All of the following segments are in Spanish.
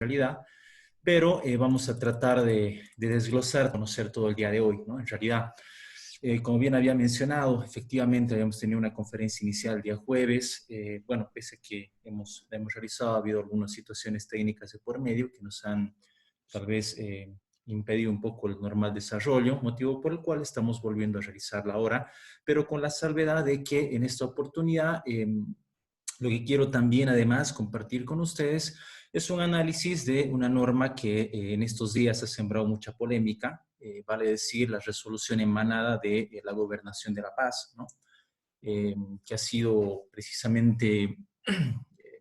realidad, pero vamos a tratar de desglosar, conocer todo el día de hoy, ¿no? En realidad, como bien había mencionado, efectivamente habíamos tenido una conferencia inicial el día jueves. Bueno, pese a que la hemos realizado, ha habido algunas situaciones técnicas de por medio que nos han tal vez impedido un poco el normal desarrollo, motivo por el cual estamos volviendo a realizarla ahora, pero con la salvedad de que en esta oportunidad lo que quiero también además compartir con ustedes es un análisis de una norma que en estos días ha sembrado mucha polémica, vale decir, la resolución emanada de la Gobernación de La Paz, ¿no? Que ha sido precisamente,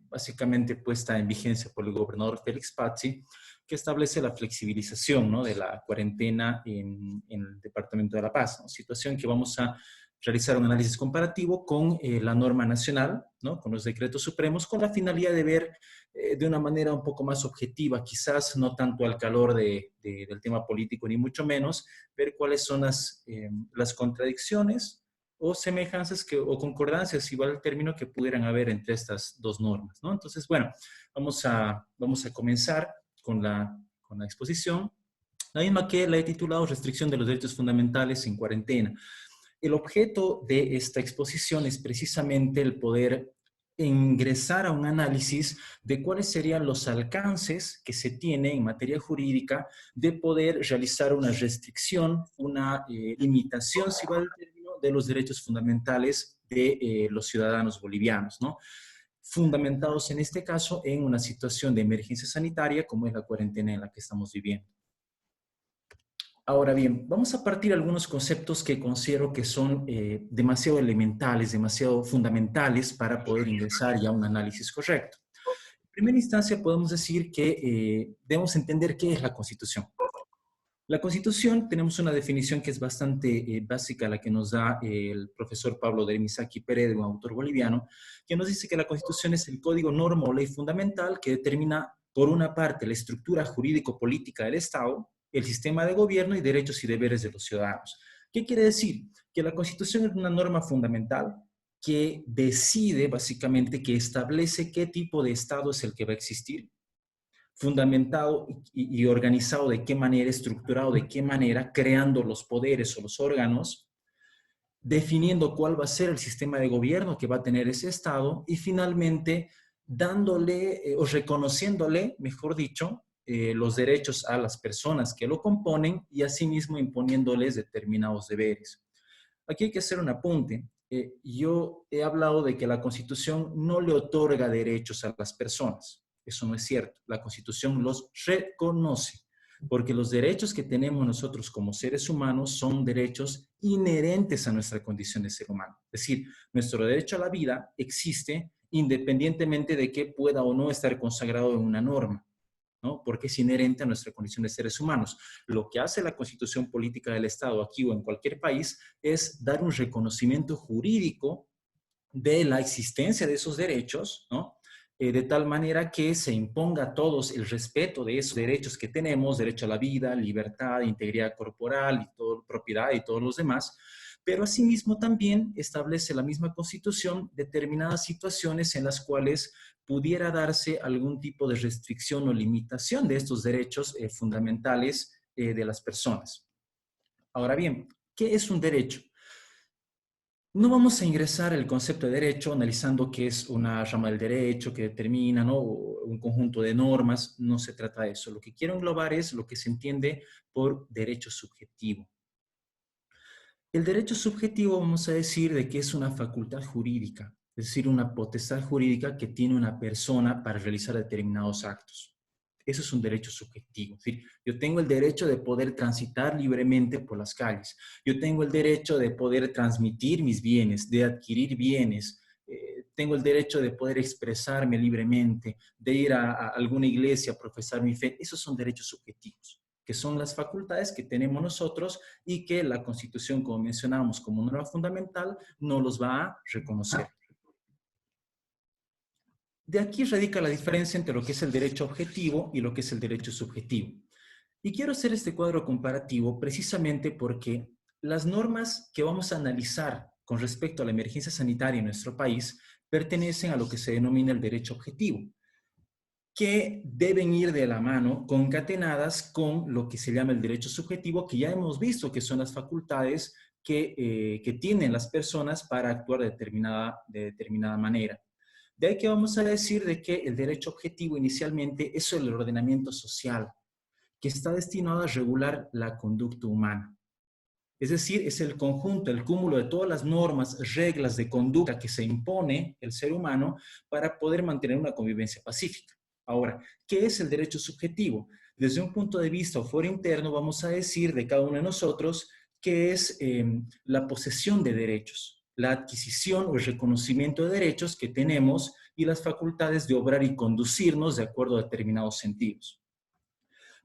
básicamente puesta en vigencia por el gobernador Félix Pazzi, que establece la flexibilización, ¿no?, de la cuarentena en el departamento de La Paz, ¿no? Situación que vamos a realizar un análisis comparativo con la norma nacional, ¿no?, con los decretos supremos, con la finalidad de ver de una manera un poco más objetiva, quizás no tanto al calor del tema político, ni mucho menos, ver cuáles son las contradicciones o semejanzas o concordancias, igual el término, que pudieran haber entre estas dos normas, ¿no? Entonces, bueno, vamos a comenzar con la exposición, la misma que la he titulado Restricción de los Derechos Fundamentales en Cuarentena. El objeto de esta exposición es precisamente el poder ingresar a un análisis de cuáles serían los alcances que se tiene en materia jurídica de poder realizar una restricción, una limitación, si va el término, de los derechos fundamentales de los ciudadanos bolivianos, ¿no? Fundamentados en este caso en una situación de emergencia sanitaria como es la cuarentena en la que estamos viviendo. Ahora bien, vamos a partir de algunos conceptos que considero que son demasiado elementales, demasiado fundamentales para poder ingresar ya a un análisis correcto. En primera instancia, podemos decir que debemos entender qué es la Constitución. La Constitución, tenemos una definición que es bastante básica, la que nos da el profesor Pablo Deremisaki Pérez, un autor boliviano, que nos dice que la Constitución es el código, norma o ley fundamental que determina, por una parte, la estructura jurídico-política del Estado, el sistema de gobierno y derechos y deberes de los ciudadanos. ¿Qué quiere decir? Que la Constitución es una norma fundamental que decide, básicamente, que establece qué tipo de Estado es el que va a existir, fundamentado y organizado de qué manera, estructurado de qué manera, creando los poderes o los órganos, definiendo cuál va a ser el sistema de gobierno que va a tener ese Estado y finalmente dándole o reconociéndole, mejor dicho, los derechos a las personas que lo componen y asimismo imponiéndoles determinados deberes. Aquí hay que hacer un apunte. Yo he hablado de que la Constitución no le otorga derechos a las personas. Eso no es cierto. La Constitución los reconoce, porque los derechos que tenemos nosotros como seres humanos son derechos inherentes a nuestra condición de ser humano. Es decir, nuestro derecho a la vida existe independientemente de que pueda o no estar consagrado en una norma, ¿no? Porque es inherente a nuestra condición de seres humanos. Lo que hace la Constitución Política del Estado aquí o en cualquier país es dar un reconocimiento jurídico de la existencia de esos derechos, ¿no? De tal manera que se imponga a todos el respeto de esos derechos que tenemos, derecho a la vida, libertad, integridad corporal, y todo, propiedad y todos los demás, pero asimismo también establece la misma Constitución determinadas situaciones en las cuales pudiera darse algún tipo de restricción o limitación de estos derechos fundamentales de las personas. Ahora bien, ¿qué es un derecho? No vamos a ingresar el concepto de derecho analizando qué es una rama del derecho que determina, ¿no?, un conjunto de normas. No se trata de eso. Lo que quiero englobar es lo que se entiende por derecho subjetivo. El derecho subjetivo, vamos a decir, de que es una facultad jurídica, es decir, una potestad jurídica que tiene una persona para realizar determinados actos. Eso es un derecho subjetivo. Es decir, yo tengo el derecho de poder transitar libremente por las calles. Yo tengo el derecho de poder transmitir mis bienes, de adquirir bienes. Tengo el derecho de poder expresarme libremente, de ir a alguna iglesia a profesar mi fe. Esos son derechos subjetivos, que son las facultades que tenemos nosotros y que la Constitución, como mencionábamos, como norma fundamental, no los va a reconocer. De aquí radica la diferencia entre lo que es el derecho objetivo y lo que es el derecho subjetivo. Y quiero hacer este cuadro comparativo precisamente porque las normas que vamos a analizar con respecto a la emergencia sanitaria en nuestro país pertenecen a lo que se denomina el derecho objetivo. que deben ir de la mano, concatenadas con lo que se llama el derecho subjetivo, que ya hemos visto que son las facultades que tienen las personas para actuar de determinada manera. De ahí que vamos a decir de que el derecho objetivo inicialmente es el ordenamiento social, que está destinado a regular la conducta humana. Es decir, es el conjunto, el cúmulo de todas las normas, reglas de conducta que se impone el ser humano para poder mantener una convivencia pacífica. Ahora, ¿qué es el derecho subjetivo? Desde un punto de vista o foro interno, vamos a decir de cada uno de nosotros que es la posesión de derechos, la adquisición o el reconocimiento de derechos que tenemos y las facultades de obrar y conducirnos de acuerdo a determinados sentidos.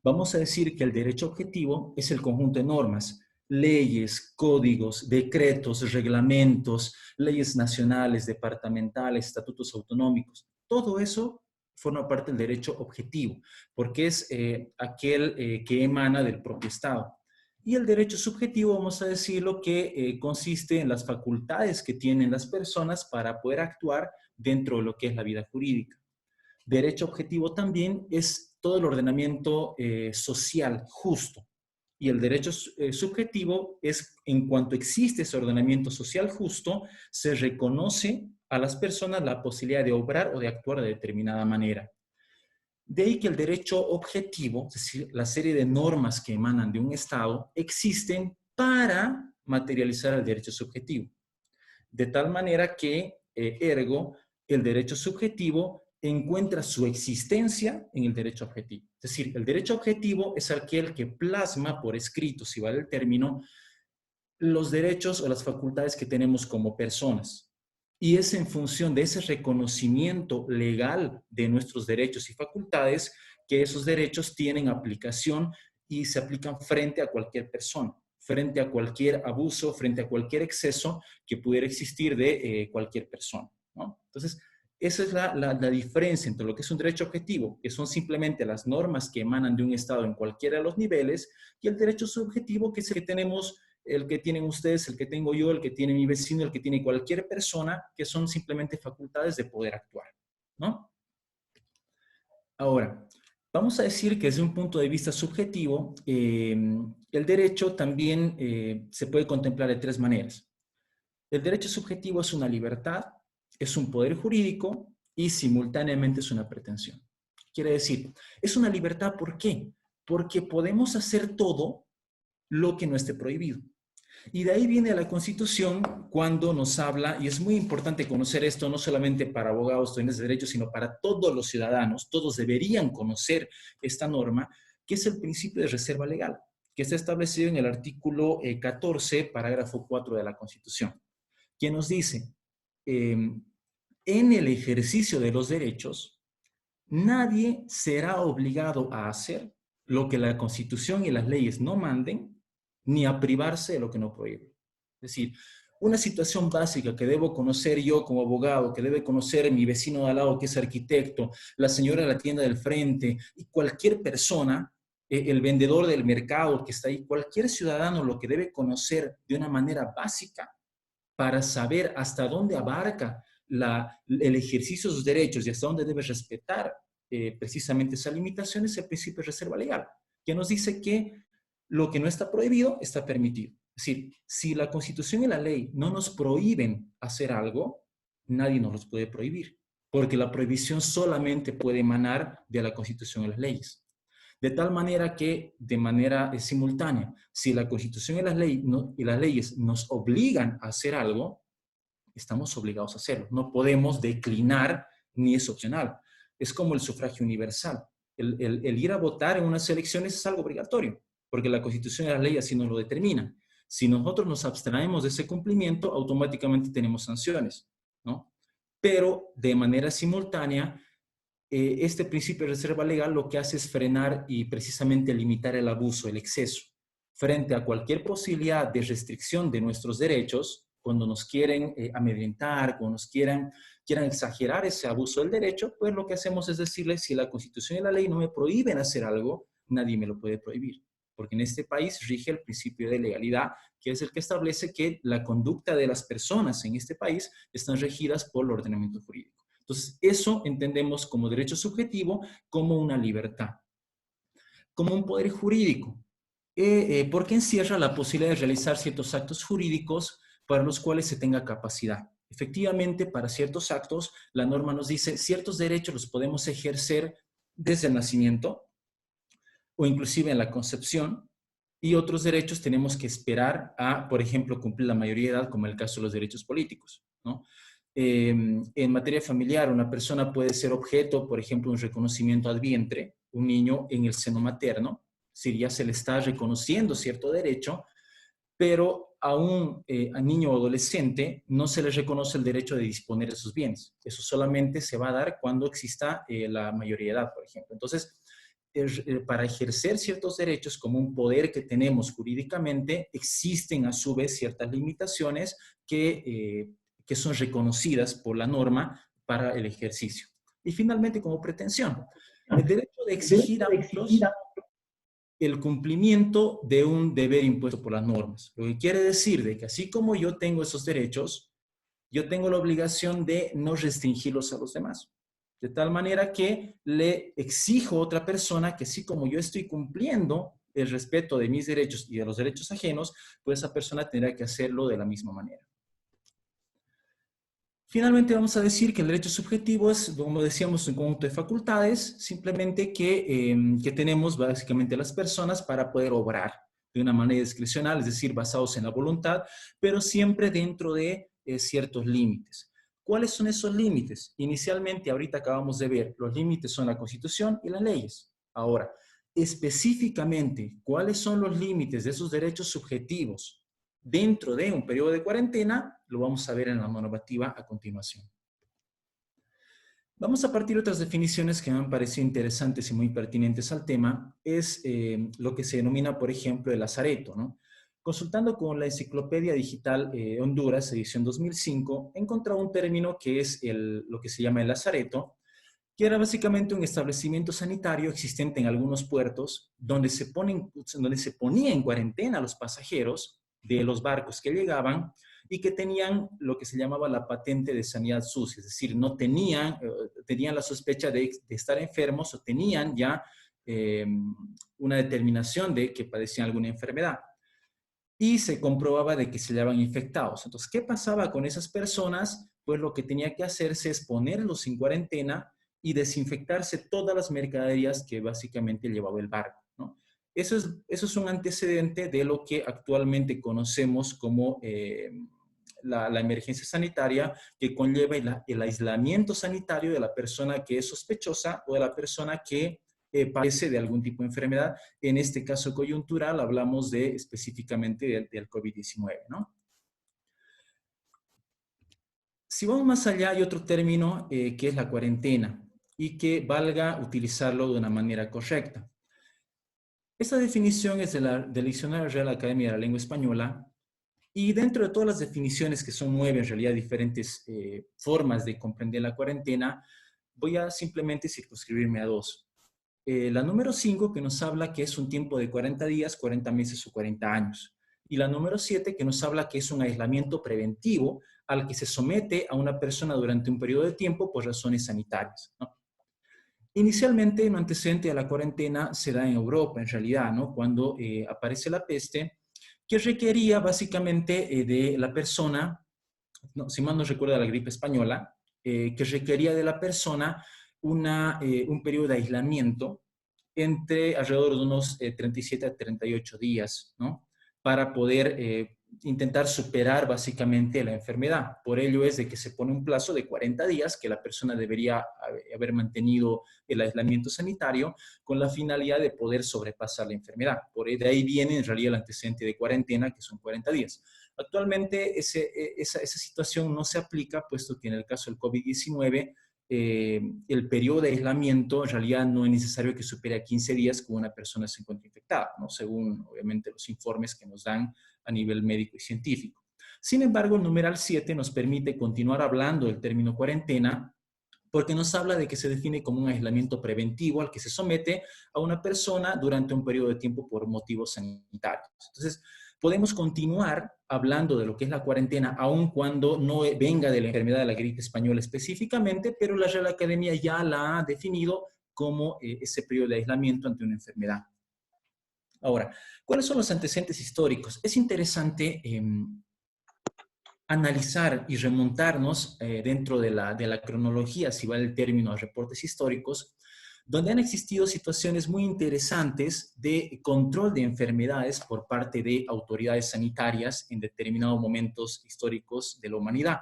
Vamos a decir que el derecho objetivo es el conjunto de normas, leyes, códigos, decretos, reglamentos, leyes nacionales, departamentales, estatutos autonómicos. Todo eso forma parte del derecho objetivo, porque es aquel que emana del propio Estado. Y el derecho subjetivo, vamos a decirlo, que consiste en las facultades que tienen las personas para poder actuar dentro de lo que es la vida jurídica. Derecho objetivo también es todo el ordenamiento social justo. Y el derecho subjetivo es, en cuanto existe ese ordenamiento social justo, se reconoce a las personas la posibilidad de obrar o de actuar de determinada manera. De ahí que el derecho objetivo, es decir, la serie de normas que emanan de un Estado, existen para materializar el derecho subjetivo. De tal manera que, ergo, el derecho subjetivo encuentra su existencia en el derecho objetivo. Es decir, el derecho objetivo es aquel que plasma por escrito, si vale el término, los derechos o las facultades que tenemos como personas. Y es en función de ese reconocimiento legal de nuestros derechos y facultades que esos derechos tienen aplicación y se aplican frente a cualquier persona, frente a cualquier abuso, frente a cualquier exceso que pudiera existir de cualquier persona, ¿no? Entonces, esa es la diferencia entre lo que es un derecho objetivo, que son simplemente las normas que emanan de un Estado en cualquiera de los niveles, y el derecho subjetivo, que es el que tenemos, el que tienen ustedes, el que tengo yo, el que tiene mi vecino, el que tiene cualquier persona, que son simplemente facultades de poder actuar, ¿no? Ahora, vamos a decir que desde un punto de vista subjetivo, el derecho también se puede contemplar de tres maneras. El derecho subjetivo es una libertad, es un poder jurídico y simultáneamente es una pretensión. Quiere decir, es una libertad, ¿por qué? Porque podemos hacer todo lo que no esté prohibido. Y de ahí viene la Constitución cuando nos habla, y es muy importante conocer esto, no solamente para abogados, estudiantes de derecho, sino para todos los ciudadanos, todos deberían conocer esta norma, que es el principio de reserva legal, que está establecido en el artículo 14, parágrafo 4 de la Constitución, que nos dice, en el ejercicio de los derechos, nadie será obligado a hacer lo que la Constitución y las leyes no manden, ni a privarse de lo que no prohíbe. Es decir, una situación básica que debo conocer yo como abogado, que debe conocer mi vecino de al lado que es arquitecto, la señora de la tienda del frente y cualquier persona, el vendedor del mercado que está ahí, cualquier ciudadano lo que debe conocer de una manera básica para saber hasta dónde abarca el ejercicio de sus derechos y hasta dónde debe respetar precisamente esas limitaciones, es el principio de reserva legal, que nos dice que lo que no está prohibido está permitido. Es decir, si la Constitución y la ley no nos prohíben hacer algo, nadie nos los puede prohibir, porque la prohibición solamente puede emanar de la Constitución y las leyes. De tal manera que, de manera simultánea, si la Constitución y las leyes nos obligan a hacer algo, estamos obligados a hacerlo. No podemos declinar ni es opcional. Es como el sufragio universal. El ir a votar en unas elecciones es algo obligatorio, porque la Constitución y las leyes así nos lo determinan. Si nosotros nos abstraemos de ese cumplimiento, automáticamente tenemos sanciones, ¿no? Pero de manera simultánea, este principio de reserva legal lo que hace es frenar y precisamente limitar el abuso, el exceso. Frente a cualquier posibilidad de restricción de nuestros derechos, cuando nos quieren amedrentar, cuando nos quieran exagerar ese abuso del derecho, pues lo que hacemos es decirles, si la Constitución y la ley no me prohíben hacer algo, nadie me lo puede prohibir. Porque en este país rige el principio de legalidad, que es el que establece que la conducta de las personas en este país están regidas por el ordenamiento jurídico. Entonces, eso entendemos como derecho subjetivo, como una libertad, como un poder jurídico, porque encierra la posibilidad de realizar ciertos actos jurídicos para los cuales se tenga capacidad. Efectivamente, para ciertos actos, la norma nos dice ciertos derechos los podemos ejercer desde el nacimiento o inclusive en la concepción, y otros derechos tenemos que esperar a, por ejemplo, cumplir la mayoría de edad, como en el caso de los derechos políticos, ¿no? En materia familiar, una persona puede ser objeto, por ejemplo, un reconocimiento al vientre, un niño en el seno materno, si ya se le está reconociendo cierto derecho, pero a un a niño o adolescente no se le reconoce el derecho de disponer de sus bienes. Eso solamente se va a dar cuando exista la mayoría de edad, por ejemplo. Entonces, para ejercer ciertos derechos como un poder que tenemos jurídicamente, existen a su vez ciertas limitaciones que son reconocidas por la norma para el ejercicio. Y finalmente, como pretensión, el derecho de exigir a otros el cumplimiento de un deber impuesto por las normas. Lo que quiere decir de que así como yo tengo esos derechos, yo tengo la obligación de no restringirlos a los demás. De tal manera que le exijo a otra persona que así como yo estoy cumpliendo el respeto de mis derechos y de los derechos ajenos, pues esa persona tendrá que hacerlo de la misma manera. Finalmente vamos a decir que el derecho subjetivo es, como decíamos, un conjunto de facultades, simplemente que tenemos básicamente las personas para poder obrar de una manera discrecional, es decir, basados en la voluntad, pero siempre dentro de ciertos límites. ¿Cuáles son esos límites? Inicialmente, ahorita acabamos de ver, los límites son la Constitución y las leyes. Ahora, específicamente, ¿cuáles son los límites de esos derechos subjetivos dentro de un periodo de cuarentena? Lo vamos a ver en la normativa a continuación. Vamos a partir de otras definiciones que me han parecido interesantes y muy pertinentes al tema. Es lo que se denomina, por ejemplo, el lazareto, ¿no? Consultando con la Enciclopedia Digital Honduras, edición 2005, he encontrado un término que es lo que se llama el lazareto, que era básicamente un establecimiento sanitario existente en algunos puertos donde se ponía en cuarentena a los pasajeros de los barcos que llegaban y que tenían lo que se llamaba la patente de sanidad sucia, es decir, no tenían la sospecha de estar enfermos o tenían ya una determinación de que padecían alguna enfermedad. Y se comprobaba de que se hallaban infectados. Entonces, ¿qué pasaba con esas personas? Pues lo que tenía que hacerse es ponerlos en cuarentena y desinfectarse todas las mercaderías que básicamente llevaba el barco, ¿no? Eso es un antecedente de lo que actualmente conocemos como la emergencia sanitaria, que conlleva el aislamiento sanitario de la persona que es sospechosa o de la persona que padece de algún tipo de enfermedad. En este caso coyuntural hablamos específicamente del COVID-19, ¿no? Si vamos más allá, hay otro término que es la cuarentena y que valga utilizarlo de una manera correcta. Esta definición es del Diccionario Real Academia de la Lengua Española, y dentro de todas las definiciones, que son 9 en realidad, diferentes formas de comprender la cuarentena, voy a simplemente circunscribirme a dos. La número 5, que nos habla que es un tiempo de 40 días, 40 meses o 40 años. Y la número 7, que nos habla que es un aislamiento preventivo al que se somete a una persona durante un periodo de tiempo por razones sanitarias, ¿no? Inicialmente, un antecedente de la cuarentena se da en Europa, en realidad, ¿no? Cuando aparece la peste, que requería básicamente de la persona, no, si mal no recuerdo la gripe española, que requería de la persona un periodo de aislamiento entre alrededor de unos 37 a 38 días, ¿no? Para poder intentar superar básicamente la enfermedad. Por ello es de que se pone un plazo de 40 días que la persona debería haber mantenido el aislamiento sanitario con la finalidad de poder sobrepasar la enfermedad. De ahí viene en realidad el antecedente de cuarentena, que son 40 días. Actualmente esa situación no se aplica, puesto que en el caso del COVID-19 el periodo de aislamiento en realidad no es necesario que supere a 15 días cuando una persona se encuentre infectada, ¿no? Según obviamente los informes que nos dan a nivel médico y científico. Sin embargo, el numeral 7 nos permite continuar hablando del término cuarentena, porque nos habla de que se define como un aislamiento preventivo al que se somete a una persona durante un periodo de tiempo por motivos sanitarios. Entonces, podemos continuar hablando de lo que es la cuarentena, aun cuando no venga de la enfermedad de la gripe española específicamente, pero la Real Academia ya la ha definido como ese periodo de aislamiento ante una enfermedad. Ahora, ¿cuáles son los antecedentes históricos? Es interesante analizar y remontarnos dentro de la cronología, si va el término a reportes históricos, donde han existido situaciones muy interesantes de control de enfermedades por parte de autoridades sanitarias en determinados momentos históricos de la humanidad.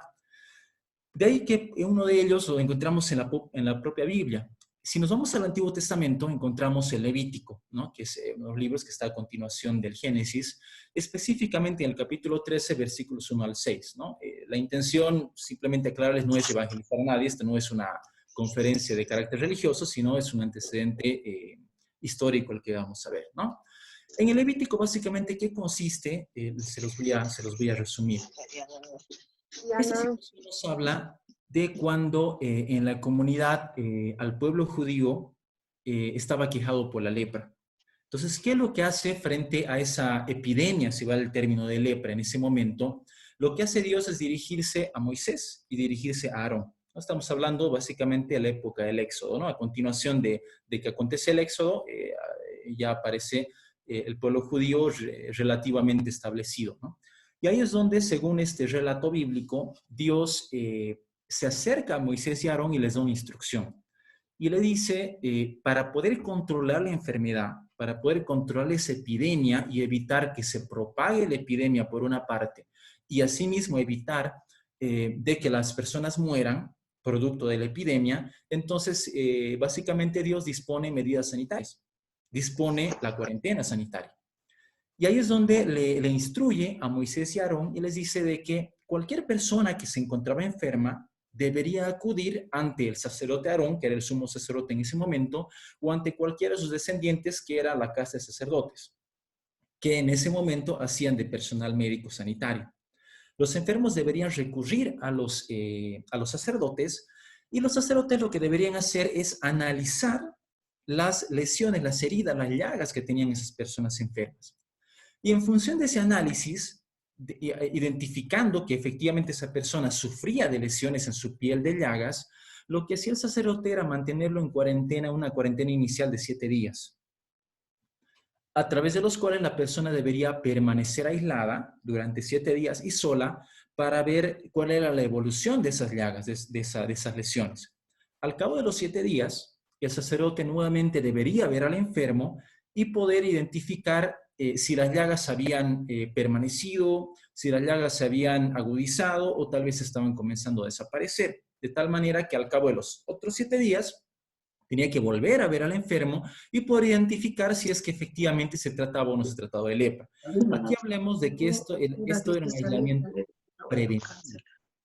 De ahí que uno de ellos lo encontramos en la propia Biblia. Si nos vamos al Antiguo Testamento, encontramos el Levítico, ¿no? Que es uno de los libros que está a continuación del Génesis, específicamente en el capítulo 13, versículos 1 al 6, ¿no? La intención, simplemente aclararles, no es evangelizar a nadie, esta no es una conferencia de carácter religioso, sino es un antecedente histórico el que vamos a ver, ¿no? En el Levítico, básicamente, ¿qué consiste? Se los voy a resumir. Esta situación nos habla de cuando en la comunidad al pueblo judío estaba quejado por la lepra. Entonces, ¿qué es lo que hace frente a esa epidemia, si va el término de lepra en ese momento? Lo que hace Dios es dirigirse a Moisés y dirigirse a Aarón. ¿No? Estamos hablando básicamente de la época del Éxodo, ¿no? A continuación de que acontece el Éxodo, ya aparece el pueblo judío relativamente establecido, ¿no? Y ahí es donde, según este relato bíblico, Dios se acerca a Moisés y a Aarón y les da una instrucción. Y le dice, para poder controlar la enfermedad, para poder controlar esa epidemia y evitar que se propague la epidemia por una parte, y asimismo evitar de que las personas mueran producto de la epidemia, entonces básicamente Dios dispone medidas sanitarias, dispone la cuarentena sanitaria. Y ahí es donde le instruye a Moisés y a Aarón y les dice de que cualquier persona que se encontraba enferma debería acudir ante el sacerdote Aarón, que era el sumo sacerdote en ese momento, o ante cualquiera de sus descendientes, que era la casa de sacerdotes, que en ese momento hacían de personal médico sanitario. Los enfermos deberían recurrir a los sacerdotes, y los sacerdotes lo que deberían hacer es analizar las lesiones, las heridas, las llagas que tenían esas personas enfermas. Y en función de ese análisis, identificando que efectivamente esa persona sufría de lesiones en su piel de llagas, lo que hacía el sacerdote era mantenerlo en cuarentena, una cuarentena inicial de 7 días, a través de los cuales la persona debería permanecer aislada durante 7 días y sola para ver cuál era la evolución de esas llagas, de esas lesiones. Al cabo de los 7 días, el sacerdote nuevamente debería ver al enfermo y poder identificar si las llagas habían permanecido, si las llagas se habían agudizado o tal vez estaban comenzando a desaparecer. De tal manera que al cabo de los otros 7 días tenía que volver a ver al enfermo y poder identificar si es que efectivamente se trataba o no se trataba de lepra. Aquí hablemos de que esto era un aislamiento preventivo.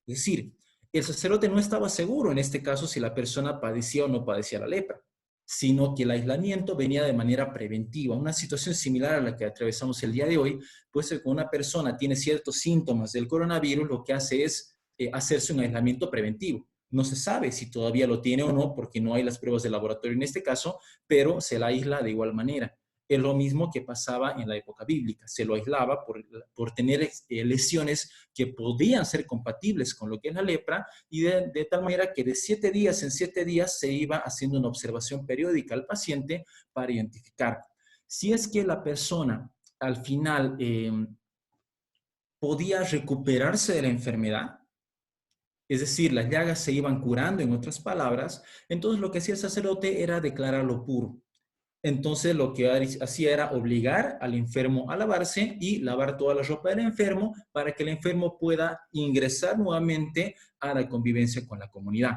Es decir, el sacerdote no estaba seguro en este caso si la persona padecía o no padecía la lepra, sino que el aislamiento venía de manera preventiva. Una situación similar a la que atravesamos el día de hoy, pues cuando una persona tiene ciertos síntomas del coronavirus, lo que hace es hacerse un aislamiento preventivo. No se sabe si todavía lo tiene o no, porque no hay las pruebas de laboratorio en este caso, pero se la aísla de igual manera. Es lo mismo que pasaba en la época bíblica. Se lo aislaba por tener lesiones que podían ser compatibles con lo que es la lepra y de tal manera que de 7 días en 7 días se iba haciendo una observación periódica al paciente para identificar. Si es que la persona al final podía recuperarse de la enfermedad, es decir, las llagas se iban curando, en otras palabras, entonces lo que hacía el sacerdote era declararlo puro. Entonces lo que hacía era obligar al enfermo a lavarse y lavar toda la ropa del enfermo para que el enfermo pueda ingresar nuevamente a la convivencia con la comunidad.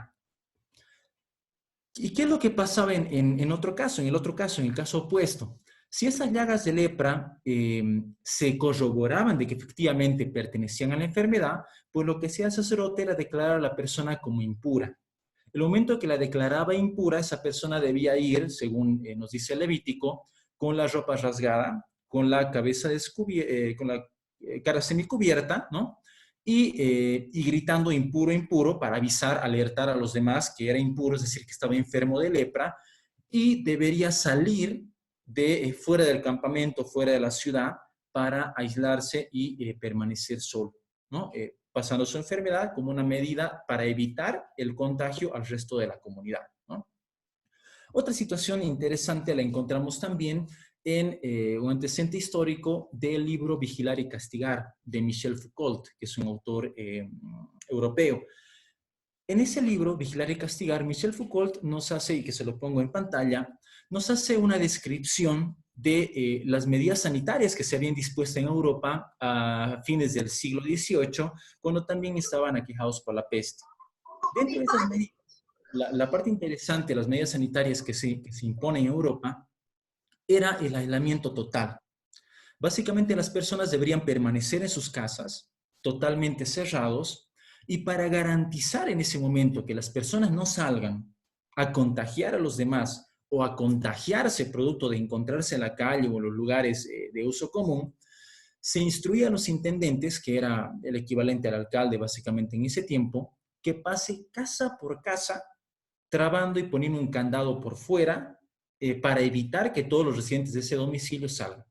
¿Y qué es lo que pasaba en otro caso? En el otro caso, en el caso opuesto. Si esas llagas de lepra se corroboraban de que efectivamente pertenecían a la enfermedad, pues lo que hacía el sacerdote era declarar a la persona como impura. El momento que la declaraba impura, esa persona debía ir, según nos dice el Levítico, con la ropa rasgada, con la cabeza con la cara semicubierta, ¿no? Y gritando impuro, impuro, para avisar, alertar a los demás que era impuro, es decir, que estaba enfermo de lepra, y debería salir fuera del campamento, fuera de la ciudad, para aislarse y permanecer solo, ¿no? Pasando su enfermedad como una medida para evitar el contagio al resto de la comunidad, ¿no? Otra situación interesante la encontramos también en un antecedente histórico del libro Vigilar y Castigar de Michel Foucault, que es un autor europeo. En ese libro, Vigilar y Castigar, Michel Foucault nos hace, y que se lo pongo en pantalla, nos hace una descripción de las medidas sanitarias que se habían dispuesto en Europa a fines del siglo XVIII, cuando también estaban aquejados por la peste. Dentro de esas medidas, la parte interesante de las medidas sanitarias que se imponen en Europa era el aislamiento total. Básicamente las personas deberían permanecer en sus casas, totalmente cerrados, y para garantizar en ese momento que las personas no salgan a contagiar a los demás o a contagiarse producto de encontrarse en la calle o en los lugares de uso común, se instruía a los intendentes, que era el equivalente al alcalde básicamente en ese tiempo, que pase casa por casa trabando y poniendo un candado por fuera para evitar que todos los residentes de ese domicilio salgan.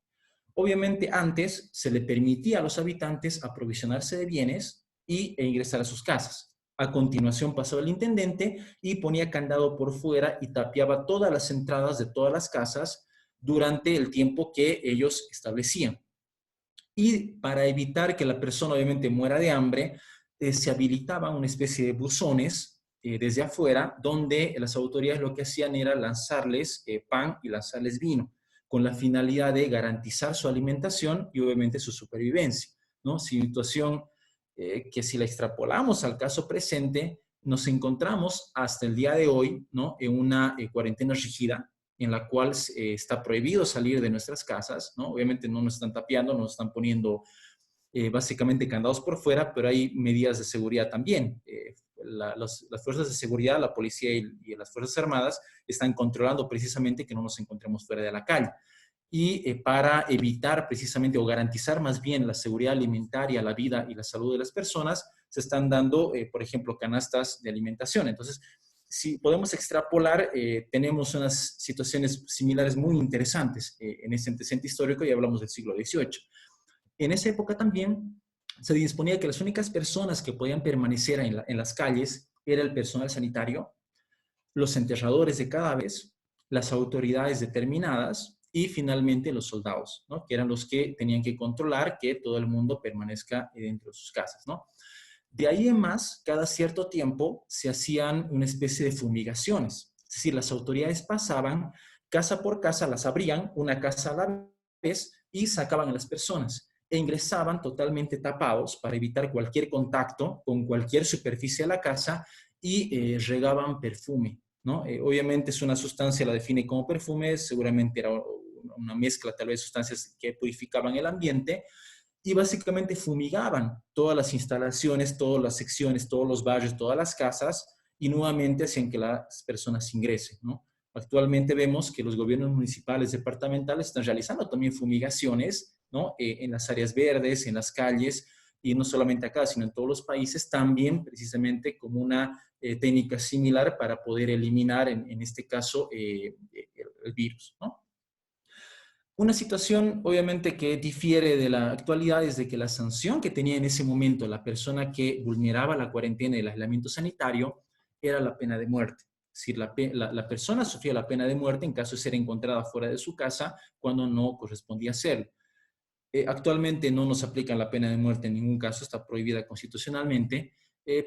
Obviamente antes se le permitía a los habitantes aprovisionarse de bienes e ingresar a sus casas. A continuación pasaba el intendente y ponía candado por fuera y tapiaba todas las entradas de todas las casas durante el tiempo que ellos establecían. Y para evitar que la persona obviamente muera de hambre, se habilitaban una especie de buzones desde afuera, donde las autoridades lo que hacían era lanzarles pan y lanzarles vino, con la finalidad de garantizar su alimentación y obviamente su supervivencia, ¿no? Situación que si la extrapolamos al caso presente, nos encontramos hasta el día de hoy, ¿no? En una cuarentena rígida, en la cual está prohibido salir de nuestras casas, ¿no? Obviamente no nos están tapiando, no nos están poniendo básicamente candados por fuera, pero hay medidas de seguridad también. Las fuerzas de seguridad, la policía y las fuerzas armadas están controlando precisamente que no nos encontremos fuera de la calle. Y para evitar precisamente o garantizar más bien la seguridad alimentaria, la vida y la salud de las personas, se están dando, por ejemplo, canastas de alimentación. Entonces, si podemos extrapolar, tenemos unas situaciones similares muy interesantes en ese antecedente histórico y hablamos del siglo XVIII. En esa época también se disponía que las únicas personas que podían permanecer en las calles era el personal sanitario, los enterradores de cadáveres, las autoridades determinadas y finalmente los soldados, ¿no? Que eran los que tenían que controlar que todo el mundo permanezca dentro de sus casas, ¿no? De ahí en más, cada cierto tiempo se hacían una especie de fumigaciones. Es decir, las autoridades pasaban casa por casa, las abrían una casa a la vez y sacaban a las personas e ingresaban totalmente tapados para evitar cualquier contacto con cualquier superficie de la casa y regaban perfume, ¿no? Obviamente es una sustancia, la define como perfume, seguramente era una mezcla tal vez de sustancias que purificaban el ambiente, y básicamente fumigaban todas las instalaciones, todas las secciones, todos los barrios, todas las casas, y nuevamente hacían que las personas ingresen, ¿no? Actualmente vemos que los gobiernos municipales, departamentales están realizando también fumigaciones, ¿no? En las áreas verdes, en las calles, y no solamente acá, sino en todos los países, también precisamente como una técnica similar para poder eliminar, en este caso, el virus, ¿no? Una situación, obviamente, que difiere de la actualidad es de que la sanción que tenía en ese momento la persona que vulneraba la cuarentena y el aislamiento sanitario era la pena de muerte. Es decir, la persona sufría la pena de muerte en caso de ser encontrada fuera de su casa cuando no correspondía hacerlo. Actualmente no nos aplican la pena de muerte en ningún caso, está prohibida constitucionalmente,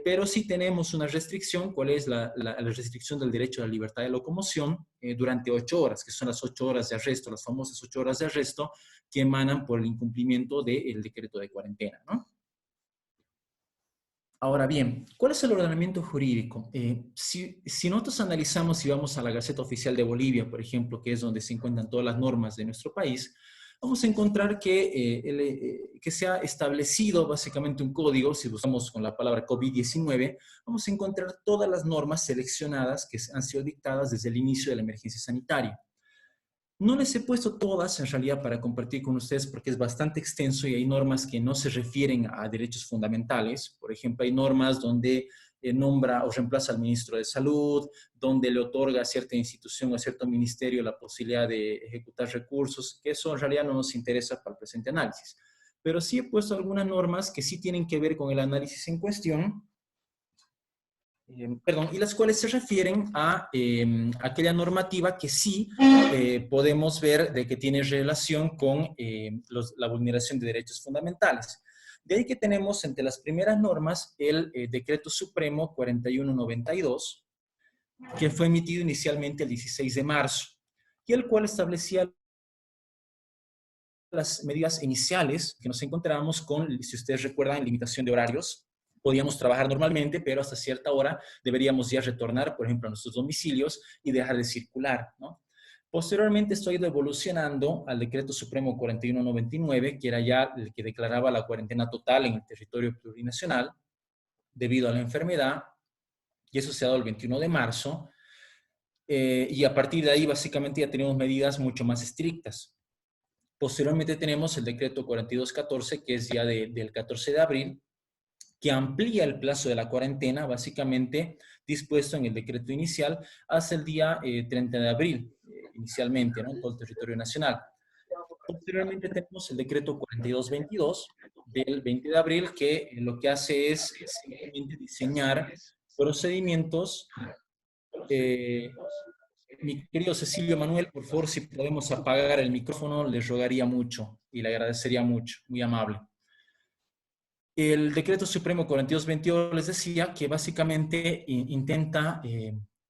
pero sí tenemos una restricción. ¿Cuál es la restricción del derecho a la libertad de locomoción durante 8 horas, que son las 8 horas de arresto, las famosas 8 horas de arresto que emanan por el incumplimiento del decreto de cuarentena, ¿no? Ahora bien, ¿cuál es el ordenamiento jurídico? Si nosotros analizamos y vamos a la Gaceta Oficial de Bolivia, por ejemplo, que es donde se encuentran todas las normas de nuestro país, vamos a encontrar que se ha establecido básicamente un código. Si buscamos con la palabra COVID-19, vamos a encontrar todas las normas seleccionadas que han sido dictadas desde el inicio de la emergencia sanitaria. No les he puesto todas en realidad para compartir con ustedes porque es bastante extenso y hay normas que no se refieren a derechos fundamentales. Por ejemplo, hay normas donde nombra o reemplaza al ministro de Salud, donde le otorga a cierta institución o a cierto ministerio la posibilidad de ejecutar recursos, que eso en realidad no nos interesa para el presente análisis. Pero sí he puesto algunas normas que sí tienen que ver con el análisis en cuestión, perdón, y las cuales se refieren a aquella normativa que sí podemos ver de que tiene relación con la vulneración de derechos fundamentales. De ahí que tenemos entre las primeras normas el Decreto Supremo 4192, que fue emitido inicialmente el 16 de marzo, y el cual establecía las medidas iniciales que nos encontrábamos con, si ustedes recuerdan, limitación de horarios. Podíamos trabajar normalmente, pero hasta cierta hora deberíamos ya retornar, por ejemplo, a nuestros domicilios y dejar de circular, ¿no? Posteriormente, esto ha ido evolucionando al Decreto Supremo 4199, que era ya el que declaraba la cuarentena total en el territorio plurinacional debido a la enfermedad, y eso se ha dado el 21 de marzo, y a partir de ahí básicamente ya tenemos medidas mucho más estrictas. Posteriormente tenemos el decreto 4214, que es ya del 14 de abril, que amplía el plazo de la cuarentena, básicamente dispuesto en el decreto inicial, hasta el día 30 de abril, inicialmente, ¿no? En todo el territorio nacional. Posteriormente tenemos el decreto 4222 del 20 de abril, que lo que hace es simplemente diseñar procedimientos. Mi querido Cecilio Manuel, por favor, si podemos apagar el micrófono, les rogaría mucho y le agradecería mucho, muy amable. El Decreto Supremo 4228 les decía que básicamente intenta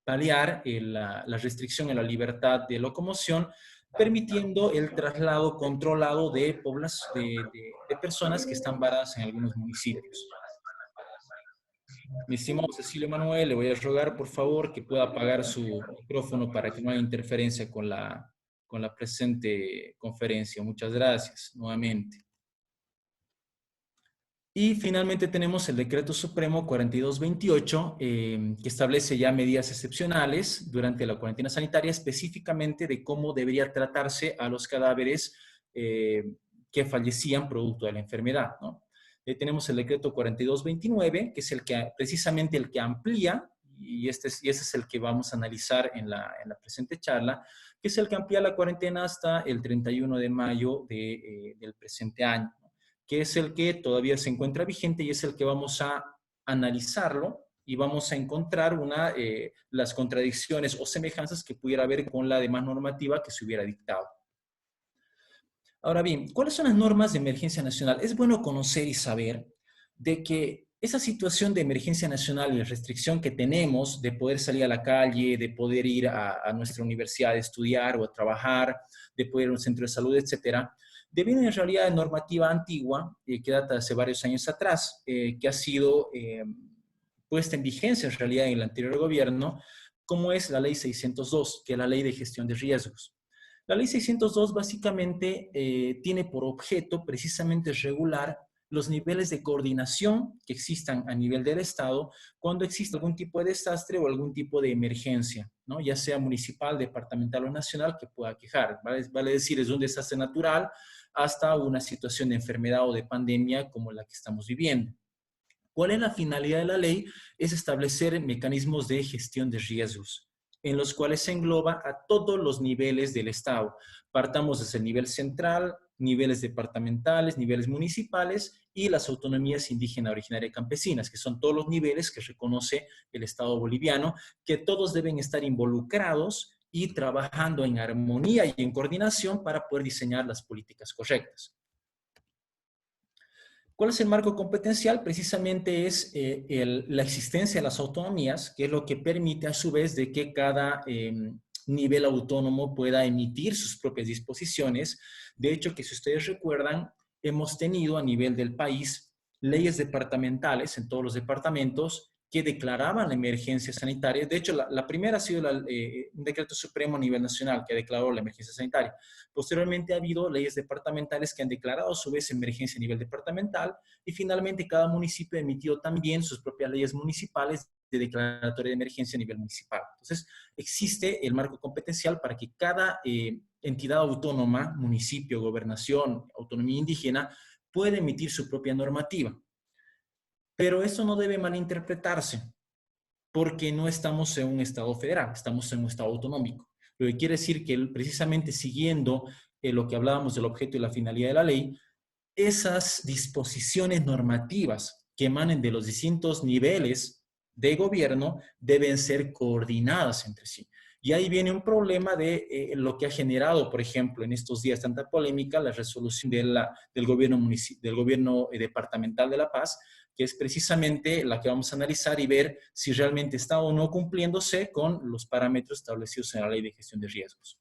paliar la restricción en la libertad de locomoción, permitiendo el traslado controlado de personas que están varadas en algunos municipios. Mi estimado Cecilio Manuel, le voy a rogar, por favor, que pueda apagar su micrófono para que no haya interferencia con la presente conferencia. Muchas gracias, nuevamente. Y finalmente tenemos el Decreto Supremo 4228, que establece ya medidas excepcionales durante la cuarentena sanitaria, específicamente de cómo debería tratarse a los cadáveres que fallecían producto de la enfermedad, ¿no? Tenemos el Decreto 4229, que es precisamente el que amplía, y ese es el que vamos a analizar en la presente charla, que es el que amplía la cuarentena hasta el 31 de mayo del presente año, que es el que todavía se encuentra vigente y es el que vamos a analizarlo y vamos a encontrar las contradicciones o semejanzas que pudiera haber con la demás normativa que se hubiera dictado. Ahora bien, ¿cuáles son las normas de emergencia nacional? Es bueno conocer y saber de que esa situación de emergencia nacional y la restricción que tenemos de poder salir a la calle, de poder ir a nuestra universidad a estudiar o a trabajar, de poder ir a un centro de salud, etcétera, deviene en realidad de normativa antigua, que data de hace varios años atrás, que ha sido puesta en vigencia en realidad en el anterior gobierno, como es la Ley 602, que es la Ley de Gestión de Riesgos. La Ley 602 básicamente tiene por objeto precisamente regular los niveles de coordinación que existan a nivel del Estado cuando existe algún tipo de desastre o algún tipo de emergencia, ¿no? Ya sea municipal, departamental o nacional que pueda quejar. Vale decir, es un desastre natural hasta una situación de enfermedad o de pandemia como la que estamos viviendo. ¿Cuál es la finalidad de la ley? Es establecer mecanismos de gestión de riesgos, en los cuales se engloba a todos los niveles del Estado. Partamos desde el nivel central, niveles departamentales, niveles municipales y las autonomías indígena, originaria y campesinas, que son todos los niveles que reconoce el Estado boliviano, que todos deben estar involucrados y trabajando en armonía y en coordinación para poder diseñar las políticas correctas. ¿Cuál es el marco competencial? Precisamente es la existencia de las autonomías, que es lo que permite a su vez de que cada nivel autónomo pueda emitir sus propias disposiciones. De hecho, que si ustedes recuerdan, hemos tenido a nivel del país leyes departamentales en todos los departamentos que declaraban la emergencia sanitaria. De hecho, la primera ha sido un decreto supremo a nivel nacional que declaró la emergencia sanitaria. Posteriormente ha habido leyes departamentales que han declarado a su vez emergencia a nivel departamental y finalmente cada municipio ha emitido también sus propias leyes municipales de declaratoria de emergencia a nivel municipal. Entonces, existe el marco competencial para que cada entidad autónoma, municipio, gobernación, autonomía indígena, pueda emitir su propia normativa. Pero eso no debe malinterpretarse. porque no estamos en un Estado federal, estamos en un Estado autonómico. Lo que quiere decir que precisamente siguiendo lo que hablábamos del objeto y la finalidad de la ley, esas disposiciones normativas que emanen de los distintos niveles de gobierno deben ser coordinadas entre sí. Y ahí viene un problema de lo que ha generado, por ejemplo, en estos días tanta polémica, la resolución del gobierno departamental de La Paz, que es precisamente la que vamos a analizar y ver si realmente está o no cumpliéndose con los parámetros establecidos en la Ley de Gestión de Riesgos.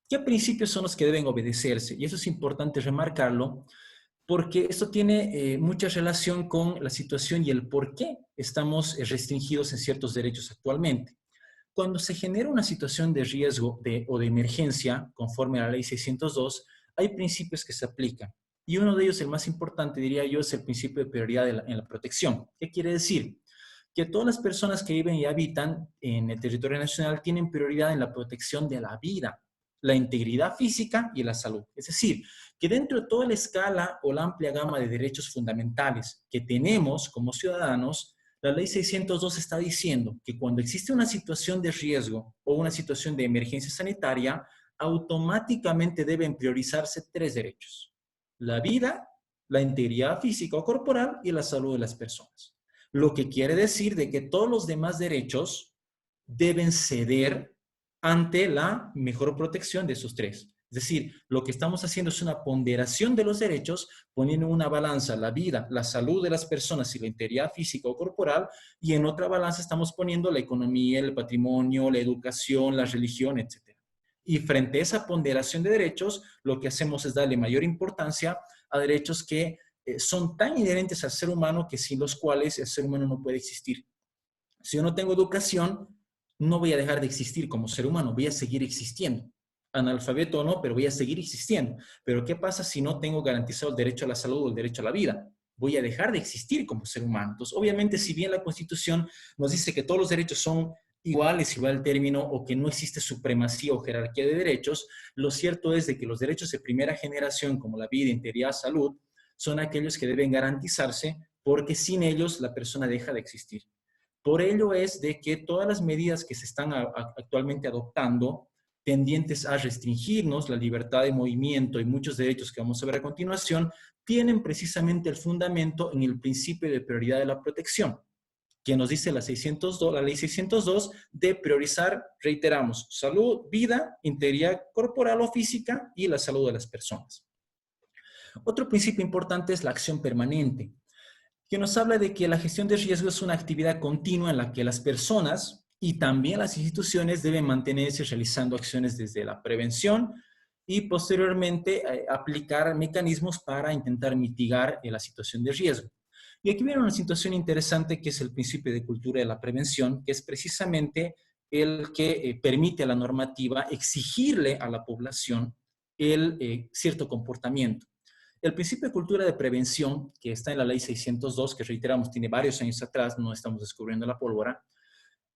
¿Qué principios son los que deben obedecerse? Y eso es importante remarcarlo, porque esto tiene mucha relación con la situación y el por qué estamos restringidos en ciertos derechos actualmente. Cuando se genera una situación de riesgo o de emergencia, conforme a la Ley 602, hay principios que se aplican. Y uno de ellos, el más importante, diría yo, es el principio de prioridad en la protección. ¿Qué quiere decir? Que todas las personas que viven y habitan en el territorio nacional tienen prioridad en la protección de la vida, la integridad física y la salud. Es decir, que dentro de toda la escala o la amplia gama de derechos fundamentales que tenemos como ciudadanos, la Ley 602 está diciendo que cuando existe una situación de riesgo o una situación de emergencia sanitaria, automáticamente deben priorizarse tres derechos: la vida, la integridad física o corporal y la salud de las personas. Lo que quiere decir de que todos los demás derechos deben ceder ante la mejor protección de esos tres. Es decir, lo que estamos haciendo es una ponderación de los derechos, poniendo en una balanza la vida, la salud de las personas y la integridad física o corporal, y en otra balanza estamos poniendo la economía, el patrimonio, la educación, la religión, etc. Y frente a esa ponderación de derechos, lo que hacemos es darle mayor importancia a derechos que son tan inherentes al ser humano que sin los cuales el ser humano no puede existir. Si yo no tengo educación, no voy a dejar de existir como ser humano, voy a seguir existiendo. Analfabeto o no, pero voy a seguir existiendo. Pero ¿qué pasa si no tengo garantizado el derecho a la salud o el derecho a la vida? Voy a dejar de existir como ser humano. Entonces, obviamente, si bien la Constitución nos dice que todos los derechos son iguales, igual al término, o que no existe supremacía o jerarquía de derechos, lo cierto es de que los derechos de primera generación, como la vida, integridad, salud, son aquellos que deben garantizarse porque sin ellos la persona deja de existir. Por ello es de que todas las medidas que se están actualmente adoptando, tendientes a restringirnos la libertad de movimiento y muchos derechos que vamos a ver a continuación, tienen precisamente el fundamento en el principio de prioridad de la protección, que nos dice la ley 602 de priorizar, reiteramos, salud, vida, integridad corporal o física y la salud de las personas. Otro principio importante es la acción permanente, que nos habla de que la gestión de riesgo es una actividad continua en la que las personas y también las instituciones deben mantenerse realizando acciones desde la prevención y posteriormente aplicar mecanismos para intentar mitigar la situación de riesgo. Y aquí viene una situación interesante que es el principio de cultura de la prevención, que es precisamente el que permite a la normativa exigirle a la población el cierto comportamiento. El principio de cultura de prevención, que está en la ley 602, que reiteramos, tiene varios años atrás, no estamos descubriendo la pólvora,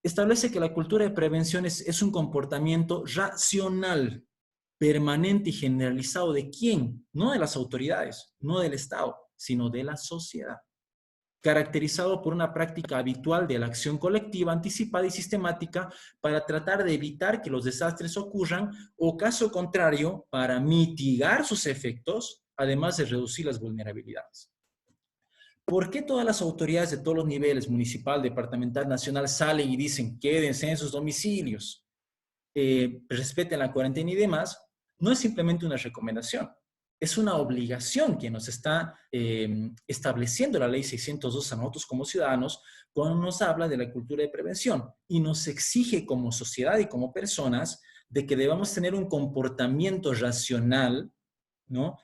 establece que la cultura de prevención es un comportamiento racional, permanente y generalizado de quién, no de las autoridades, no del Estado, sino de la sociedad, caracterizado por una práctica habitual de la acción colectiva, anticipada y sistemática para tratar de evitar que los desastres ocurran o, caso contrario, para mitigar sus efectos, además de reducir las vulnerabilidades. ¿Por qué todas las autoridades de todos los niveles, municipal, departamental, nacional, salen y dicen quédense en sus domicilios, respeten la cuarentena y demás? No es simplemente una recomendación, es una obligación que nos está estableciendo la ley 602 a nosotros como ciudadanos cuando nos habla de la cultura de prevención y nos exige como sociedad y como personas de que debamos tener un comportamiento racional, ¿no?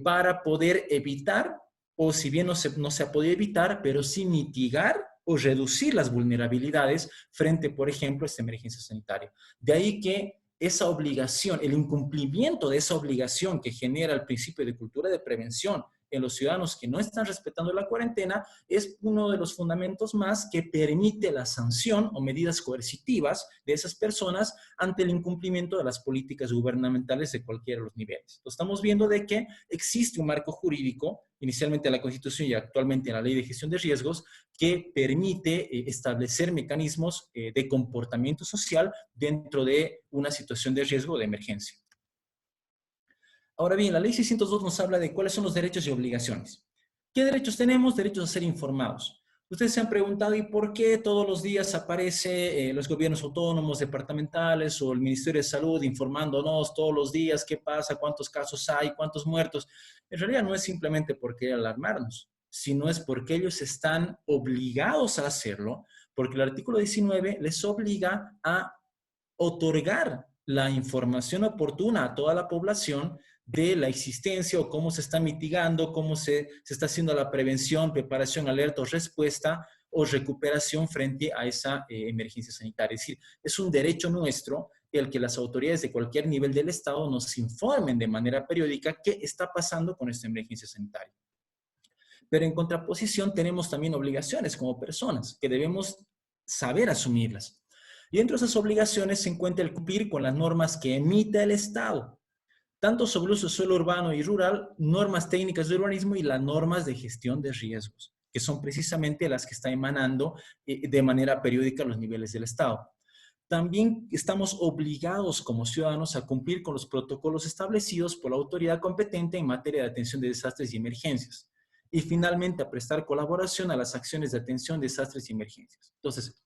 Para poder evitar, o si bien no se ha podido evitar, pero sí mitigar o reducir las vulnerabilidades frente, por ejemplo, a esta emergencia sanitaria. De ahí que esa obligación, el incumplimiento de esa obligación que genera el principio de cultura de prevención en los ciudadanos que no están respetando la cuarentena es uno de los fundamentos más que permite la sanción o medidas coercitivas de esas personas ante el incumplimiento de las políticas gubernamentales de cualquiera de los niveles. Entonces, estamos viendo de que existe un marco jurídico, inicialmente en la Constitución y actualmente en la Ley de Gestión de Riesgos, que permite establecer mecanismos de comportamiento social dentro de una situación de riesgo o de emergencia. Ahora bien, la Ley 602 nos habla de cuáles son los derechos y obligaciones. ¿Qué derechos tenemos? Derechos a ser informados. Ustedes se han preguntado, ¿y por qué todos los días aparece los gobiernos autónomos, departamentales o el Ministerio de Salud informándonos todos los días qué pasa, cuántos casos hay, cuántos muertos? En realidad no es simplemente por querer alarmarnos, sino es porque ellos están obligados a hacerlo, porque el artículo 19 les obliga a otorgar la información oportuna a toda la población de la existencia o cómo se está mitigando, cómo se está haciendo la prevención, preparación, alerta o respuesta o recuperación frente a esa emergencia sanitaria. Es decir, es un derecho nuestro el que las autoridades de cualquier nivel del Estado nos informen de manera periódica qué está pasando con esta emergencia sanitaria. Pero en contraposición tenemos también obligaciones como personas que debemos saber asumirlas. Y dentro de esas obligaciones se encuentra el cumplir con las normas que emite el Estado, tanto sobre el uso de suelo urbano y rural, normas técnicas de urbanismo y las normas de gestión de riesgos, que son precisamente las que están emanando de manera periódica a los niveles del Estado. También estamos obligados como ciudadanos a cumplir con los protocolos establecidos por la autoridad competente en materia de atención de desastres y emergencias. Y finalmente a prestar colaboración a las acciones de atención, desastres y emergencias. Entonces,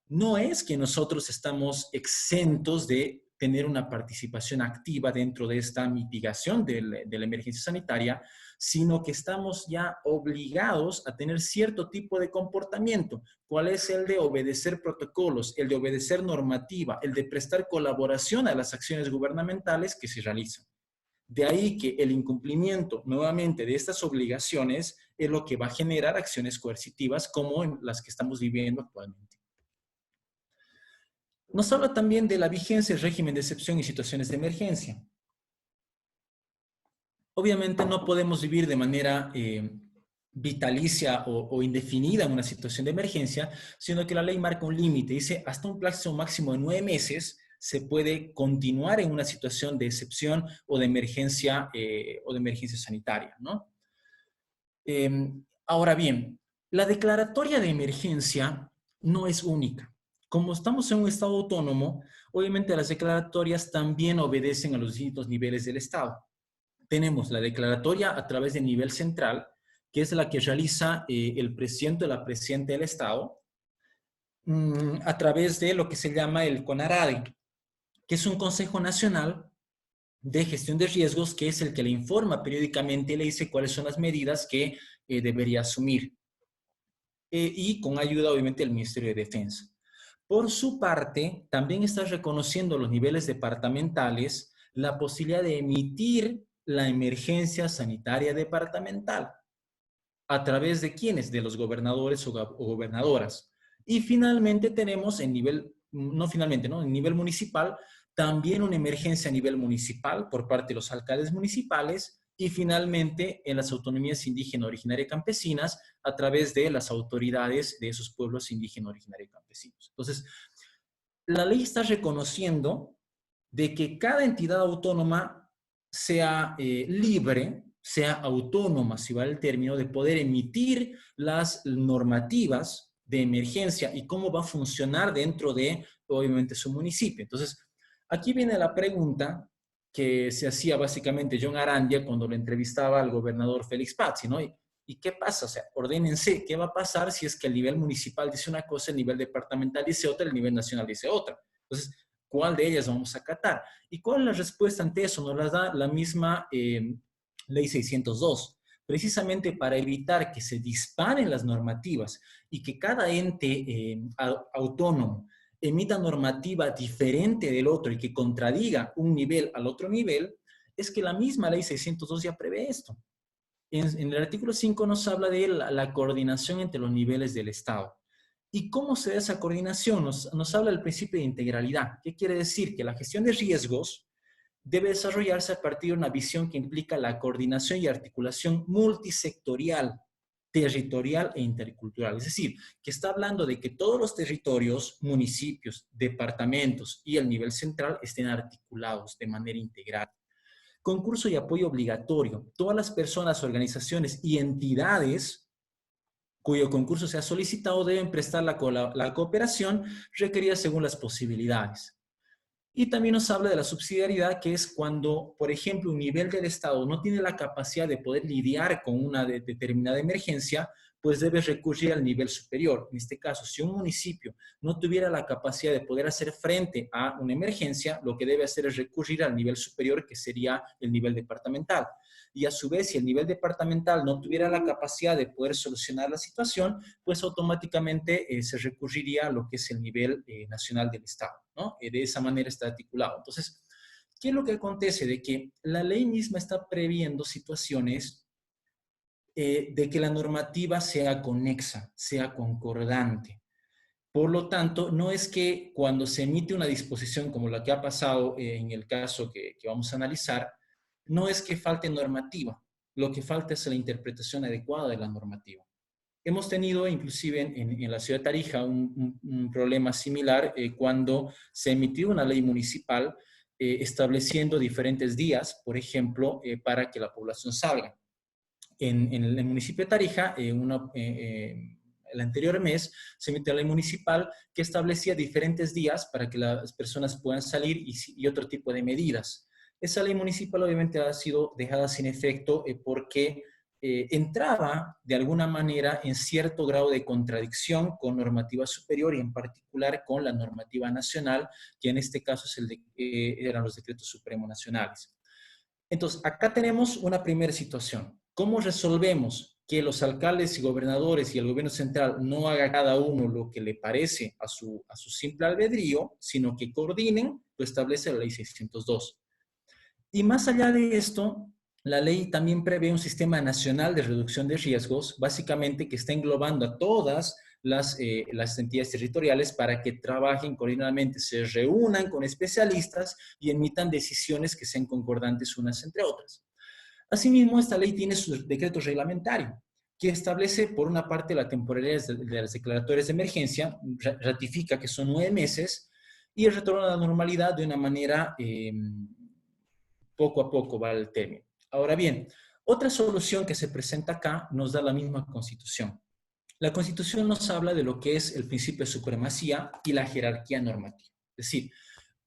no es que nosotros estamos exentos de tener una participación activa dentro de esta mitigación de la emergencia sanitaria, sino que estamos ya obligados a tener cierto tipo de comportamiento. ¿Cuál es el de obedecer protocolos, el de obedecer normativa, el de prestar colaboración a las acciones gubernamentales que se realizan? De ahí que el incumplimiento nuevamente de estas obligaciones es lo que va a generar acciones coercitivas como en las que estamos viviendo actualmente. Nos habla también de la vigencia del régimen de excepción y situaciones de emergencia. Obviamente no podemos vivir de manera vitalicia o indefinida en una situación de emergencia, sino que la ley marca un límite. Dice, hasta un plazo máximo de 9 meses se puede continuar en una situación de excepción o de emergencia sanitaria, ¿no? Ahora bien, la declaratoria de emergencia no es única. Como estamos en un Estado autónomo, obviamente las declaratorias también obedecen a los distintos niveles del Estado. Tenemos la declaratoria a través del nivel central, que es la que realiza el presidente o la presidenta del Estado, a través de lo que se llama el CONARADE, que es un Consejo Nacional de Gestión de Riesgos, que es el que le informa periódicamente y le dice cuáles son las medidas que debería asumir. Y con ayuda, obviamente, del Ministerio de Defensa. Por su parte, también está reconociendo a los niveles departamentales la posibilidad de emitir la emergencia sanitaria departamental. ¿A través de quiénes? De los gobernadores o gobernadoras. Y finalmente tenemos en nivel, no finalmente, ¿no? En nivel municipal, también una emergencia a nivel municipal por parte de los alcaldes municipales y finalmente en las autonomías indígenas originarias y campesinas a través de las autoridades de esos pueblos indígenas originarios y campesinos. Entonces, la ley está reconociendo de que cada entidad autónoma sea libre, sea autónoma, si vale el término, de poder emitir las normativas de emergencia y cómo va a funcionar dentro de, obviamente, su municipio. Entonces, aquí viene la pregunta que se hacía básicamente John Arandia cuando le entrevistaba al gobernador Félix Pazzi, ¿no? ¿Y qué pasa? O sea, ordénense, ¿qué va a pasar si es que el nivel municipal dice una cosa, el nivel departamental dice otra, el nivel nacional dice otra? Entonces, ¿cuál de ellas vamos a acatar? ¿Y cuál es la respuesta ante eso? Nos la da la misma Ley 602, precisamente para evitar que se disparen las normativas y que cada ente autónomo emita normativa diferente del otro y que contradiga un nivel al otro nivel, es que la misma Ley 602 ya prevé esto. En el artículo 5 nos habla de la coordinación entre los niveles del Estado. ¿Y cómo se da esa coordinación? Nos habla del principio de integralidad. ¿Qué quiere decir? Que la gestión de riesgos debe desarrollarse a partir de una visión que implica la coordinación y articulación multisectorial, territorial e intercultural. Es decir, que está hablando de que todos los territorios, municipios, departamentos y el nivel central estén articulados de manera integral. Concurso y apoyo obligatorio. Todas las personas, organizaciones y entidades cuyo concurso sea solicitado deben prestar la cooperación requerida según las posibilidades. Y también nos habla de la subsidiariedad, que es cuando, por ejemplo, un nivel del Estado no tiene la capacidad de poder lidiar con una determinada emergencia, pues debe recurrir al nivel superior. En este caso, si un municipio no tuviera la capacidad de poder hacer frente a una emergencia, lo que debe hacer es recurrir al nivel superior, que sería el nivel departamental. Y a su vez, si el nivel departamental no tuviera la capacidad de poder solucionar la situación, pues automáticamente se recurriría a lo que es el nivel nacional del Estado, ¿no? De esa manera está articulado. Entonces, ¿qué es lo que acontece? De que la ley misma está previendo situaciones de que la normativa sea conexa, sea concordante. Por lo tanto, no es que cuando se emite una disposición como la que ha pasado en el caso que vamos a analizar, no es que falte normativa, lo que falta es la interpretación adecuada de la normativa. Hemos tenido inclusive en la ciudad de Tarija un problema similar cuando se emitió una ley municipal estableciendo diferentes días, por ejemplo, para que la población salga. En el municipio de Tarija, el anterior mes, se emitió la ley municipal que establecía diferentes días para que las personas puedan salir y otro tipo de medidas. Esa ley municipal obviamente ha sido dejada sin efecto porque entraba de alguna manera en cierto grado de contradicción con normativa superior y en particular con la normativa nacional, que en este caso es eran los decretos supremos nacionales. Entonces, acá tenemos una primera situación. ¿Cómo resolvemos que los alcaldes y gobernadores y el gobierno central no haga cada uno lo que le parece a su simple albedrío, sino que coordinen? Lo establece la ley 602. Y más allá de esto, la ley también prevé un sistema nacional de reducción de riesgos, básicamente que está englobando a todas las entidades territoriales para que trabajen coordinadamente, se reúnan con especialistas y emitan decisiones que sean concordantes unas entre otras. Asimismo, esta ley tiene su decreto reglamentario, que establece, por una parte, la temporalidad de las declaratorias de emergencia, ratifica que son 9 meses, y el retorno a la normalidad de una manera poco a poco va el término. Ahora bien, otra solución que se presenta acá nos da la misma Constitución. La Constitución nos habla de lo que es el principio de supremacía y la jerarquía normativa. Es decir,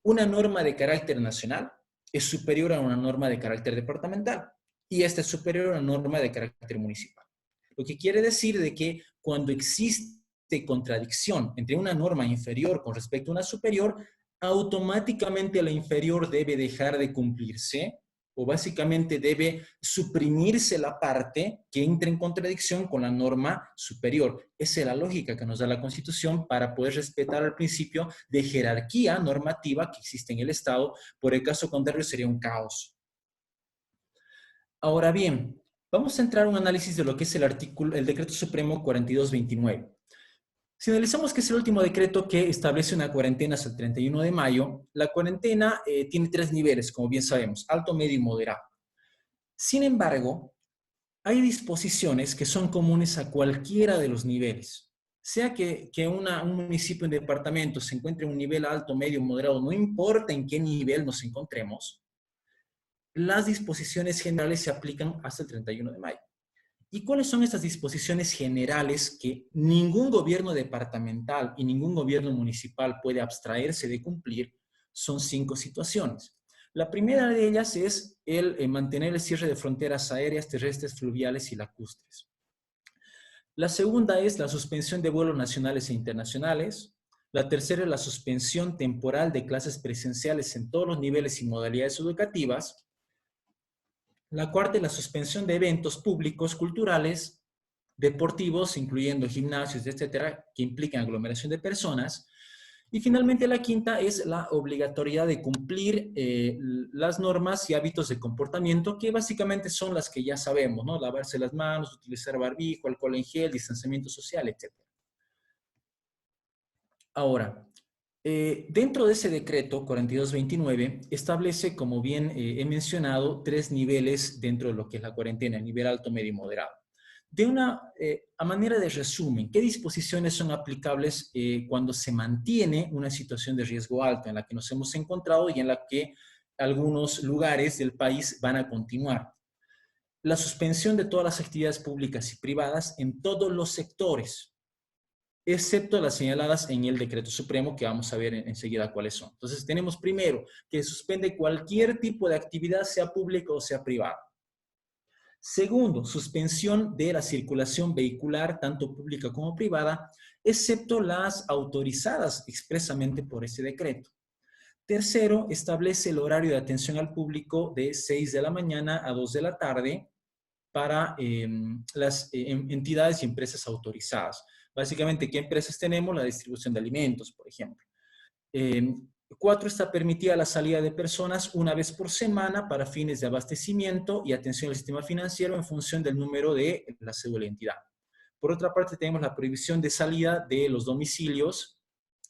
una norma de carácter nacional es superior a una norma de carácter departamental y esta es superior a una norma de carácter municipal. Lo que quiere decir de que cuando existe contradicción entre una norma inferior con respecto a una superior, automáticamente la inferior debe dejar de cumplirse o básicamente debe suprimirse la parte que entra en contradicción con la norma superior. Esa es la lógica que nos da la Constitución para poder respetar el principio de jerarquía normativa que existe en el Estado. Por el caso contrario sería un caos. Ahora bien, vamos a entrar a un análisis de lo que es el Decreto Supremo 4229. Si analizamos que es el último decreto que establece una cuarentena hasta el 31 de mayo, la cuarentena tiene 3 niveles, como bien sabemos, alto, medio y moderado. Sin embargo, hay disposiciones que son comunes a cualquiera de los niveles. Sea que un municipio, un departamento se encuentre en un nivel alto, medio, moderado, no importa en qué nivel nos encontremos, las disposiciones generales se aplican hasta el 31 de mayo. ¿Y cuáles son estas disposiciones generales que ningún gobierno departamental y ningún gobierno municipal puede abstraerse de cumplir? Son 5 situaciones. La primera de ellas es el mantener el cierre de fronteras aéreas, terrestres, fluviales y lacustres. La segunda es la suspensión de vuelos nacionales e internacionales. La tercera es la suspensión temporal de clases presenciales en todos los niveles y modalidades educativas. La cuarta es la suspensión de eventos públicos, culturales, deportivos, incluyendo gimnasios, etcétera, que implican aglomeración de personas. Y finalmente la quinta es la obligatoriedad de cumplir las normas y hábitos de comportamiento, que básicamente son las que ya sabemos, ¿no? Lavarse las manos, utilizar barbijo, alcohol en gel, distanciamiento social, etcétera. Ahora, Dentro de ese decreto 4229 establece, como bien he mencionado, 3 niveles dentro de lo que es la cuarentena, nivel alto, medio y moderado. A manera de resumen, ¿qué disposiciones son aplicables cuando se mantiene una situación de riesgo alto en la que nos hemos encontrado y en la que algunos lugares del país van a continuar? La suspensión de todas las actividades públicas y privadas en todos los sectores, excepto las señaladas en el decreto supremo, que vamos a ver enseguida cuáles son. Entonces, tenemos primero que suspende cualquier tipo de actividad, sea pública o sea privada. Segundo, suspensión de la circulación vehicular, tanto pública como privada, excepto las autorizadas expresamente por ese decreto. Tercero, establece el horario de atención al público de 6 de la mañana a 2 de la tarde para las entidades y empresas autorizadas. Básicamente, ¿qué empresas tenemos? La distribución de alimentos, por ejemplo. 4, está permitida la salida de personas una vez por semana para fines de abastecimiento y atención al sistema financiero en función del número de la cédula de identidad. Por otra parte, tenemos la prohibición de salida de los domicilios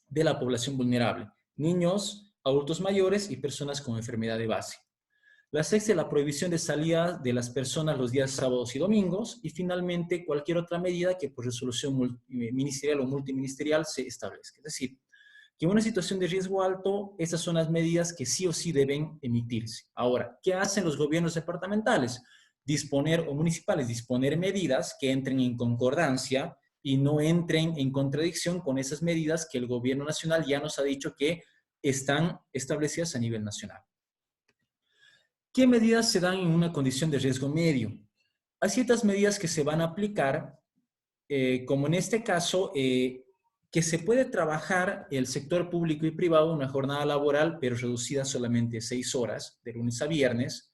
de la población vulnerable, niños, adultos mayores y personas con enfermedad de base. La sexta es la prohibición de salida de las personas los días sábados y domingos. Y finalmente, cualquier otra medida que por resolución ministerial o multiministerial se establezca. Es decir, que en una situación de riesgo alto, esas son las medidas que sí o sí deben emitirse. Ahora, ¿qué hacen los gobiernos departamentales? O municipales, disponer medidas que entren en concordancia y no entren en contradicción con esas medidas que el gobierno nacional ya nos ha dicho que están establecidas a nivel nacional. ¿Qué medidas se dan en una condición de riesgo medio? Hay ciertas medidas que se van a aplicar, como en este caso, que se puede trabajar el sector público y privado una jornada laboral, pero reducida solamente 6 horas, de lunes a viernes.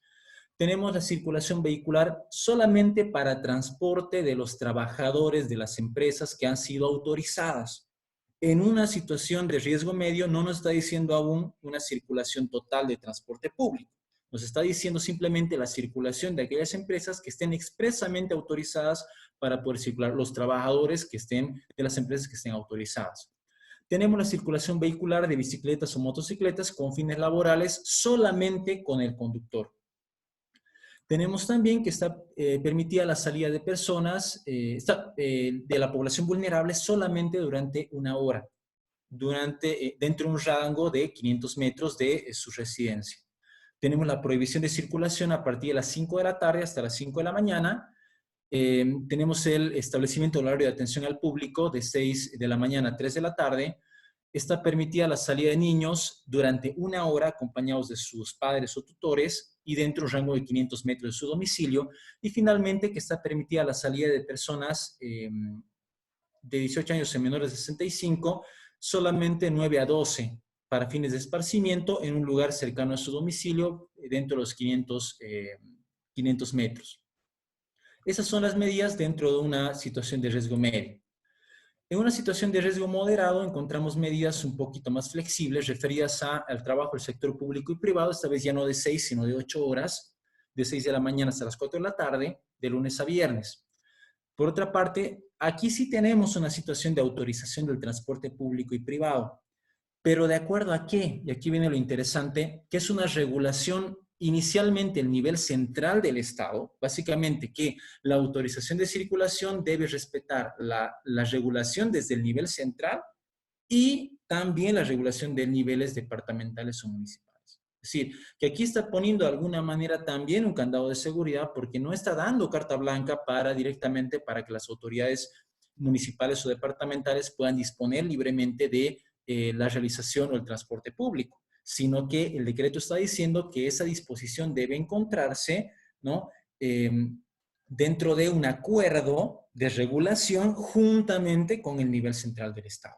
Tenemos la circulación vehicular solamente para transporte de los trabajadores de las empresas que han sido autorizadas. En una situación de riesgo medio no nos está diciendo aún una circulación total de transporte público. Nos está diciendo simplemente la circulación de aquellas empresas que estén expresamente autorizadas para poder circular, los trabajadores que estén, de las empresas que estén autorizadas. Tenemos la circulación vehicular de bicicletas o motocicletas con fines laborales solamente con el conductor. Tenemos también que está permitida la salida de personas de la población vulnerable solamente durante 1 hora, dentro de un rango de 500 metros de su residencia. Tenemos la prohibición de circulación a partir de las 5 de la tarde hasta las 5 de la mañana. Tenemos el establecimiento del horario de atención al público de 6 de la mañana a 3 de la tarde. Está permitida la salida de niños durante 1 hora acompañados de sus padres o tutores y dentro de un rango de 500 metros de su domicilio. Y finalmente que está permitida la salida de personas de 18 años y menores de 65, solamente 9 a 12 para fines de esparcimiento en un lugar cercano a su domicilio dentro de los 500 metros. Esas son las medidas dentro de una situación de riesgo medio. En una situación de riesgo moderado encontramos medidas un poquito más flexibles referidas al trabajo del sector público y privado, esta vez ya no de 6, sino de 8 horas, de 6 de la mañana hasta las 4 de la tarde, de lunes a viernes. Por otra parte, aquí sí tenemos una situación de autorización del transporte público y privado, pero ¿de acuerdo a qué? Y aquí viene lo interesante, que es una regulación inicialmente el nivel central del Estado, básicamente que la autorización de circulación debe respetar la regulación desde el nivel central y también la regulación de niveles departamentales o municipales. Es decir, que aquí está poniendo de alguna manera también un candado de seguridad porque no está dando carta blanca directamente para que las autoridades municipales o departamentales puedan disponer libremente de la realización o el transporte público, sino que el decreto está diciendo que esa disposición debe encontrarse, ¿no? Dentro de un acuerdo de regulación juntamente con el nivel central del Estado.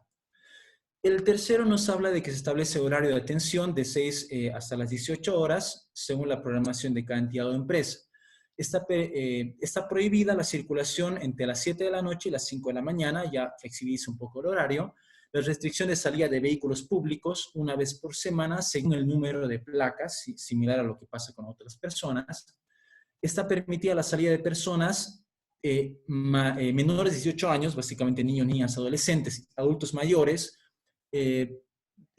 El tercero nos habla de que se establece horario de atención de 6 hasta las 18 horas, según la programación de cada entidad o empresa. Está prohibida la circulación entre las 7 de la noche y las 5 de la mañana, ya flexibiliza un poco el horario. La restricción de salida de vehículos públicos una vez por semana, según el número de placas, similar a lo que pasa con otras personas. Está permitida la salida de personas menores de 18 años, básicamente niños, niñas, adolescentes, adultos mayores,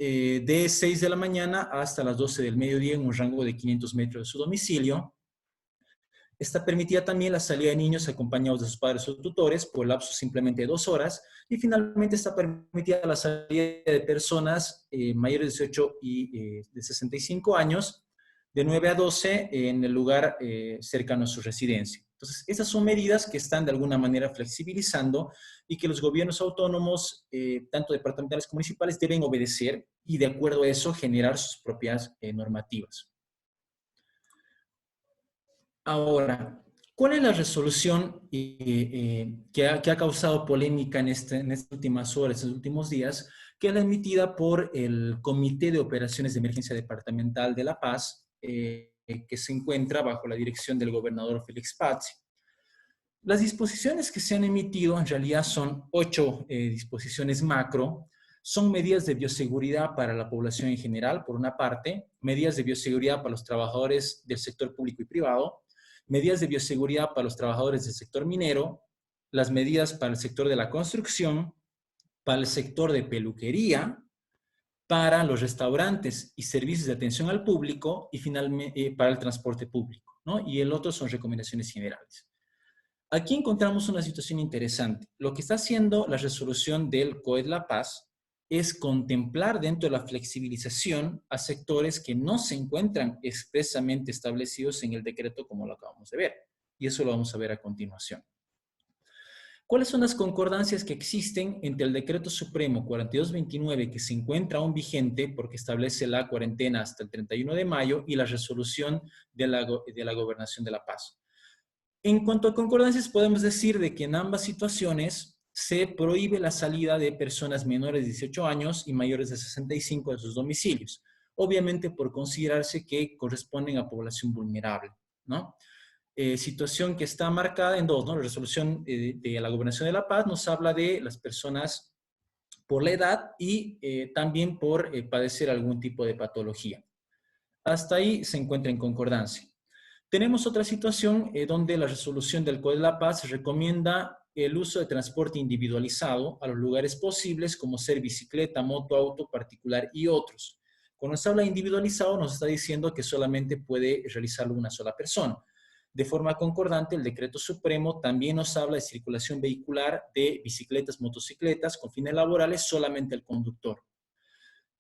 de 6 de la mañana hasta las 12 del mediodía en un rango de 500 metros de su domicilio. Está permitida también la salida de niños acompañados de sus padres o tutores por lapso simplemente de 2 horas. Y finalmente está permitida la salida de personas mayores de 18 y de 65 años de 9 a 12 en el lugar cercano a su residencia. Entonces, estas son medidas que están de alguna manera flexibilizando y que los gobiernos autónomos, tanto departamentales como municipales, deben obedecer y de acuerdo a eso generar sus propias normativas. Ahora, ¿cuál es la resolución que ha causado polémica en estas últimas horas, en estos últimos días, que es la emitida por el Comité de Operaciones de Emergencia Departamental de La Paz, que se encuentra bajo la dirección del gobernador Félix Pazzi? Las disposiciones que se han emitido en realidad son 8 disposiciones macro. Son medidas de bioseguridad para la población en general, por una parte, medidas de bioseguridad para los trabajadores del sector público y privado, medidas de bioseguridad para los trabajadores del sector minero, las medidas para el sector de la construcción, para el sector de peluquería, para los restaurantes y servicios de atención al público y finalmente para el transporte público, ¿no? Y el otro son recomendaciones generales. Aquí encontramos una situación interesante. Lo que está haciendo la resolución del COE de La Paz es contemplar dentro de la flexibilización a sectores que no se encuentran expresamente establecidos en el decreto como lo acabamos de ver. Y eso lo vamos a ver a continuación. ¿Cuáles son las concordancias que existen entre el Decreto Supremo 4229, que se encuentra aún vigente porque establece la cuarentena hasta el 31 de mayo, y la resolución de la Gobernación de La Paz? En cuanto a concordancias, podemos decir de que en ambas situaciones se prohíbe la salida de personas menores de 18 años y mayores de 65 de sus domicilios, obviamente por considerarse que corresponden a población vulnerable, ¿no? Situación que está marcada en dos, ¿no? La resolución de la Gobernación de La Paz nos habla de las personas por la edad y también por padecer algún tipo de patología. Hasta ahí se encuentra en concordancia. Tenemos otra situación donde la resolución del COE de La Paz recomienda el uso de transporte individualizado a los lugares posibles, como ser bicicleta, moto, auto particular y otros. Cuando se habla de individualizado, nos está diciendo que solamente puede realizarlo una sola persona. De forma concordante, el Decreto Supremo también nos habla de circulación vehicular de bicicletas, motocicletas con fines laborales, solamente el conductor.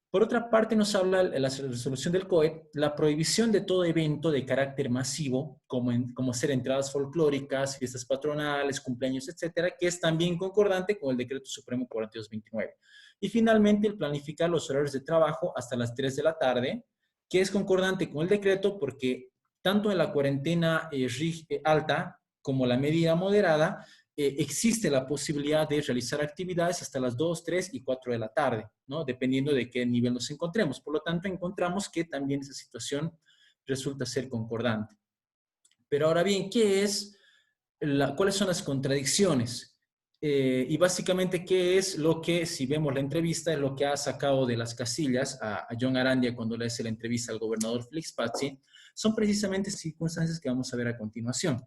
Por otra parte, nos habla la resolución del COE, la prohibición de todo evento de carácter masivo, como ser entradas folclóricas, fiestas patronales, cumpleaños, etcétera, que es también concordante con el Decreto Supremo 4229. Y finalmente, el planificar los horarios de trabajo hasta las 3 de la tarde, que es concordante con el decreto porque tanto en la cuarentena alta como la medida moderada, existe la posibilidad de realizar actividades hasta las 2, 3 y 4 de la tarde, ¿no? Dependiendo de qué nivel nos encontremos. Por lo tanto, encontramos que también esa situación resulta ser concordante. Pero ahora bien, ¿cuáles son las contradicciones? Y básicamente, ¿qué es lo que, si vemos la entrevista, es lo que ha sacado de las casillas a John Arandia cuando le hace la entrevista al gobernador Félix Pazzi? Son precisamente circunstancias que vamos a ver a continuación.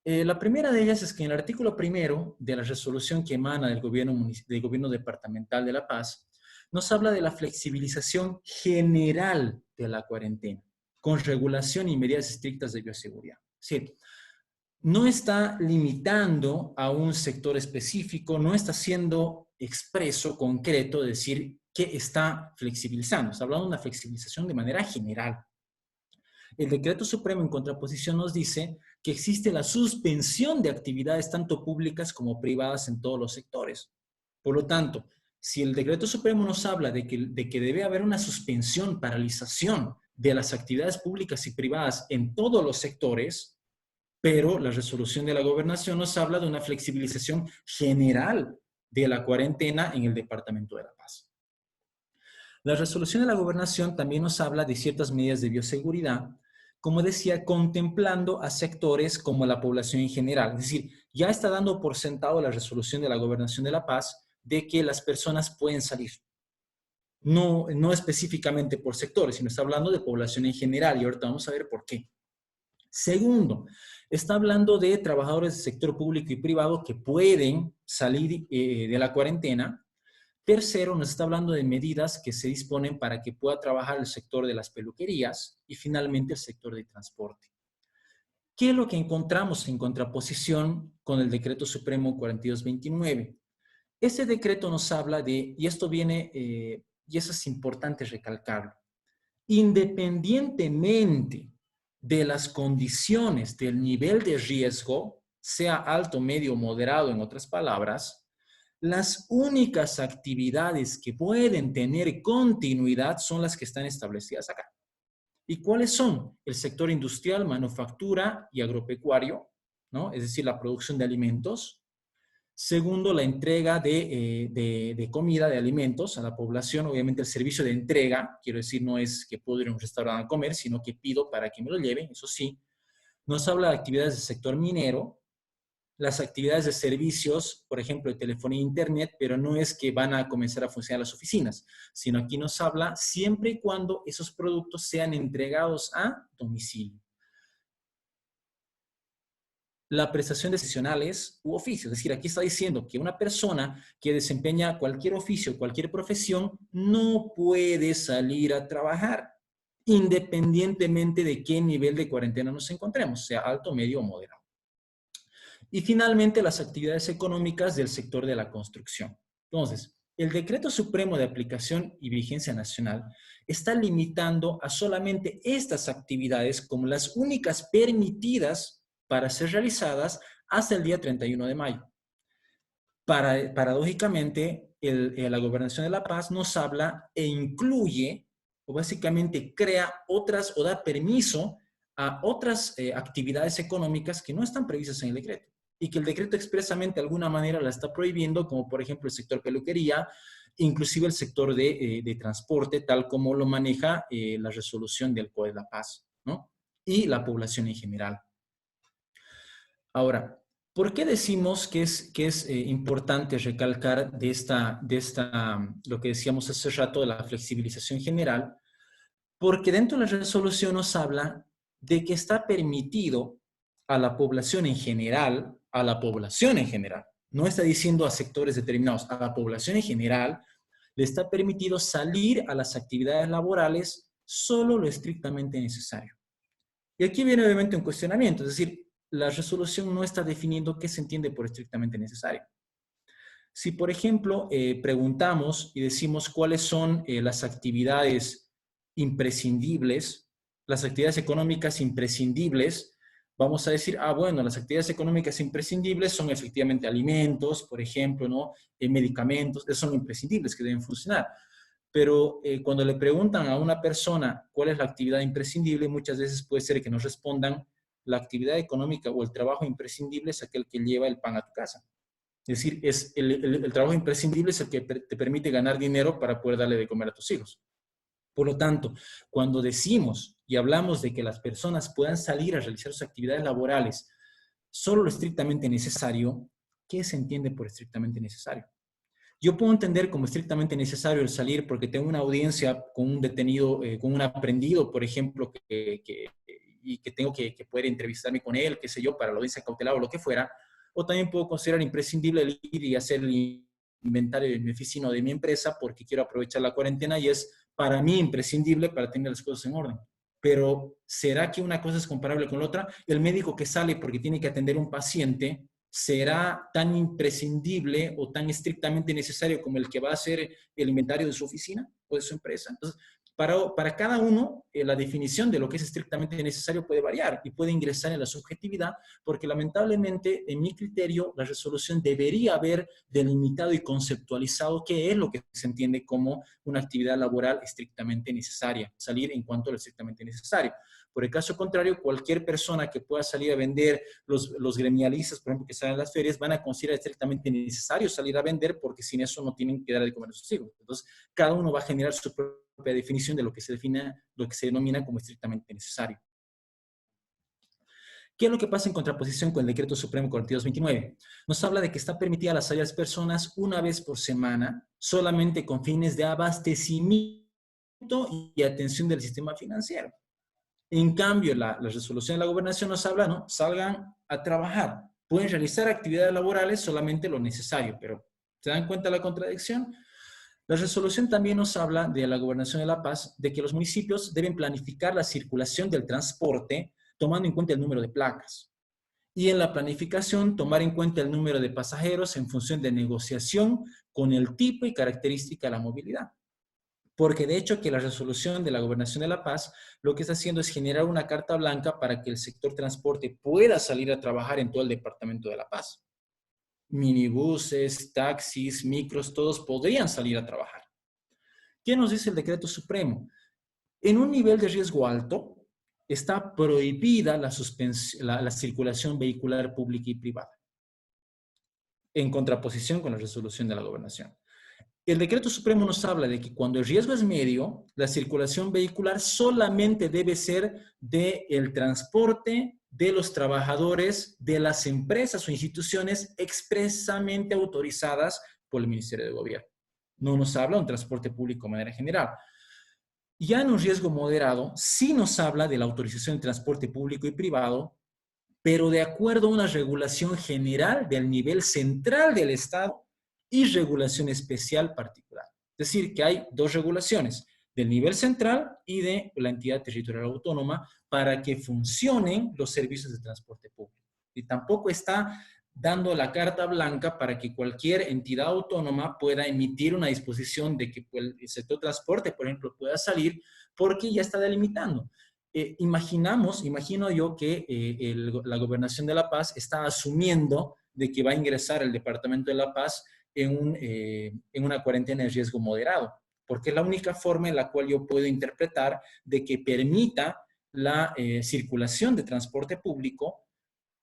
La primera de ellas es que en el artículo primero de la resolución que emana del gobierno departamental de La Paz, nos habla de la flexibilización general de la cuarentena, con regulación y medidas estrictas de bioseguridad. Es decir, no está limitando a un sector específico, no está siendo expreso, concreto, decir que está flexibilizando. Está hablando de una flexibilización de manera general. El Decreto Supremo, en contraposición, nos dice que existe la suspensión de actividades tanto públicas como privadas en todos los sectores. Por lo tanto, si el Decreto Supremo nos habla de que debe haber una suspensión, paralización de las actividades públicas y privadas en todos los sectores, pero la resolución de la gobernación nos habla de una flexibilización general de la cuarentena en el Departamento de La Paz. La resolución de la gobernación también nos habla de ciertas medidas de bioseguridad, como decía, contemplando a sectores como la población en general. Es decir, ya está dando por sentado la resolución de la Gobernación de La Paz de que las personas pueden salir. No específicamente por sectores, sino está hablando de población en general, y ahorita vamos a ver por qué. Segundo, está hablando de trabajadores del sector público y privado que pueden salir de la cuarentena. Tercero, nos está hablando de medidas que se disponen para que pueda trabajar el sector de las peluquerías y finalmente el sector de transporte. ¿Qué es lo que encontramos en contraposición con el Decreto Supremo 4229? Este decreto nos habla de, y esto viene, y eso es importante recalcarlo, independientemente de las condiciones del nivel de riesgo, sea alto, medio, moderado, en otras palabras, las únicas actividades que pueden tener continuidad son las que están establecidas acá. ¿Y cuáles son? El sector industrial, manufactura y agropecuario, ¿no? Es decir, la producción de alimentos. Segundo, la entrega de comida, de alimentos a la población. Obviamente el servicio de entrega, quiero decir, no es que puedo ir a un restaurante a comer, sino que pido para que me lo lleven, eso sí. Nos habla de actividades del sector minero, las actividades de servicios, por ejemplo, de telefonía e internet, pero no es que van a comenzar a funcionar las oficinas, sino aquí nos habla siempre y cuando esos productos sean entregados a domicilio. La prestación de profesionales u oficios. Es decir, aquí está diciendo que una persona que desempeña cualquier oficio, cualquier profesión, no puede salir a trabajar, independientemente de qué nivel de cuarentena nos encontremos, sea alto, medio o moderado. Y finalmente, las actividades económicas del sector de la construcción. Entonces, el Decreto Supremo de Aplicación y Vigencia Nacional está limitando a solamente estas actividades como las únicas permitidas para ser realizadas hasta el día 31 de mayo. Paradójicamente, la Gobernación de La Paz nos habla e incluye, o básicamente crea otras, o da permiso a otras actividades económicas que no están previstas en el decreto y que el decreto expresamente de alguna manera la está prohibiendo, como por ejemplo el sector peluquería, inclusive el sector de transporte, tal como lo maneja la resolución del COE de La Paz, ¿no? Y la población en general. Ahora, ¿por qué decimos que es importante recalcar lo que decíamos hace rato de la flexibilización general? Porque dentro de la resolución nos habla de que está permitido a la población en general, no está diciendo a sectores determinados, a la población en general, le está permitido salir a las actividades laborales solo lo estrictamente necesario. Y aquí viene obviamente un cuestionamiento, es decir, la resolución no está definiendo qué se entiende por estrictamente necesario. Si, por ejemplo, preguntamos y decimos cuáles son las actividades imprescindibles, las actividades económicas imprescindibles, vamos a decir, bueno, las actividades económicas imprescindibles son efectivamente alimentos, por ejemplo, ¿no? Medicamentos, esos son imprescindibles que deben funcionar. Pero cuando le preguntan a una persona cuál es la actividad imprescindible, muchas veces puede ser que nos respondan la actividad económica o el trabajo imprescindible es aquel que lleva el pan a tu casa. Es decir, el trabajo imprescindible es el que te permite ganar dinero para poder darle de comer a tus hijos. Por lo tanto, cuando decimos y hablamos de que las personas puedan salir a realizar sus actividades laborales solo lo estrictamente necesario, ¿qué se entiende por estrictamente necesario? Yo puedo entender como estrictamente necesario el salir porque tengo una audiencia con un detenido, con un aprendido, por ejemplo, y que tengo que poder entrevistarme con él, qué sé yo, para la audiencia cautelar o lo que fuera. O también puedo considerar imprescindible el ir y hacer el inventario de mi oficina o de mi empresa porque quiero aprovechar la cuarentena y es para mí imprescindible para tener las cosas en orden. Pero ¿será que una cosa es comparable con la otra? El médico que sale porque tiene que atender a un paciente será tan imprescindible o tan estrictamente necesario como el que va a hacer el inventario de su oficina o de su empresa. Entonces, para cada uno, la definición de lo que es estrictamente necesario puede variar y puede ingresar en la subjetividad, porque lamentablemente, en mi criterio, la resolución debería haber delimitado y conceptualizado qué es lo que se entiende como una actividad laboral estrictamente necesaria, salir en cuanto a lo estrictamente necesario. Por el caso contrario, cualquier persona que pueda salir a vender, los gremialistas, por ejemplo, que salen a las ferias, van a considerar estrictamente necesario salir a vender porque sin eso no tienen que dar de comer a sus hijos. Entonces, cada uno va a generar su propia definición de lo que se denomina como estrictamente necesario. ¿Qué es lo que pasa en contraposición con el Decreto Supremo 4229? Nos habla de que está permitida la salida de las personas una vez por semana, solamente con fines de abastecimiento y atención del sistema financiero. En cambio, la resolución de la gobernación nos habla, ¿no? Salgan a trabajar. Pueden realizar actividades laborales solamente lo necesario, pero ¿se dan cuenta de la contradicción? La resolución también nos habla de la Gobernación de La Paz, de que los municipios deben planificar la circulación del transporte tomando en cuenta el número de placas. Y en la planificación, tomar en cuenta el número de pasajeros en función de negociación con el tipo y característica de la movilidad. Porque de hecho que la resolución de la Gobernación de La Paz lo que está haciendo es generar una carta blanca para que el sector transporte pueda salir a trabajar en todo el departamento de La Paz. Minibuses, taxis, micros, todos podrían salir a trabajar. ¿Qué nos dice el decreto supremo? En un nivel de riesgo alto está prohibida la circulación vehicular pública y privada, en contraposición con la resolución de la Gobernación. El decreto supremo nos habla de que cuando el riesgo es medio, la circulación vehicular solamente debe ser del transporte de los trabajadores de las empresas o instituciones expresamente autorizadas por el Ministerio de Gobierno. No nos habla de un transporte público de manera general. Ya en un riesgo moderado, sí nos habla de la autorización de transporte público y privado, pero de acuerdo a una regulación general del nivel central del Estado y regulación especial particular. Es decir, que hay dos regulaciones, del nivel central y de la entidad territorial autónoma, para que funcionen los servicios de transporte público. Y tampoco está dando la carta blanca para que cualquier entidad autónoma pueda emitir una disposición de que el sector transporte, por ejemplo, pueda salir, porque ya está delimitando. Imagino yo que la Gobernación de La Paz está asumiendo de que va a ingresar el Departamento de La Paz en una cuarentena de riesgo moderado, porque es la única forma en la cual yo puedo interpretar de que permita la circulación de transporte público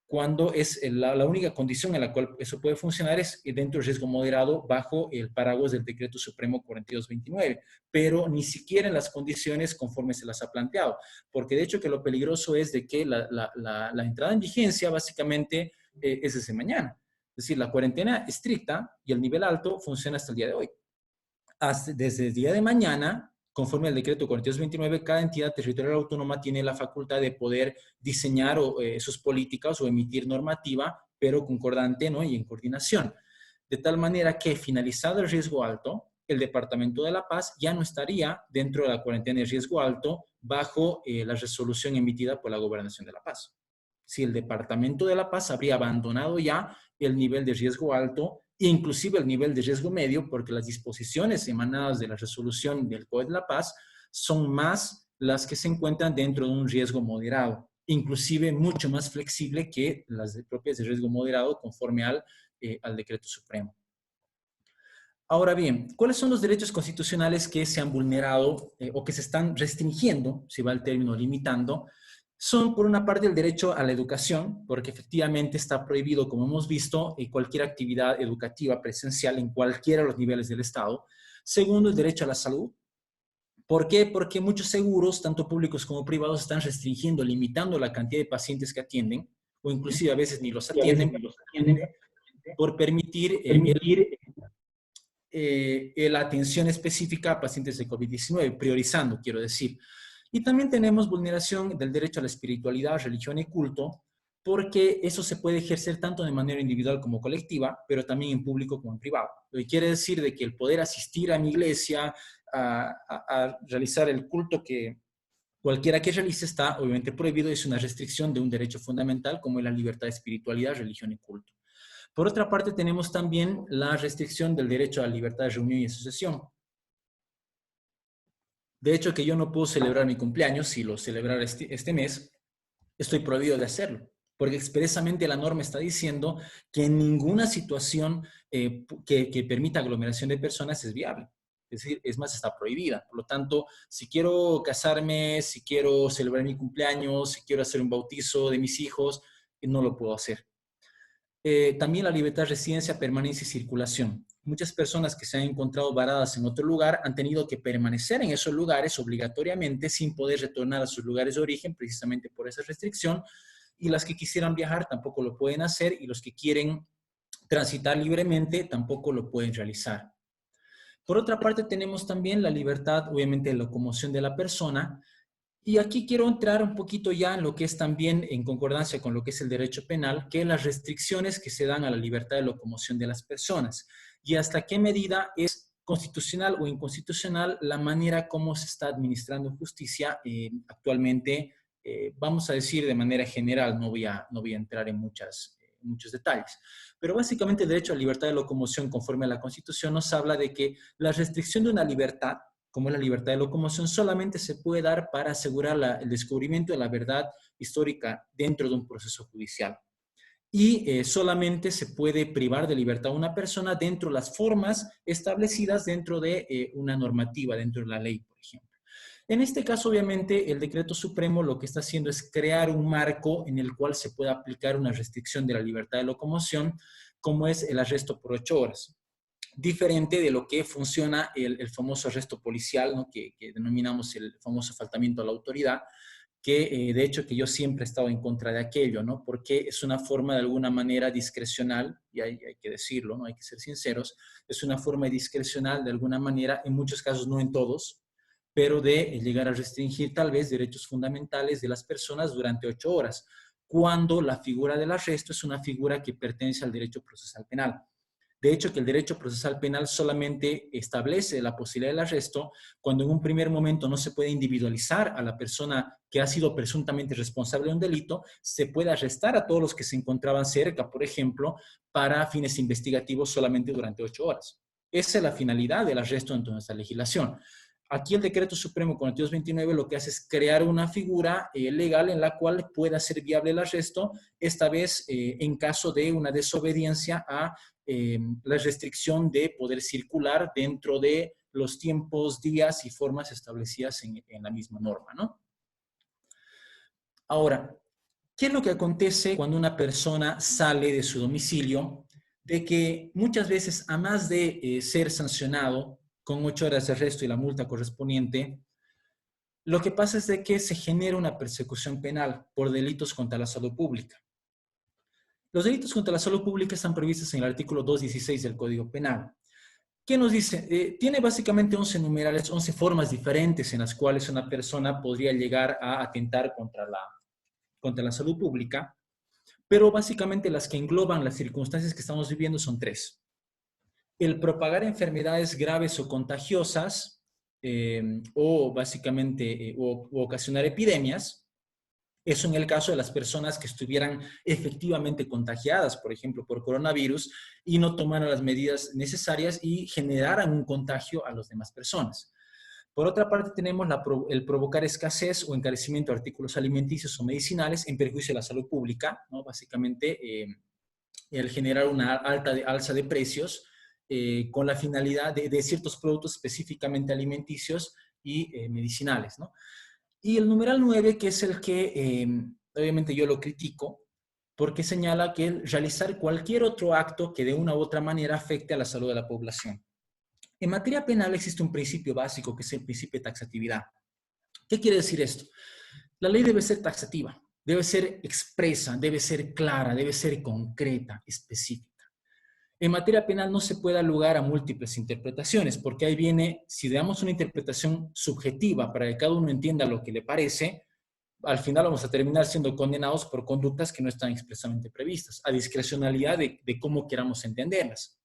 cuando es la única condición en la cual eso puede funcionar es dentro del riesgo moderado bajo el paraguas del Decreto Supremo 4229, pero ni siquiera en las condiciones conforme se las ha planteado, porque de hecho que lo peligroso es de que la entrada en vigencia básicamente es desde mañana. Es decir, la cuarentena estricta y el nivel alto funciona hasta el día de hoy. Desde el día de mañana, conforme al decreto 4229, cada entidad territorial autónoma tiene la facultad de poder diseñar sus políticas o emitir normativa, pero concordante, ¿no? Y en coordinación. De tal manera que, finalizado el riesgo alto, el Departamento de La Paz ya no estaría dentro de la cuarentena de riesgo alto bajo la resolución emitida por la Gobernación de La Paz. Si el Departamento de La Paz habría abandonado ya el nivel de riesgo alto, inclusive el nivel de riesgo medio, porque las disposiciones emanadas de la resolución del COE de La Paz son más las que se encuentran dentro de un riesgo moderado, inclusive mucho más flexible que las propias de riesgo moderado conforme al decreto supremo. Ahora bien, ¿cuáles son los derechos constitucionales que se han vulnerado o que se están restringiendo, si va el término limitando? Son, por una parte, el derecho a la educación, porque efectivamente está prohibido, como hemos visto, cualquier actividad educativa presencial en cualquiera de los niveles del Estado. Segundo, el derecho a la salud. ¿Por qué? Porque muchos seguros, tanto públicos como privados, están restringiendo, limitando la cantidad de pacientes que atienden, o inclusive a veces ni los atienden, por permitir la atención específica a pacientes de COVID-19, priorizando, quiero decir. Y también tenemos vulneración del derecho a la espiritualidad, religión y culto, porque eso se puede ejercer tanto de manera individual como colectiva, pero también en público como en privado. Lo que quiere decir de que el poder asistir a mi iglesia, a realizar el culto que cualquiera que realice está obviamente prohibido, es una restricción de un derecho fundamental como es la libertad de espiritualidad, religión y culto. Por otra parte, tenemos también la restricción del derecho a la libertad de reunión y asociación. De hecho, que yo no puedo celebrar mi cumpleaños, si lo celebrara este mes, estoy prohibido de hacerlo, porque expresamente la norma está diciendo que en ninguna situación que permita aglomeración de personas es viable. Es decir, es más, está prohibida. Por lo tanto, si quiero casarme, si quiero celebrar mi cumpleaños, si quiero hacer un bautizo de mis hijos, no lo puedo hacer. También la libertad de residencia, permanencia y circulación. Muchas personas que se han encontrado varadas en otro lugar han tenido que permanecer en esos lugares obligatoriamente sin poder retornar a sus lugares de origen precisamente por esa restricción, y las que quisieran viajar tampoco lo pueden hacer, y los que quieren transitar libremente tampoco lo pueden realizar. Por otra parte, tenemos también la libertad, obviamente, de locomoción de la persona. Y aquí quiero entrar un poquito ya en lo que es también en concordancia con lo que es el derecho penal, que es las restricciones que se dan a la libertad de locomoción de las personas y hasta qué medida es constitucional o inconstitucional la manera como se está administrando justicia actualmente, vamos a decir de manera general, no voy a entrar en muchos detalles. Pero básicamente el derecho a la libertad de locomoción conforme a la Constitución nos habla de que la restricción de una libertad, como es la libertad de locomoción, solamente se puede dar para asegurar el descubrimiento de la verdad histórica dentro de un proceso judicial. Y solamente se puede privar de libertad a una persona dentro de las formas establecidas dentro de una normativa, dentro de la ley, por ejemplo. En este caso, obviamente, el decreto supremo lo que está haciendo es crear un marco en el cual se pueda aplicar una restricción de la libertad de locomoción, como es el arresto por 8 horas. Diferente de lo que funciona el famoso arresto policial, ¿no? que denominamos el famoso faltamiento a la autoridad, que de hecho que yo siempre he estado en contra de aquello, ¿no? Porque es una forma de alguna manera discrecional, y hay que decirlo, ¿no? Hay que ser sinceros, es una forma discrecional de alguna manera, en muchos casos, no en todos, pero de llegar a restringir tal vez derechos fundamentales de las personas durante 8 horas, cuando la figura del arresto es una figura que pertenece al derecho procesal penal. De hecho, que el derecho procesal penal solamente establece la posibilidad del arresto cuando en un primer momento no se puede individualizar a la persona que ha sido presuntamente responsable de un delito, se puede arrestar a todos los que se encontraban cerca, por ejemplo, para fines investigativos solamente durante 8 horas. Esa es la finalidad del arresto dentro de nuestra legislación. Aquí el Decreto Supremo 4229 lo que hace es crear una figura legal en la cual pueda ser viable el arresto, esta vez en caso de una desobediencia a la restricción de poder circular dentro de los tiempos, días y formas establecidas en la misma norma, ¿no? Ahora, ¿qué es lo que acontece cuando una persona sale de su domicilio? De que muchas veces, a más de ser sancionado con 8 horas de arresto y la multa correspondiente, lo que pasa es de que se genera una persecución penal por delitos contra la salud pública. Los delitos contra la salud pública están previstos en el artículo 216 del Código Penal. ¿Qué nos dice? Tiene básicamente 11 numerales, 11 formas diferentes en las cuales una persona podría llegar a atentar contra la salud pública, pero básicamente las que engloban las circunstancias que estamos viviendo son 3. El propagar enfermedades graves o contagiosas, o básicamente o ocasionar epidemias. Eso en el caso de las personas que estuvieran efectivamente contagiadas, por ejemplo, por coronavirus, y no tomaran las medidas necesarias y generaran un contagio a las demás personas. Por otra parte, tenemos el provocar escasez o encarecimiento de artículos alimenticios o medicinales en perjuicio de la salud pública, ¿no? Básicamente, el generar una alza de precios con la finalidad de ciertos productos específicamente alimenticios y medicinales, ¿no? Y el numeral 9, que es el que obviamente yo lo critico, porque señala que realizar cualquier otro acto que de una u otra manera afecte a la salud de la población. En materia penal existe un principio básico que es el principio de taxatividad. ¿Qué quiere decir esto? La ley debe ser taxativa, debe ser expresa, debe ser clara, debe ser concreta, específica. En materia penal no se puede dar lugar a múltiples interpretaciones, porque ahí viene, si damos una interpretación subjetiva para que cada uno entienda lo que le parece, al final vamos a terminar siendo condenados por conductas que no están expresamente previstas, a discrecionalidad de cómo queramos entenderlas.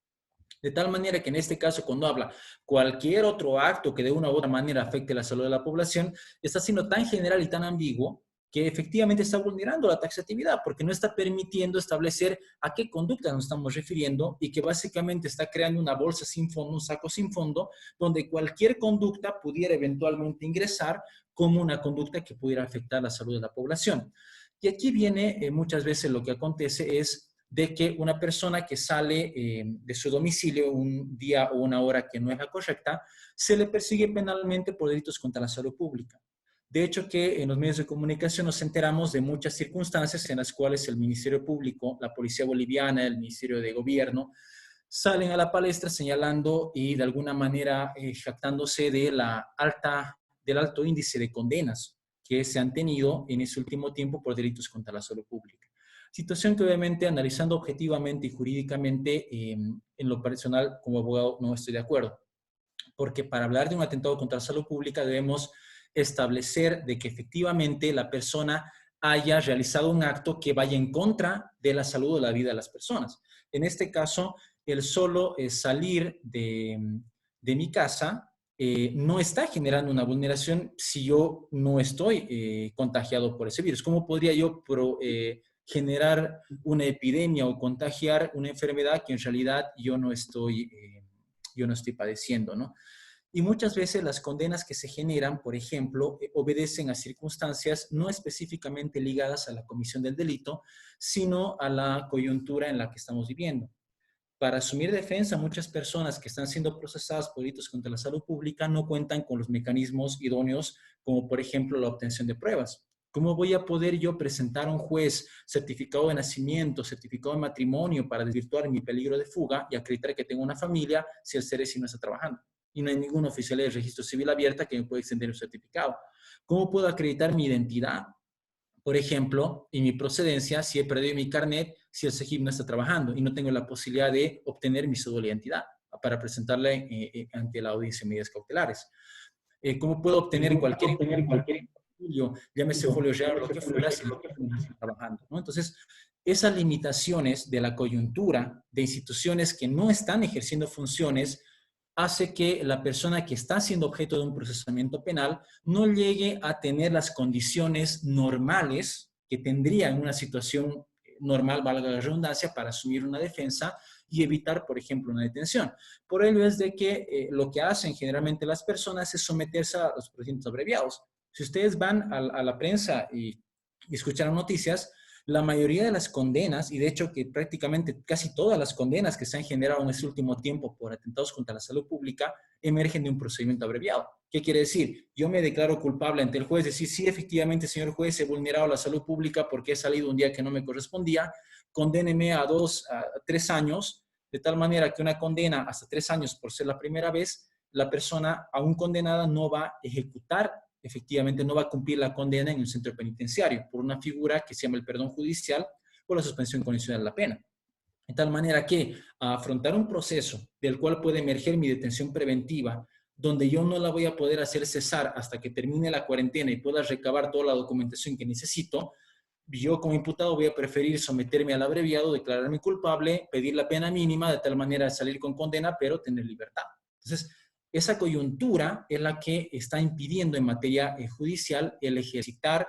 De tal manera que en este caso, cuando habla cualquier otro acto que de una u otra manera afecte la salud de la población, está siendo tan general y tan ambiguo que efectivamente está vulnerando la taxatividad, porque no está permitiendo establecer a qué conducta nos estamos refiriendo y que básicamente está creando una bolsa sin fondo, un saco sin fondo, donde cualquier conducta pudiera eventualmente ingresar como una conducta que pudiera afectar la salud de la población. Y aquí viene muchas veces lo que acontece es de que una persona que sale de su domicilio un día o una hora que no es la correcta, se le persigue penalmente por delitos contra la salud pública. De hecho, que en los medios de comunicación nos enteramos de muchas circunstancias en las cuales el Ministerio Público, la Policía Boliviana, el Ministerio de Gobierno, salen a la palestra señalando y de alguna manera jactándose del alto índice de condenas que se han tenido en ese último tiempo por delitos contra la salud pública. Situación que obviamente analizando objetivamente y jurídicamente en lo personal como abogado no estoy de acuerdo, porque para hablar de un atentado contra la salud pública debemos establecer de que efectivamente la persona haya realizado un acto que vaya en contra de la salud o la vida de las personas. En este caso, el solo salir de de mi casa no está generando una vulneración si yo no estoy contagiado por ese virus. ¿Cómo podría yo generar una epidemia o contagiar una enfermedad que en realidad yo no estoy padeciendo, ¿no? Y muchas veces las condenas que se generan, por ejemplo, obedecen a circunstancias no específicamente ligadas a la comisión del delito, sino a la coyuntura en la que estamos viviendo. Para asumir defensa, muchas personas que están siendo procesadas por delitos contra la salud pública no cuentan con los mecanismos idóneos, como por ejemplo la obtención de pruebas. ¿Cómo voy a poder yo presentar a un juez certificado de nacimiento, certificado de matrimonio para desvirtuar mi peligro de fuga y acreditar que tengo una familia si el CERESI no está trabajando? Y no hay ninguna oficialía de registro civil abierta que me pueda extender un certificado. ¿Cómo puedo acreditar mi identidad? Por ejemplo, y mi procedencia, si he perdido mi carnet, si el CEGIP no está trabajando y no tengo la posibilidad de obtener mi cédula de identidad para presentarla ante la audiencia de medidas cautelares. ¿Cómo puedo obtener cualquier folio, llámese folio real o lo que fuera, si no está trabajando, ¿no? Entonces, esas limitaciones de la coyuntura de instituciones que no están ejerciendo funciones hace que la persona que está siendo objeto de un procesamiento penal no llegue a tener las condiciones normales que tendría en una situación normal, valga la redundancia, para asumir una defensa y evitar, por ejemplo, una detención. Por ello es de que lo que hacen generalmente las personas es someterse a los procedimientos abreviados. Si ustedes van a la prensa y escuchan noticias, la mayoría de las condenas, y de hecho que prácticamente casi todas las condenas que se han generado en este último tiempo por atentados contra la salud pública, emergen de un procedimiento abreviado. ¿Qué quiere decir? Yo me declaro culpable ante el juez, decir, sí, efectivamente, señor juez, he vulnerado la salud pública porque he salido un día que no me correspondía, condéneme a 2 a 3 años, de tal manera que una condena hasta 3 años por ser la primera vez, la persona aún condenada no va a ejecutar, efectivamente no va a cumplir la condena en un centro penitenciario por una figura que se llama el perdón judicial o la suspensión condicional de la pena. De tal manera que a afrontar un proceso del cual puede emerger mi detención preventiva, donde yo no la voy a poder hacer cesar hasta que termine la cuarentena y pueda recabar toda la documentación que necesito, yo como imputado voy a preferir someterme al abreviado, declararme culpable, pedir la pena mínima de tal manera de salir con condena, pero tener libertad. Entonces, esa coyuntura es la que está impidiendo en materia judicial el ejercitar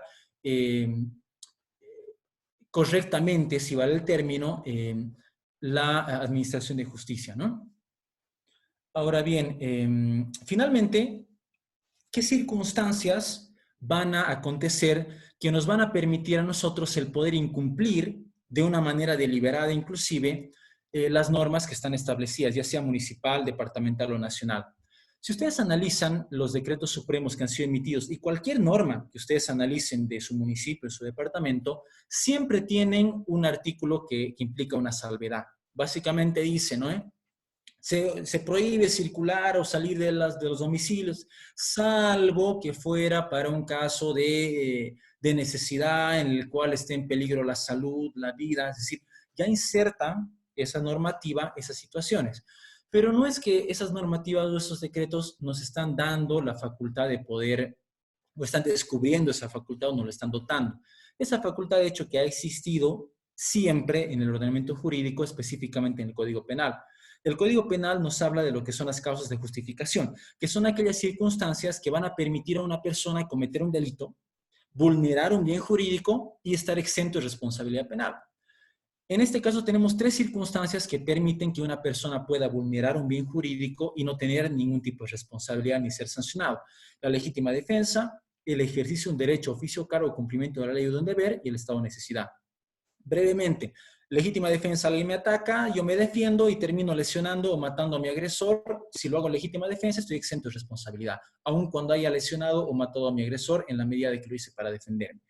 correctamente, si vale el término, la administración de justicia, ¿no? Ahora bien, finalmente, ¿qué circunstancias van a acontecer que nos van a permitir a nosotros el poder incumplir de una manera deliberada, inclusive, las normas que están establecidas, ya sea municipal, departamental o nacional? Si ustedes analizan los decretos supremos que han sido emitidos y cualquier norma que ustedes analicen de su municipio, de su departamento, siempre tienen un artículo que implica una salvedad. Básicamente dice, ¿no? Se prohíbe circular o salir de los domicilios, salvo que fuera para un caso de necesidad en el cual esté en peligro la salud, la vida, es decir, ya insertan esa normativa, esas situaciones. Pero no es que esas normativas o esos decretos nos están dando la facultad de poder, o están descubriendo esa facultad o nos la están dotando. Esa facultad, de hecho, que ha existido siempre en el ordenamiento jurídico, específicamente en el Código Penal. El Código Penal nos habla de lo que son las causas de justificación, que son aquellas circunstancias que van a permitir a una persona cometer un delito, vulnerar un bien jurídico y estar exento de responsabilidad penal. En este caso tenemos 3 circunstancias que permiten que una persona pueda vulnerar un bien jurídico y no tener ningún tipo de responsabilidad ni ser sancionado. La legítima defensa, el ejercicio de un derecho, oficio, cargo, cumplimiento de la ley o de un deber y el estado de necesidad. Brevemente, legítima defensa, alguien me ataca, yo me defiendo y termino lesionando o matando a mi agresor. Si lo hago en legítima defensa, estoy exento de responsabilidad, aun cuando haya lesionado o matado a mi agresor en la medida de que lo hice para defenderme.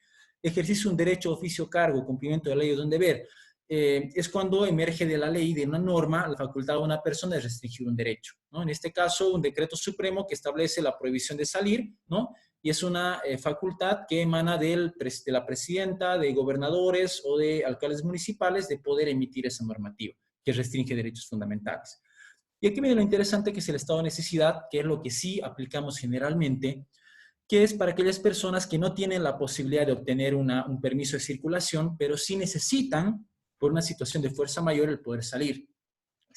Ejercicio de un derecho, oficio, cargo, cumplimiento de la ley o de un deber. Es cuando emerge de la ley, de una norma, la facultad de una persona de restringir un derecho, ¿no? En este caso, un decreto supremo que establece la prohibición de salir, ¿no? Y es una facultad que emana de la presidenta, de gobernadores o de alcaldes municipales de poder emitir esa normativa que restringe derechos fundamentales. Y aquí viene lo interesante, que es el estado de necesidad, que es lo que sí aplicamos generalmente, que es para aquellas personas que no tienen la posibilidad de obtener un permiso de circulación, pero sí necesitan, por una situación de fuerza mayor, el poder salir.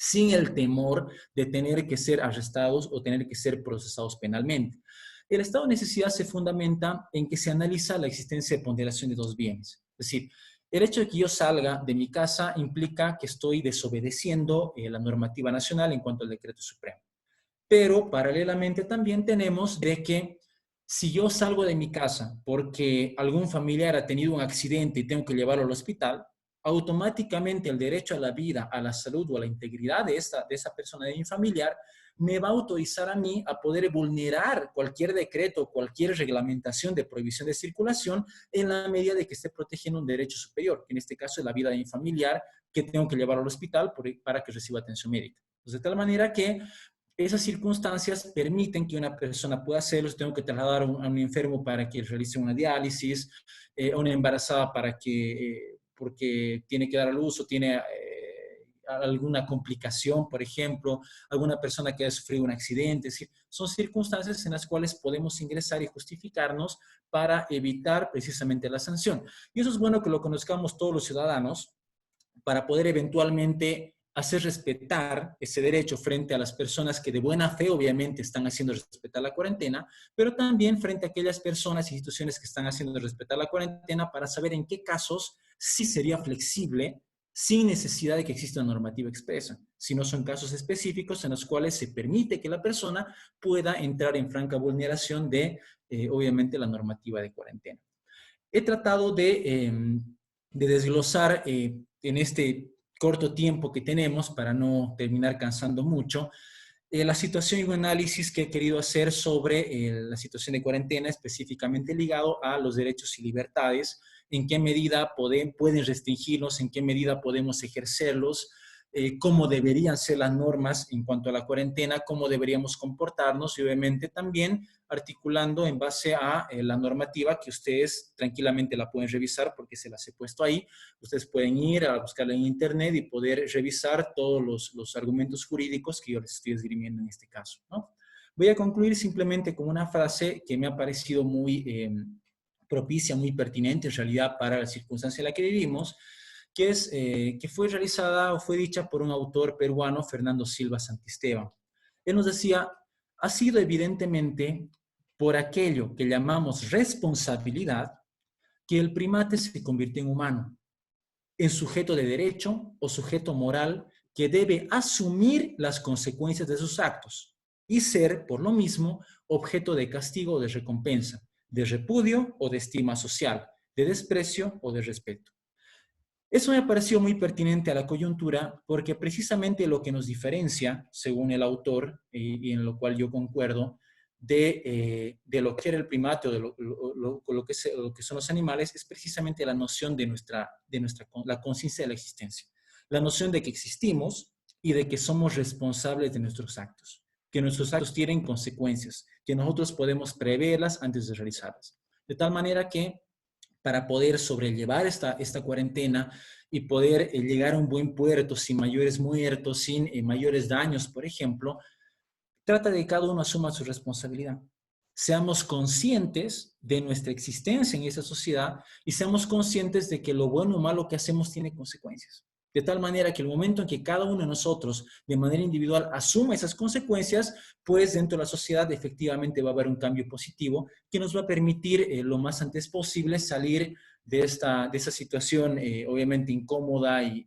sin el temor de tener que ser arrestados o tener que ser procesados penalmente. El estado de necesidad se fundamenta en que se analiza la existencia de ponderación de dos bienes. Es decir, el hecho de que yo salga de mi casa implica que estoy desobedeciendo la normativa nacional en cuanto al decreto supremo. Pero paralelamente también tenemos de que si yo salgo de mi casa porque algún familiar ha tenido un accidente y tengo que llevarlo al hospital, automáticamente el derecho a la vida, a la salud o a la integridad de esa persona, de mi familiar, me va a autorizar a mí a poder vulnerar cualquier decreto, cualquier reglamentación de prohibición de circulación en la medida de que esté protegiendo un derecho superior, que en este caso es la vida de mi familiar, que tengo que llevar al hospital para que reciba atención médica. Entonces, de tal manera que esas circunstancias permiten que una persona pueda hacerlo. Tengo que trasladar a un enfermo para que realice una diálisis, a una embarazada porque tiene que dar a luz o tiene alguna complicación, por ejemplo, alguna persona que ha sufrido un accidente. Es decir, son circunstancias en las cuales podemos ingresar y justificarnos para evitar precisamente la sanción. Y eso es bueno que lo conozcamos todos los ciudadanos para poder eventualmente hacer respetar ese derecho frente a las personas que de buena fe obviamente están haciendo respetar la cuarentena, pero también frente a aquellas personas e instituciones que están haciendo respetar la cuarentena para saber en qué casos sí sería flexible sin necesidad de que exista una normativa expresa, si no son casos específicos en los cuales se permite que la persona pueda entrar en franca vulneración obviamente, la normativa de cuarentena. He tratado de desglosar en este corto tiempo que tenemos, para no terminar cansando mucho, la situación y un análisis que he querido hacer sobre la situación de cuarentena, específicamente ligado a los derechos y libertades, en qué medida pueden restringirlos, en qué medida podemos ejercerlos, cómo deberían ser las normas en cuanto a la cuarentena, cómo deberíamos comportarnos y obviamente también articulando en base a la normativa que ustedes tranquilamente la pueden revisar porque se las he puesto ahí. Ustedes pueden ir a buscarla en internet y poder revisar todos los argumentos jurídicos que yo les estoy esgrimiendo en este caso, ¿no? Voy a concluir simplemente con una frase que me ha parecido muy propicia, muy pertinente en realidad para la circunstancia en la que vivimos, que fue realizada o fue dicha por un autor peruano, Fernando Silva Santisteban. Él nos decía: ha sido evidentemente por aquello que llamamos responsabilidad que el primate se convirtió en humano, en sujeto de derecho o sujeto moral que debe asumir las consecuencias de sus actos y ser, por lo mismo, objeto de castigo o de recompensa, de repudio o de estima social, de desprecio o de respeto. Eso me ha parecido muy pertinente a la coyuntura porque precisamente lo que nos diferencia, según el autor, y en lo cual yo concuerdo, de lo que era el primate o de lo que son los animales, es precisamente la noción la conciencia de la existencia. La noción de que existimos y de que somos responsables de nuestros actos, que nuestros actos tienen consecuencias, que nosotros podemos preverlas antes de realizarlas. De tal manera que para poder sobrellevar esta cuarentena y poder llegar a un buen puerto sin mayores muertos, sin mayores daños, por ejemplo, trata de que cada uno asuma su responsabilidad. Seamos conscientes de nuestra existencia en esta sociedad y seamos conscientes de que lo bueno o malo que hacemos tiene consecuencias. De tal manera que el momento en que cada uno de nosotros, de manera individual, asuma esas consecuencias, pues dentro de la sociedad efectivamente va a haber un cambio positivo que nos va a permitir lo más antes posible salir de esa situación obviamente incómoda y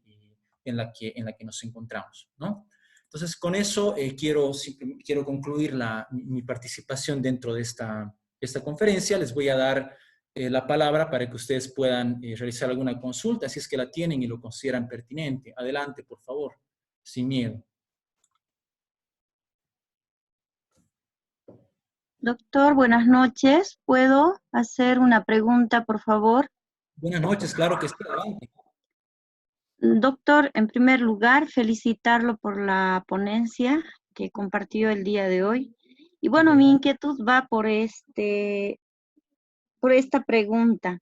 en la que nos encontramos, ¿no? Entonces, con eso quiero concluir mi participación dentro de esta conferencia. Les voy a dar la palabra para que ustedes puedan realizar alguna consulta, si es que la tienen y lo consideran pertinente. Adelante, por favor, sin miedo. Doctor, buenas noches. ¿Puedo hacer una pregunta, por favor? Buenas noches, claro que sí, adelante. Doctor, en primer lugar, felicitarlo por la ponencia que compartió el día de hoy. Y bueno, mi inquietud va por esta pregunta.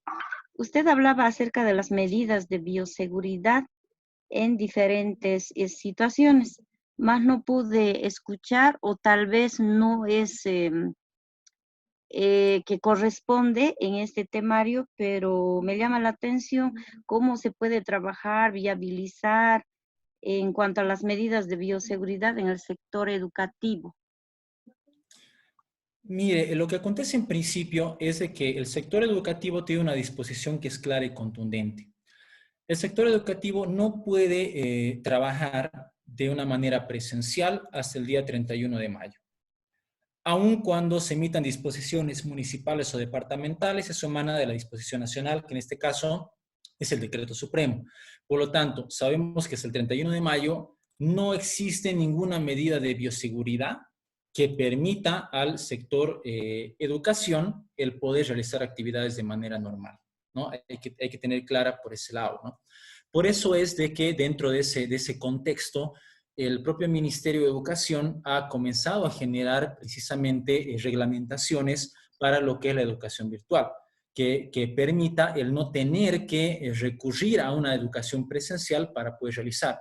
Usted hablaba acerca de las medidas de bioseguridad en diferentes situaciones, más no pude escuchar o tal vez no es que corresponde en este temario, pero me llama la atención cómo se puede trabajar, viabilizar en cuanto a las medidas de bioseguridad en el sector educativo? Mire, lo que acontece en principio es de que el sector educativo tiene una disposición que es clara y contundente. El sector educativo no puede trabajar de una manera presencial hasta el día 31 de mayo. Aun cuando se emitan disposiciones municipales o departamentales, eso emana de la disposición nacional, que en este caso es el decreto supremo. Por lo tanto, sabemos que hasta el 31 de mayo no existe ninguna medida de bioseguridad que permita al sector educación el poder realizar actividades de manera normal, ¿no? Hay que tener clara por ese lado, ¿no? Por eso es de que dentro de ese contexto, el propio Ministerio de Educación ha comenzado a generar precisamente reglamentaciones para lo que es la educación virtual, que permita el no tener que recurrir a una educación presencial para poder realizar.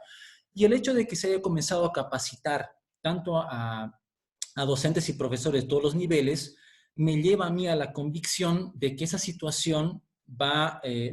Y el hecho de que se haya comenzado a capacitar tanto a docentes y profesores de todos los niveles, me lleva a mí a la convicción de que esa situación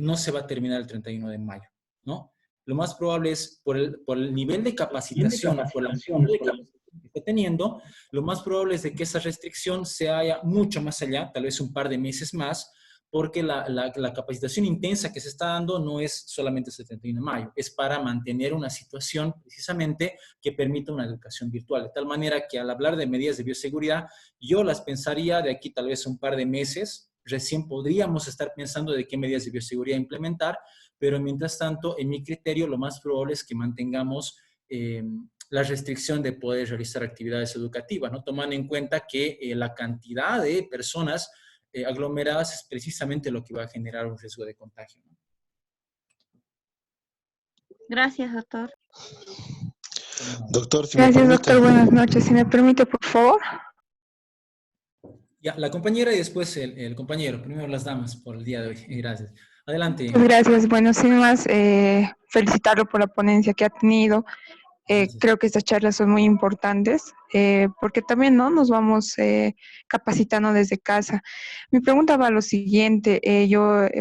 no se va a terminar el 31 de mayo, ¿no? Lo más probable es por el nivel de capacitación o por la amplitud de capacitación que esté teniendo, lo más probable es de que esa restricción se haya mucho más allá, tal vez un par de meses más, porque la capacitación intensa que se está dando no es solamente el 31 de mayo, es para mantener una situación precisamente que permita una educación virtual. De tal manera que al hablar de medidas de bioseguridad, yo las pensaría de aquí tal vez un par de meses, recién podríamos estar pensando de qué medidas de bioseguridad implementar, pero mientras tanto, en mi criterio, lo más probable es que mantengamos la restricción de poder realizar actividades educativas, ¿no? Tomando en cuenta que la cantidad de personas aglomeradas es precisamente lo que va a generar un riesgo de contagio, ¿no? Gracias, doctor. Doctor, si me Gracias, permite. doctor. Buenas noches. Si me permite, por favor. Ya, la compañera y después el compañero. Primero las damas por el día de hoy. Gracias. Adelante. Muchas gracias. Bueno, sin más, felicitarlo por la ponencia que ha tenido. Gracias. Creo que estas charlas son muy importantes porque también, ¿no?, nos vamos capacitando desde casa. Mi pregunta va a lo siguiente.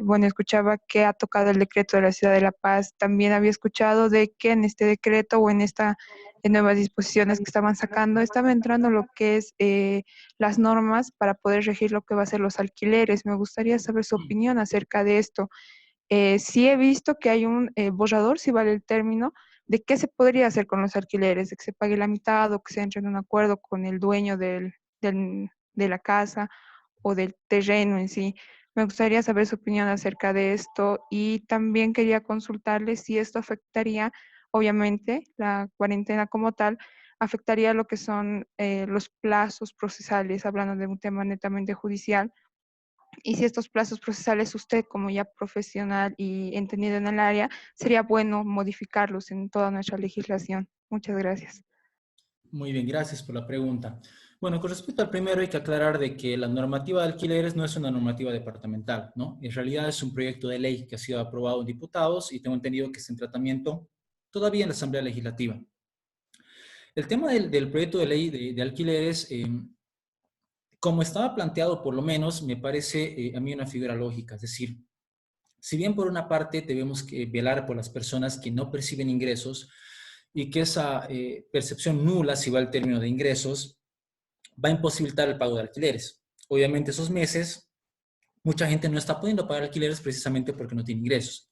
Bueno, escuchaba que ha tocado el decreto de la Ciudad de La Paz. También había escuchado de que en este decreto o en estas nuevas disposiciones que estaban sacando, estaba entrando lo que es las normas para poder regir lo que va a ser los alquileres. Me gustaría saber su opinión acerca de esto. Sí he visto que hay un borrador, si vale el término, de qué se podría hacer con los alquileres, de que se pague la mitad o que se entre en un acuerdo con el dueño de la casa o del terreno en sí. Me gustaría saber su opinión acerca de esto y también quería consultarle si esto afectaría, obviamente, la cuarentena como tal, afectaría lo que son los plazos procesales, hablando de un tema netamente judicial, y si estos plazos procesales usted, como ya profesional y entendido en el área, sería bueno modificarlos en toda nuestra legislación. Muchas gracias. Muy bien, gracias por la pregunta. Bueno, con respecto al primero hay que aclarar de que la normativa de alquileres no es una normativa departamental, ¿no? En realidad es un proyecto de ley que ha sido aprobado en diputados y tengo entendido que está en tratamiento todavía en la Asamblea Legislativa. El tema del proyecto de ley de alquileres, como estaba planteado por lo menos, me parece a mí una figura lógica. Es decir, si bien por una parte debemos que velar por las personas que no perciben ingresos y que esa percepción nula, si va el término de ingresos, va a imposibilitar el pago de alquileres. Obviamente esos meses, mucha gente no está pudiendo pagar alquileres precisamente porque no tiene ingresos.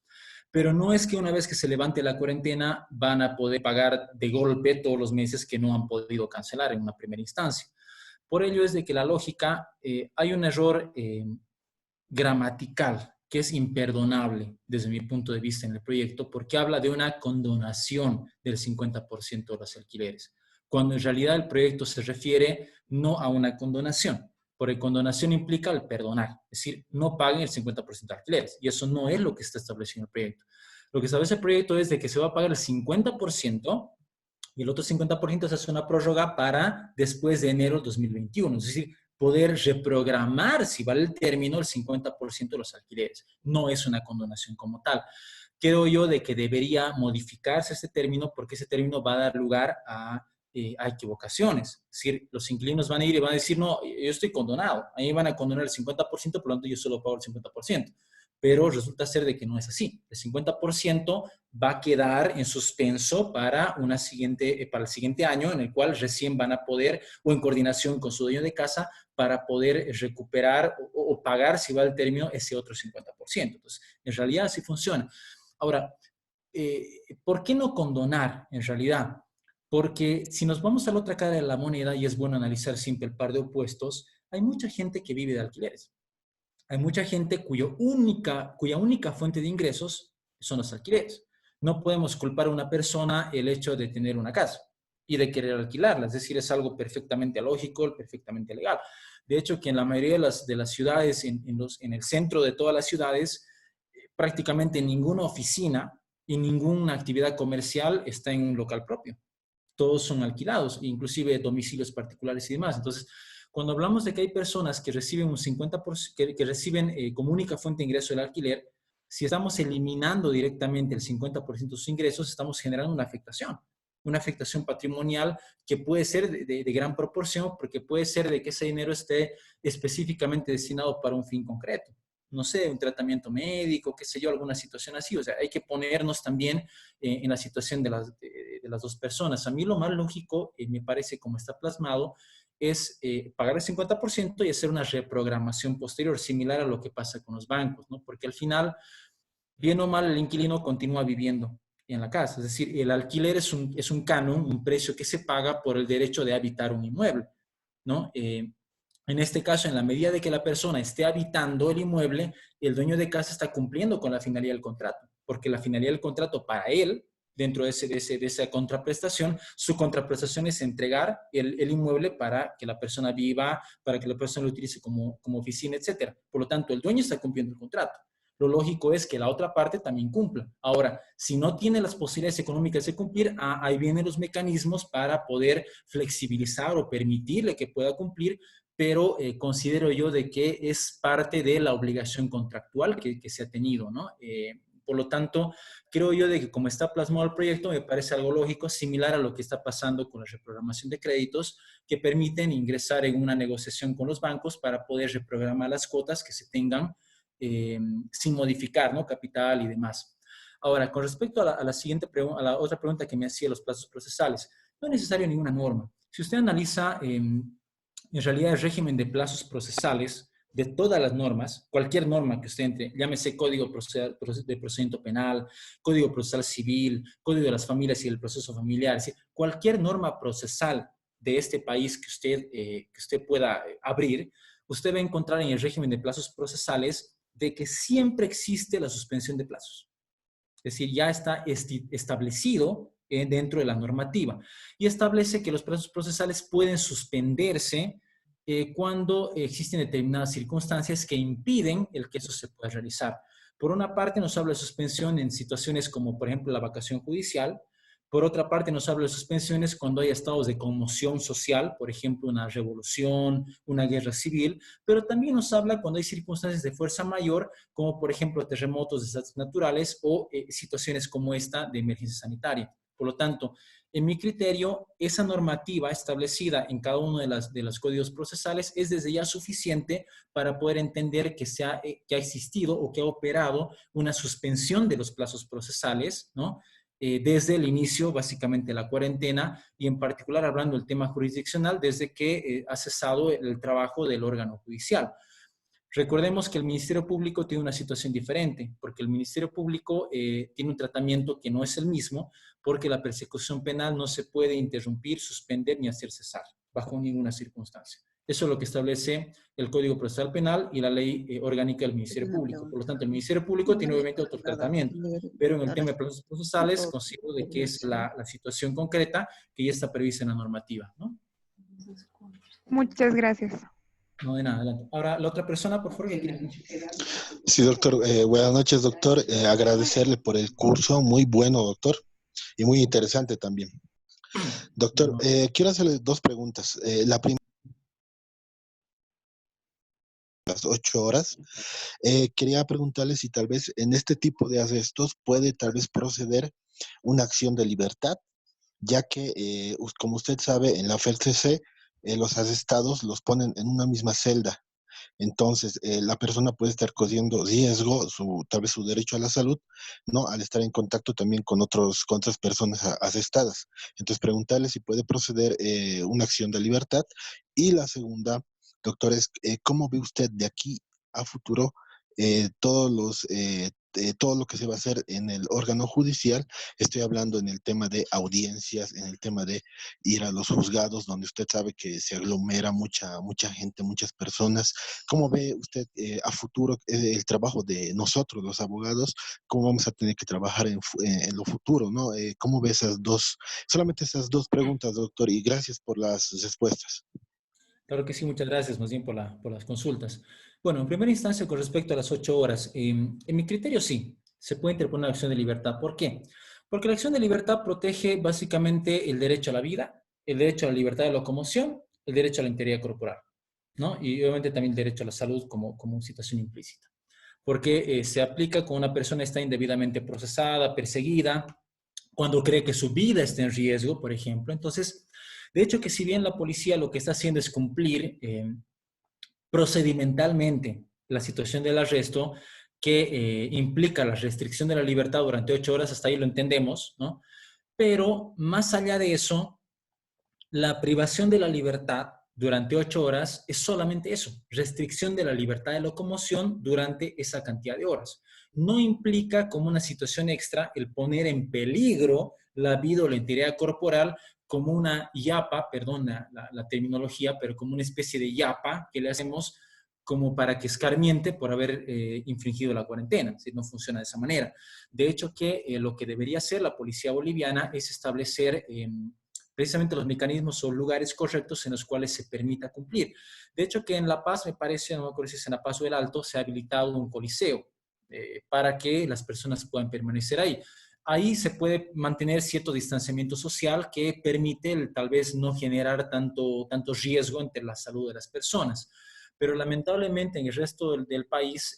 Pero no es que una vez que se levante la cuarentena van a poder pagar de golpe todos los meses que no han podido cancelar en una primera instancia. Por ello es de que la lógica, hay un error gramatical que es imperdonable desde mi punto de vista en el proyecto, porque habla de una condonación del 50% de los alquileres, cuando en realidad el proyecto se refiere no a una condonación, porque condonación implica el perdonar, es decir, no paguen el 50% de alquileres, y eso no es lo que está establecido en el proyecto. Lo que establece el proyecto es de que se va a pagar el 50% y el otro 50% se hace una prórroga para después de enero de 2021, es decir, poder reprogramar, si vale el término, el 50% de los alquileres. No es una condonación como tal. Creo yo de que debería modificarse este término porque ese término va a dar lugar a equivocaciones. Es decir, los inquilinos van a ir y van a decir, no, yo estoy condonado. A mí van a condonar el 50%, por lo tanto yo solo pago el 50%. pero resulta ser de que no es así. El 50% va a quedar en suspenso para el siguiente año, en el cual recién van a poder, o en coordinación con su dueño de casa, para poder recuperar o pagar, si va el término, ese otro 50%. Entonces, en realidad así funciona. Ahora, ¿por qué no condonar en realidad? Porque si nos vamos a la otra cara de la moneda, y es bueno analizar siempre el par de opuestos, hay mucha gente que vive de alquileres. Hay mucha gente cuya única fuente de ingresos son los alquileres. No podemos culpar a una persona el hecho de tener una casa y de querer alquilarla. Es decir, es algo perfectamente lógico, perfectamente legal. De hecho, que en la mayoría de las ciudades, en el centro de todas las ciudades, prácticamente ninguna oficina y ninguna actividad comercial está en un local propio. Todos son alquilados, inclusive domicilios particulares y demás. Entonces, cuando hablamos de que hay personas que reciben un 50%, que reciben como única fuente de ingreso el alquiler, si estamos eliminando directamente el 50% de sus ingresos, estamos generando una afectación patrimonial que puede ser de gran proporción, porque puede ser de que ese dinero esté específicamente destinado para un fin concreto. No sé, un tratamiento médico, qué sé yo, alguna situación así. O sea, hay que ponernos también en la situación de las dos personas. A mí lo más lógico, me parece, como está plasmado, es pagar el 50% y hacer una reprogramación posterior, similar a lo que pasa con los bancos, ¿no? Porque al final, bien o mal, el inquilino continúa viviendo en la casa. Es decir, el alquiler es un canon, un precio que se paga por el derecho de habitar un inmueble, ¿no? En este caso, en la medida de que la persona esté habitando el inmueble, el dueño de casa está cumpliendo con la finalidad del contrato, porque la finalidad del contrato para él, dentro de esa contraprestación, su contraprestación es entregar el inmueble para que la persona viva, para que la persona lo utilice como oficina, etcétera. Por lo tanto, el dueño está cumpliendo el contrato. Lo lógico es que la otra parte también cumpla. Ahora, si no tiene las posibilidades económicas de cumplir, ahí vienen los mecanismos para poder flexibilizar o permitirle que pueda cumplir, pero considero yo de que es parte de la obligación contractual que se ha tenido, ¿no? Por lo tanto, creo yo de que como está plasmado el proyecto, me parece algo lógico, similar a lo que está pasando con la reprogramación de créditos, que permiten ingresar en una negociación con los bancos para poder reprogramar las cuotas que se tengan sin modificar, ¿no? Capital y demás. Ahora, con respecto a la siguiente pregunta, a la otra pregunta que me hacía, los plazos procesales, no es necesario ninguna norma. Si usted analiza en realidad el régimen de plazos procesales de todas las normas, cualquier norma que usted entre, llámese Código de Procedimiento Penal, Código Procesal Civil, Código de las Familias y el Proceso Familiar, es decir, cualquier norma procesal de este país que usted pueda abrir, usted va a encontrar en el régimen de plazos procesales de que siempre existe la suspensión de plazos. Es decir, ya está establecido dentro de la normativa y establece que los plazos procesales pueden suspenderse cuando existen determinadas circunstancias que impiden el que eso se pueda realizar. Por una parte, nos habla de suspensión en situaciones como, por ejemplo, la vacación judicial. Por otra parte, nos habla de suspensiones cuando hay estados de conmoción social, por ejemplo, una revolución, una guerra civil, pero también nos habla cuando hay circunstancias de fuerza mayor, como por ejemplo terremotos, desastres naturales o situaciones como esta de emergencia sanitaria. Por lo tanto, en mi criterio, esa normativa establecida en cada uno de los códigos procesales es desde ya suficiente para poder entender que ha existido o que ha operado una suspensión de los plazos procesales, ¿no? Desde el inicio, básicamente, de la cuarentena y en particular hablando del tema jurisdiccional, desde que ha cesado el trabajo del órgano judicial. Recordemos que el Ministerio Público tiene una situación diferente, porque el Ministerio Público tiene un tratamiento que no es el mismo, porque la persecución penal no se puede interrumpir, suspender ni hacer cesar, bajo ninguna circunstancia. Eso es lo que establece el Código Procesal Penal y la Ley Orgánica del Ministerio Público. Por lo tanto, el Ministerio Público tiene obviamente otro tratamiento, pero en el tema de procesos procesales considero de que es la situación concreta que ya está prevista en la normativa, ¿no? Muchas gracias. No, de nada, adelante. Ahora, la otra persona, por favor, que quiere. Sí, doctor. Buenas noches, doctor. Agradecerle por el curso. Muy bueno, doctor. Y muy interesante también. Doctor, quiero hacerle dos preguntas. La primera, las 8 horas. Quería preguntarle si tal vez en este tipo de arrestos puede tal vez proceder una acción de libertad, ya que, como usted sabe, en la FELCC los arrestados los ponen en una misma celda Entonces, la persona puede estar corriendo riesgo, tal vez su derecho a la salud, ¿no? Al estar en contacto también con otras personas asestadas. Entonces, preguntarle si puede proceder una acción de libertad. Y la segunda, doctor, es ¿cómo ve usted de aquí a futuro todo lo que se va a hacer en el órgano judicial? Estoy hablando en el tema de audiencias, en el tema de ir a los juzgados, donde usted sabe que se aglomera mucha gente, muchas personas. ¿Cómo ve usted a futuro el trabajo de nosotros, los abogados? ¿Cómo vamos a tener que trabajar en lo futuro, ¿no? ¿Cómo ve solamente esas dos preguntas, doctor? Y gracias por las respuestas. Claro que sí, muchas gracias más bien por las consultas. Bueno, en primera instancia, con respecto a las 8 horas, en mi criterio sí, se puede interponer una acción de libertad. ¿Por qué? Porque la acción de libertad protege básicamente el derecho a la vida, el derecho a la libertad de locomoción, el derecho a la integridad corporal, ¿no? Y obviamente también el derecho a la salud como situación implícita. Porque se aplica cuando una persona está indebidamente procesada, perseguida, cuando cree que su vida está en riesgo, por ejemplo. Entonces, de hecho, que si bien la policía lo que está haciendo es cumplir procedimentalmente la situación del arresto, que implica la restricción de la libertad durante 8 horas, hasta ahí lo entendemos, ¿no? Pero más allá de eso, la privación de la libertad durante 8 horas es solamente eso, restricción de la libertad de locomoción durante esa cantidad de horas. No implica como una situación extra el poner en peligro la vida o la integridad corporal como una yapa, perdón la terminología, pero como una especie de yapa que le hacemos como para que escarmiente por haber infringido la cuarentena. ¿Sí? No funciona de esa manera. De hecho, que lo que debería hacer la policía boliviana es establecer precisamente los mecanismos o lugares correctos en los cuales se permita cumplir. De hecho, que en La Paz, me parece, no me acuerdo si es en La Paz o el Alto, se ha habilitado un coliseo para que las personas puedan permanecer ahí. Ahí se puede mantener cierto distanciamiento social que permite tal vez no generar tanto riesgo entre la salud de las personas. Pero lamentablemente en el resto del país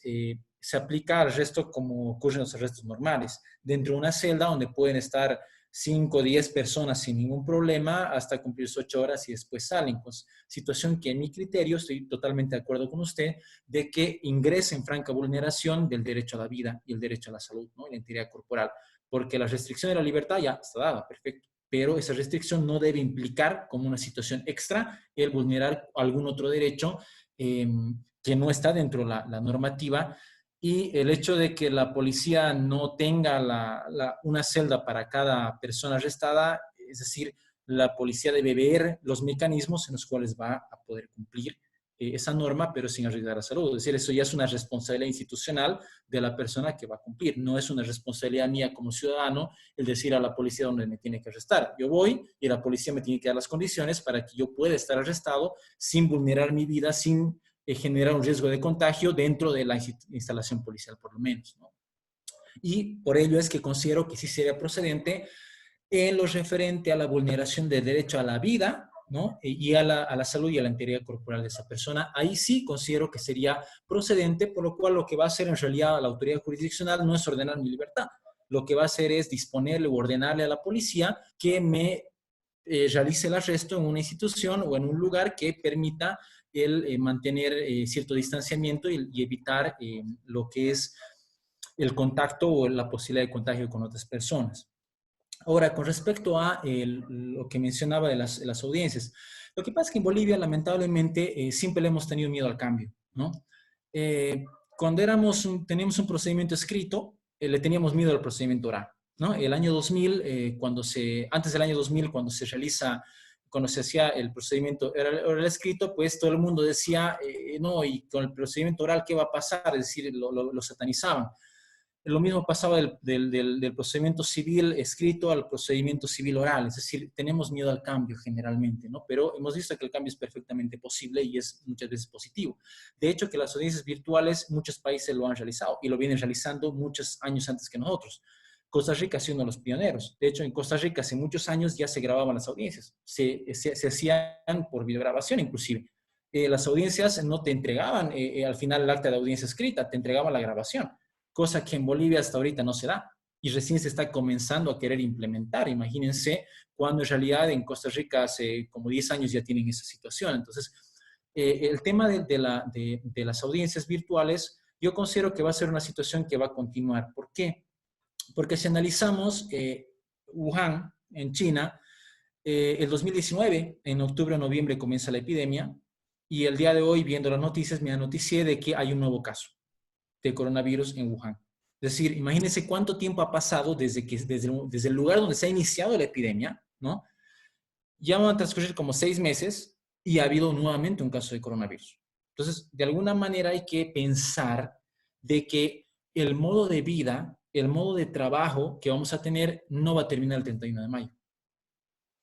se aplica al resto como ocurren los arrestos normales, dentro de una celda donde pueden estar 5 o 10 personas sin ningún problema hasta cumplir sus 8 horas y después salen. Pues, situación que en mi criterio, estoy totalmente de acuerdo con usted, de que ingresa en franca vulneración del derecho a la vida y el derecho a la salud, ¿no? Y la integridad corporal, porque la restricción de la libertad ya está dada, perfecto, pero esa restricción no debe implicar como una situación extra el vulnerar algún otro derecho que no está dentro de la normativa. Y el hecho de que la policía no tenga una celda para cada persona arrestada, es decir, la policía debe ver los mecanismos en los cuales va a poder cumplir esa norma, pero sin arriesgar la salud. Es decir, eso ya es una responsabilidad institucional de la persona que va a cumplir. No es una responsabilidad mía como ciudadano el decir a la policía dónde me tiene que arrestar. Yo voy y la policía me tiene que dar las condiciones para que yo pueda estar arrestado sin vulnerar mi vida, sin generar un riesgo de contagio dentro de la instalación policial, por lo menos, ¿no? Y por ello es que considero que sí sería procedente en lo referente a la vulneración del derecho a la vida, ¿no? Y a la salud y a la integridad corporal de esa persona. Ahí sí considero que sería procedente, por lo cual lo que va a hacer en realidad la autoridad jurisdiccional no es ordenar mi libertad. Lo que va a hacer es disponerle o ordenarle a la policía que me realice el arresto en una institución o en un lugar que permita el mantener cierto distanciamiento y evitar lo que es el contacto o la posibilidad de contagio con otras personas. Ahora, con respecto a lo que mencionaba de las audiencias, lo que pasa es que en Bolivia, lamentablemente, siempre le hemos tenido miedo al cambio, ¿no? Cuando teníamos un procedimiento escrito, le teníamos miedo al procedimiento oral, ¿no? El año 2000, antes del año 2000, cuando se hacía el procedimiento oral escrito, pues todo el mundo decía, no, y con el procedimiento oral, ¿qué va a pasar? Es decir, lo satanizaban. Lo mismo pasaba del procedimiento civil escrito al procedimiento civil oral, es decir, tenemos miedo al cambio generalmente, ¿no? Pero hemos visto que el cambio es perfectamente posible y es muchas veces positivo. De hecho, que las audiencias virtuales, muchos países lo han realizado y lo vienen realizando muchos años antes que nosotros. Costa Rica ha sido uno de los pioneros. De hecho, en Costa Rica hace muchos años ya se grababan las audiencias, se hacían por videograbación inclusive. Las audiencias no te entregaban al final el acta de audiencia escrita, te entregaban la grabación, cosa que en Bolivia hasta ahorita no se da y recién se está comenzando a querer implementar. Imagínense cuando en realidad en Costa Rica hace como 10 años ya tienen esa situación. Entonces, el tema de las audiencias virtuales, yo considero que va a ser una situación que va a continuar. ¿Por qué? Porque si analizamos Wuhan, en China, el 2019, en octubre o noviembre comienza la epidemia, y el día de hoy, viendo las noticias, me noticié de que hay un nuevo caso de coronavirus en Wuhan. Es decir, imagínense cuánto tiempo ha pasado desde el lugar donde se ha iniciado la epidemia, ¿no? Ya van a transcurrir como 6 meses y ha habido nuevamente un caso de coronavirus. Entonces, de alguna manera hay que pensar de que el modo de vida, el modo de trabajo que vamos a tener no va a terminar el 31 de mayo.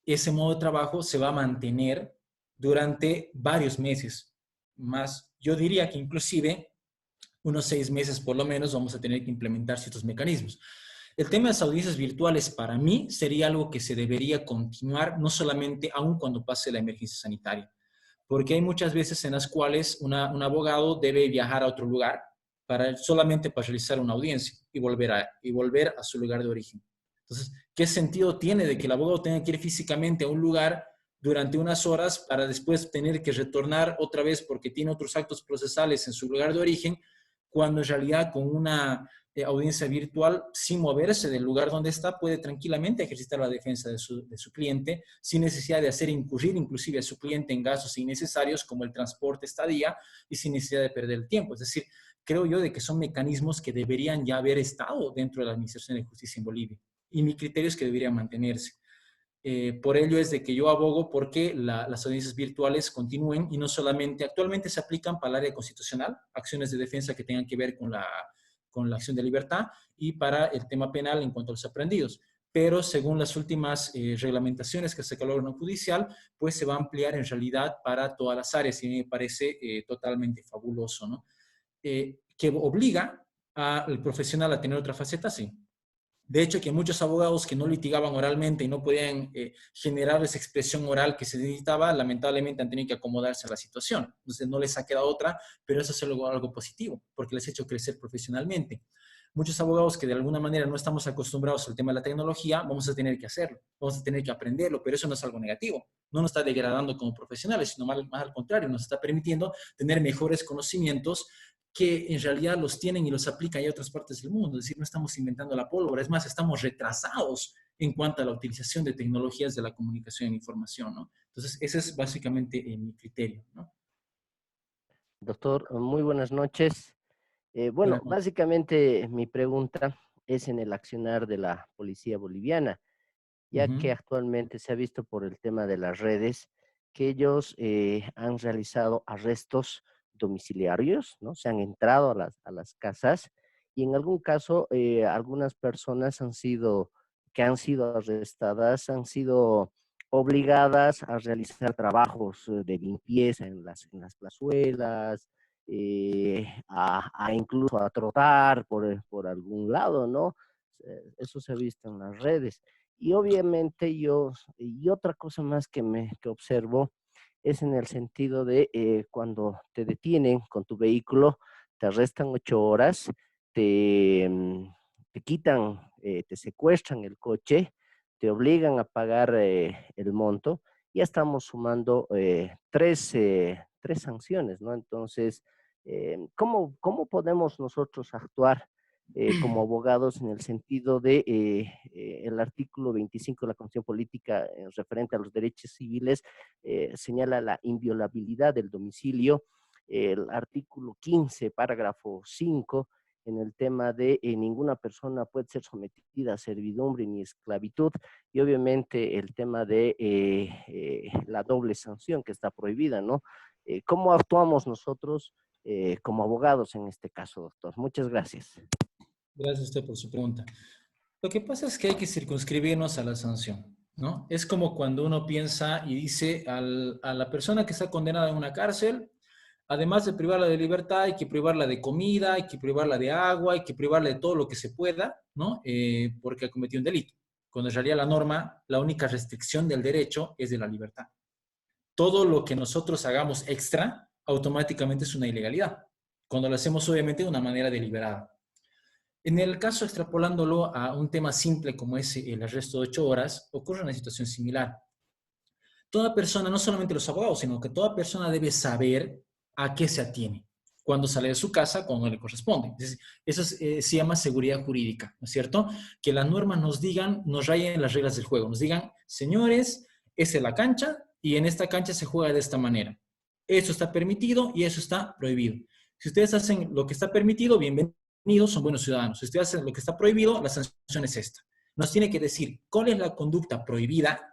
Ese modo de trabajo se va a mantener durante varios meses. Más, yo diría que inclusive unos 6 meses por lo menos vamos a tener que implementar ciertos mecanismos. El tema de las audiencias virtuales para mí sería algo que se debería continuar, no solamente aún cuando pase la emergencia sanitaria, porque hay muchas veces en las cuales un abogado debe viajar a otro lugar solamente para realizar una audiencia y volver a su lugar de origen. Entonces, ¿qué sentido tiene de que el abogado tenga que ir físicamente a un lugar durante unas horas para después tener que retornar otra vez porque tiene otros actos procesales en su lugar de origen, cuando en realidad con una audiencia virtual, sin moverse del lugar donde está, puede tranquilamente ejercitar la defensa de su cliente sin necesidad de hacer incurrir inclusive a su cliente en gastos innecesarios como el transporte, estadía, y sin necesidad de perder el tiempo? Es decir, creo yo de que son mecanismos que deberían ya haber estado dentro de la Administración de Justicia en Bolivia, y mi criterio es que deberían mantenerse. Por ello es de que yo abogo porque las audiencias virtuales continúen, y no solamente, actualmente se aplican para el área constitucional, acciones de defensa que tengan que ver con la acción de libertad, y para el tema penal en cuanto a los aprehendidos. Pero según las últimas reglamentaciones que saca el órgano judicial, pues se va a ampliar en realidad para todas las áreas, y me parece totalmente fabuloso, ¿no? Que obliga al profesional a tener otra faceta, sí. De hecho, que muchos abogados que no litigaban oralmente y no podían generar esa expresión oral que se necesitaba, lamentablemente han tenido que acomodarse a la situación. Entonces no les ha quedado otra, pero eso es algo positivo, porque les ha hecho crecer profesionalmente. Muchos abogados que de alguna manera no estamos acostumbrados al tema de la tecnología, vamos a tener que hacerlo, vamos a tener que aprenderlo, pero eso no es algo negativo. No nos está degradando como profesionales, sino más al contrario, nos está permitiendo tener mejores conocimientos que en realidad los tienen y los aplican en otras partes del mundo. Es decir, no estamos inventando la pólvora, es más, estamos retrasados en cuanto a la utilización de tecnologías de la comunicación e información, ¿no? Entonces, ese es básicamente mi criterio, ¿no? Doctor, muy buenas noches. Bueno, Buenas noches. básicamente mi pregunta es en el accionar de la policía boliviana, ya que actualmente se ha visto por el tema de las redes que ellos han realizado arrestos domiciliarios, ¿no? Se han entrado a las casas, y en algún caso algunas personas que han sido arrestadas han sido obligadas a realizar trabajos de limpieza en las plazuelas, incluso a trotar por algún lado, ¿no? Eso se ha visto en las redes. Y obviamente y otra cosa más que observo es en el sentido de cuando te detienen con tu vehículo, te arrestan 8 horas, te quitan, te secuestran el coche, te obligan a pagar el monto. Ya estamos sumando 3 sanciones, ¿no? Entonces, ¿cómo podemos nosotros actuar como abogados en el sentido de el artículo 25 de la Constitución Política referente a los derechos civiles señala la inviolabilidad del domicilio? El artículo 15, parágrafo 5, en el tema de ninguna persona puede ser sometida a servidumbre ni esclavitud, y obviamente el tema de la doble sanción que está prohibida, ¿no? ¿Cómo actuamos nosotros como abogados en este caso, doctor? Muchas gracias. Gracias a usted por su pregunta. Lo que pasa es que hay que circunscribirnos a la sanción, ¿no? Es como cuando uno piensa y dice a la persona que está condenada en una cárcel, además de privarla de libertad, hay que privarla de comida, hay que privarla de agua, hay que privarla de todo lo que se pueda, ¿no? Porque ha cometido un delito. Cuando en realidad la norma, la única restricción del derecho es de la libertad. Todo lo que nosotros hagamos extra, automáticamente es una ilegalidad, cuando lo hacemos obviamente de una manera deliberada. En el caso, extrapolándolo a un tema simple como es el arresto de 8 horas, ocurre una situación similar. toda persona, no solamente los abogados, sino que toda persona debe saber a qué se atiene cuando sale de su casa, cuando le corresponde. Entonces, eso se llama seguridad jurídica, ¿no es cierto? Que las normas nos digan, nos rayen las reglas del juego, nos digan, señores, esa es la cancha y en esta cancha se juega de esta manera. Eso está permitido y eso está prohibido. Si ustedes hacen lo que está permitido, bienvenidos, son buenos ciudadanos. Si ustedes hacen lo que está prohibido, la sanción es esta. Nos tiene que decir cuál es la conducta prohibida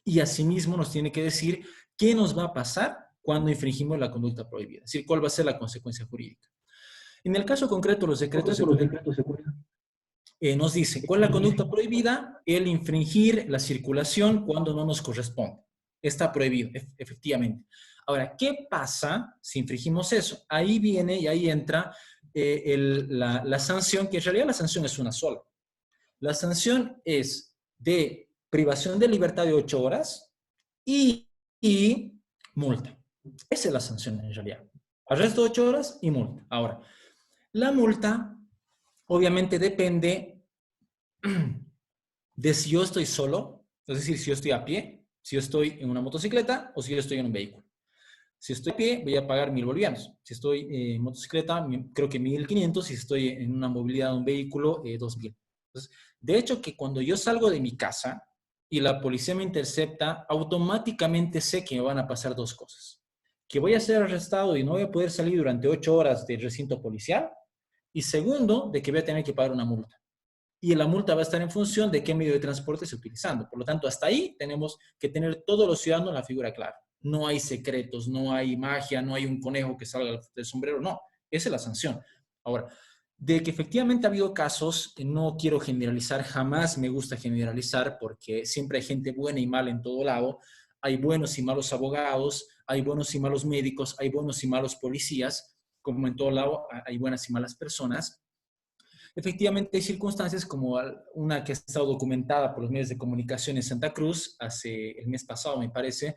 y asimismo nos tiene que decir qué nos va a pasar cuando infringimos la conducta prohibida. Es decir, cuál va a ser la consecuencia jurídica. En el caso concreto, los decretos de seguridad nos dice cuál es la conducta prohibida, el infringir la circulación cuando no nos corresponde. Está prohibido, efectivamente. Ahora, ¿qué pasa si infringimos eso? Ahí viene y ahí entra la sanción, que en realidad la sanción es una sola. La sanción es de privación de libertad de 8 horas y multa. Esa es la sanción en realidad. Arresto de 8 horas y multa. Ahora, la multa obviamente depende de si yo estoy solo, es decir, si yo estoy a pie, si yo estoy en una motocicleta o si yo estoy en un vehículo. Si estoy a pie, voy a pagar 1.000 bolivianos. Si estoy en motocicleta, creo que 1.500. Si estoy en una movilidad de un vehículo, 2.000. Entonces, de hecho, que cuando yo salgo de mi casa y la policía me intercepta, automáticamente sé que me van a pasar 2 cosas. Que voy a ser arrestado y no voy a poder salir durante 8 horas del recinto policial. Y segundo, de que voy a tener que pagar una multa. Y la multa va a estar en función de qué medio de transporte esté utilizando. Por lo tanto, hasta ahí tenemos que tener todos los ciudadanos la figura clara. No hay secretos, no hay magia, no hay un conejo que salga del sombrero, no. Esa es la sanción. Ahora, de que efectivamente ha habido casos, no quiero generalizar, jamás me gusta generalizar porque siempre hay gente buena y mala en todo lado. Hay buenos y malos abogados, hay buenos y malos médicos, hay buenos y malos policías, como en todo lado hay buenas y malas personas. Efectivamente, hay circunstancias como una que ha estado documentada por los medios de comunicación en Santa Cruz, hace el mes pasado, me parece,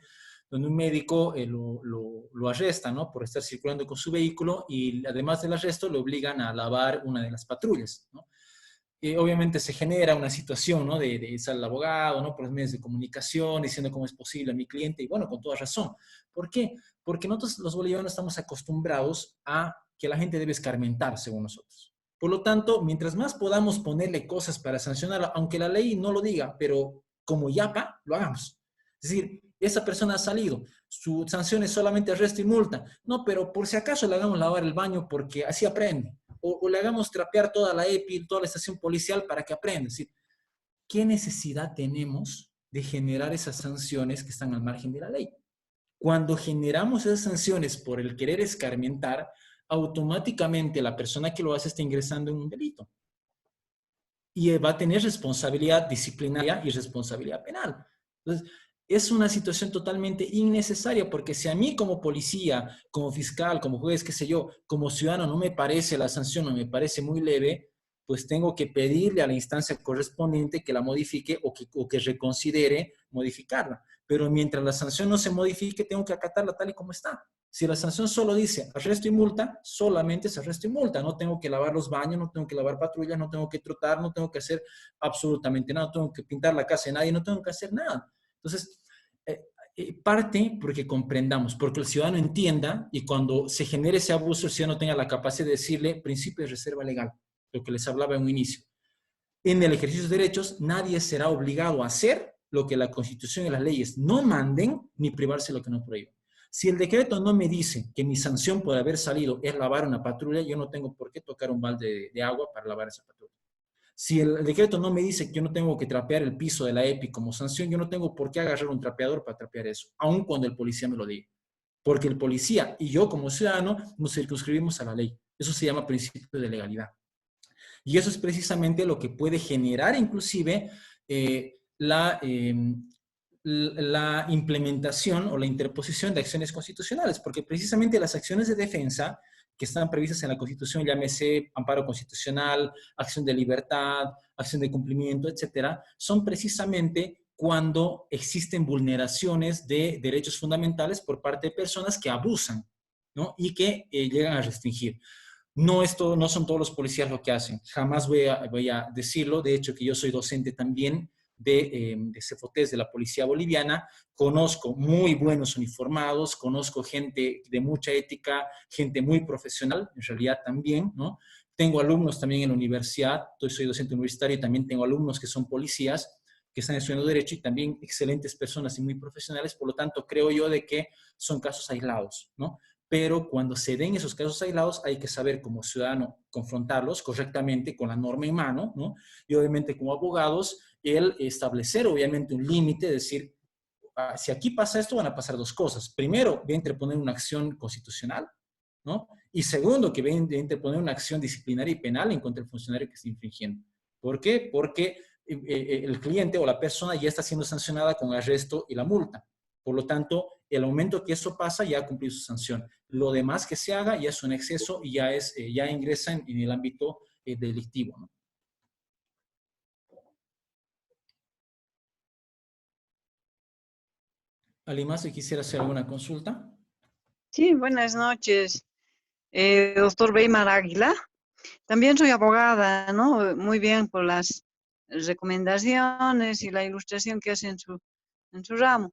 donde un médico lo arresta, ¿no? Por estar circulando con su vehículo y además del arresto le obligan a lavar una de las patrullas, ¿no? Obviamente se genera una situación, ¿no? De salir al abogado, ¿no? Por los medios de comunicación, diciendo cómo es posible a mi cliente, y bueno, con toda razón. ¿Por qué? Porque nosotros los bolivianos estamos acostumbrados a que la gente debe escarmentar, según nosotros. Por lo tanto, mientras más podamos ponerle cosas para sancionarlo, aunque la ley no lo diga, pero como yapa, lo hagamos. Es decir, esa persona ha salido, su sanción es solamente arresto y multa. No, pero por si acaso le hagamos lavar el baño porque así aprende. O le hagamos trapear toda la EPI, toda la estación policial para que aprenda. Es decir, ¿qué necesidad tenemos de generar esas sanciones que están al margen de la ley? Cuando generamos esas sanciones por el querer escarmentar, automáticamente la persona que lo hace está ingresando en un delito. Y va a tener responsabilidad disciplinaria y responsabilidad penal. Entonces, es una situación totalmente innecesaria porque si a mí como policía, como fiscal, como juez, qué sé yo, como ciudadano no me parece la sanción o me parece muy leve, pues tengo que pedirle a la instancia correspondiente que la modifique o que reconsidere modificarla. Pero mientras la sanción no se modifique, tengo que acatarla tal y como está. Si la sanción solo dice arresto y multa, solamente es arresto y multa. No tengo que lavar los baños, no tengo que lavar patrullas, no tengo que trotar, no tengo que hacer absolutamente nada, no tengo que pintar la casa de nadie, no tengo que hacer nada. Entonces, parte porque comprendamos, porque el ciudadano entienda y cuando se genere ese abuso, el ciudadano tenga la capacidad de decirle principio de reserva legal, lo que les hablaba en un inicio. En el ejercicio de derechos, nadie será obligado a hacer lo que la Constitución y las leyes no manden, ni privarse lo que no prohíben. Si el decreto no me dice que mi sanción por haber salido es lavar una patrulla, yo no tengo por qué tocar un balde de agua para lavar esa patrulla. Si el decreto no me dice que yo no tengo que trapear el piso de la EPI como sanción, yo no tengo por qué agarrar un trapeador para trapear eso, aun cuando el policía me lo diga. Porque el policía y yo como ciudadano nos circunscribimos a la ley. Eso se llama principio de legalidad. Y eso es precisamente lo que puede generar inclusive la implementación o la interposición de acciones constitucionales, porque precisamente las acciones de defensa que están previstas en la Constitución, llámese amparo constitucional, acción de libertad, acción de cumplimiento, etcétera, son precisamente cuando existen vulneraciones de derechos fundamentales por parte de personas que abusan, ¿no? Y que llegan a restringir. No son todos los policías lo que hacen, jamás voy a decirlo, de hecho que yo soy docente también, de Cefotés, de la policía boliviana, conozco muy buenos uniformados, conozco gente de mucha ética, gente muy profesional, en realidad también, ¿no? Tengo alumnos también en la universidad, soy docente universitario y también tengo alumnos que son policías, que están estudiando Derecho y también excelentes personas y muy profesionales, por lo tanto creo yo de que son casos aislados, ¿no? Pero cuando se den esos casos aislados hay que saber como ciudadano confrontarlos correctamente con la norma en mano, ¿no? Y obviamente como abogados, el establecer obviamente un límite, decir, si aquí pasa esto van a pasar dos cosas. Primero, voy a interponer una acción constitucional, ¿no? Y segundo, que voy a interponer una acción disciplinaria y penal en contra del funcionario que está infringiendo. ¿Por qué? Porque el cliente o la persona ya está siendo sancionada con arresto y la multa. Por lo tanto, el momento que eso pasa ya ha cumplido su sanción. Lo demás que se haga ya es un exceso y ya ingresa en el ámbito delictivo, ¿no? ¿Alguien más que quisiera hacer alguna consulta? Sí, buenas noches, doctor Weimar Águila. También soy abogada, ¿no? Muy bien por las recomendaciones y la ilustración que hace en su ramo.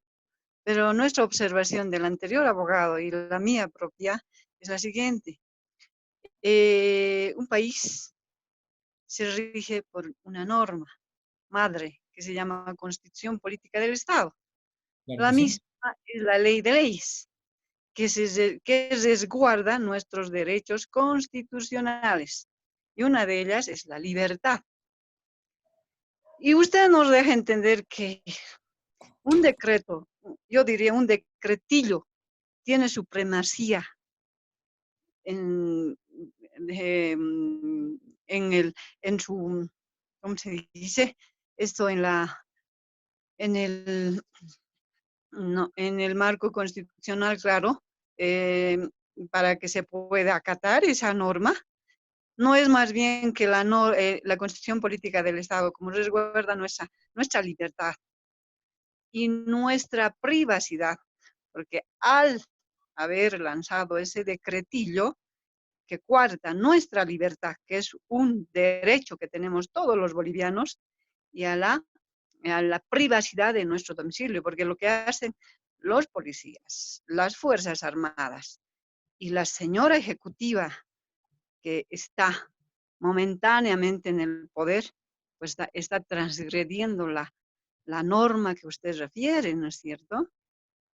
Pero nuestra observación del anterior abogado y la mía propia es la siguiente. Un país se rige por una norma madre que se llama Constitución Política del Estado. Claro La que sí. misma es la ley de leyes, que resguarda nuestros derechos constitucionales. Y una de ellas es la libertad. Y usted nos deja entender que un decreto, yo diría un decretillo, tiene supremacía en su, ¿cómo se dice? Esto en el marco constitucional, claro, para que se pueda acatar esa norma. No es más bien que la Constitución Política del Estado, como resguarda nuestra libertad y nuestra privacidad, porque al haber lanzado ese decretillo que coarta nuestra libertad, que es un derecho que tenemos todos los bolivianos, y a la privacidad de nuestro domicilio, porque lo que hacen los policías, las Fuerzas Armadas y la señora ejecutiva que está momentáneamente en el poder, pues está transgrediendo la norma que usted refiere, ¿no es cierto?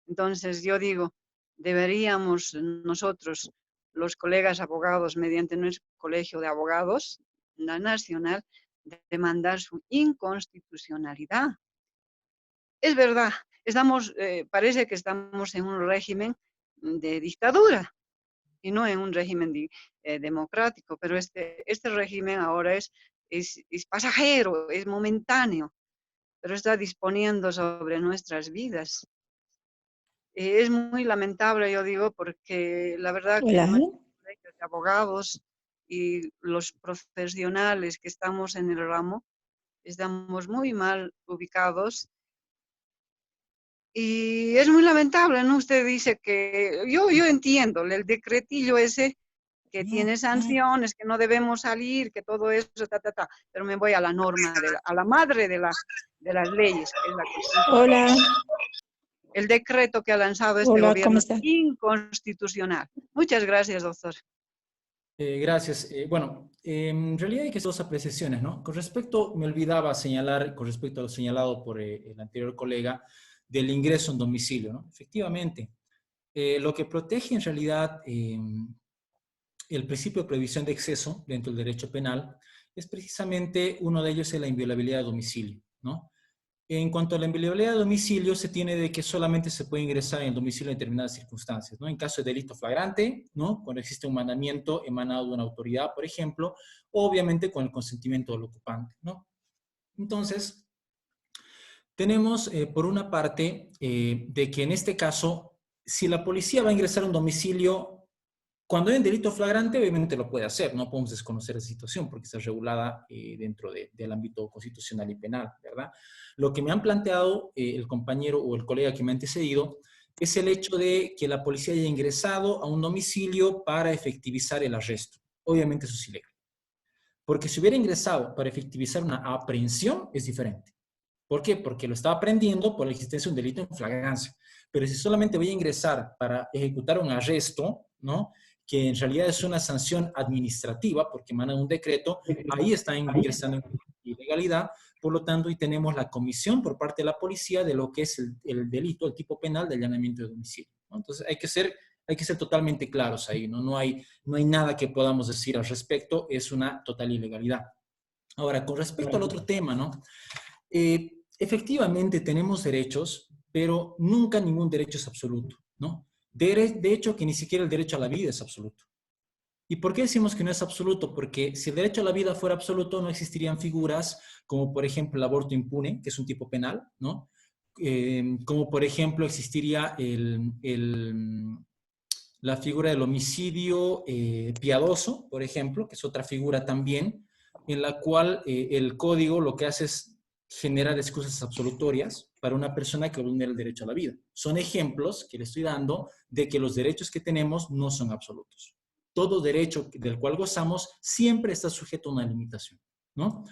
Entonces yo digo, deberíamos nosotros, los colegas abogados, mediante nuestro colegio de abogados, la nacional, demandar su inconstitucionalidad. Es verdad, parece que estamos en un régimen de dictadura y no en un régimen democrático, pero este régimen ahora es pasajero, es momentáneo, pero está disponiendo sobre nuestras vidas. Es muy lamentable, yo digo, porque la verdad que nuestros colegios de abogados y los profesionales que estamos en el ramo estamos muy mal ubicados. Y es muy lamentable, ¿no? Usted dice que, yo entiendo, el decretillo ese que tiene sanciones, que no debemos salir, que todo eso, pero me voy a la norma, a la madre de las leyes, que es la Constitución. Hola. El decreto que ha lanzado este gobierno es inconstitucional. Muchas gracias, doctor. Gracias. Bueno, en realidad hay que hacer dos apreciaciones, ¿no? Con respecto, me olvidaba señalar, con respecto a lo señalado por el anterior colega, del ingreso en domicilio, ¿no? Efectivamente, lo que protege en realidad el principio de prohibición de exceso dentro del derecho penal es precisamente uno de ellos es la inviolabilidad de domicilio, ¿no? En cuanto a la inviolabilidad de domicilio, se tiene de que solamente se puede ingresar en el domicilio en determinadas circunstancias, ¿no? En caso de delito flagrante, ¿no? Cuando existe un mandamiento emanado de una autoridad, por ejemplo, o obviamente con el consentimiento del ocupante, ¿no? Entonces, tenemos por una parte de que en este caso, si la policía va a ingresar a un domicilio, cuando hay un delito flagrante, obviamente lo puede hacer, no podemos desconocer esa situación porque está regulada dentro del ámbito constitucional y penal, ¿verdad? Lo que me han planteado el compañero o el colega que me ha antecedido es el hecho de que la policía haya ingresado a un domicilio para efectivizar el arresto. Obviamente eso es ilegal. Porque si hubiera ingresado para efectivizar una aprehensión, es diferente. ¿Por qué? Porque lo estaba aprendiendo por la existencia de un delito en flagrancia. Pero si solamente voy a ingresar para ejecutar un arresto, ¿no? Que en realidad es una sanción administrativa porque emana un decreto, ahí está ingresando en ilegalidad. Por lo tanto, y tenemos la comisión por parte de la policía de lo que es el delito, el tipo penal de allanamiento de domicilio, ¿no? Entonces, hay que ser totalmente claros ahí, ¿no? No hay nada que podamos decir al respecto, es una total ilegalidad. Ahora, con respecto al otro tema, ¿no? Efectivamente tenemos derechos, pero nunca ningún derecho es absoluto, ¿no? De hecho, que ni siquiera el derecho a la vida es absoluto. ¿Y por qué decimos que no es absoluto? Porque si el derecho a la vida fuera absoluto, no existirían figuras como, por ejemplo, el aborto impune, que es un tipo penal, ¿no? Como, por ejemplo, existiría la figura del homicidio piadoso, por ejemplo, que es otra figura también, en la cual el código lo que hace es generar excusas absolutorias para una persona que vulnera el derecho a la vida. Son ejemplos que le estoy dando de que los derechos que tenemos no son absolutos. Todo derecho del cual gozamos siempre está sujeto a una limitación, ¿no?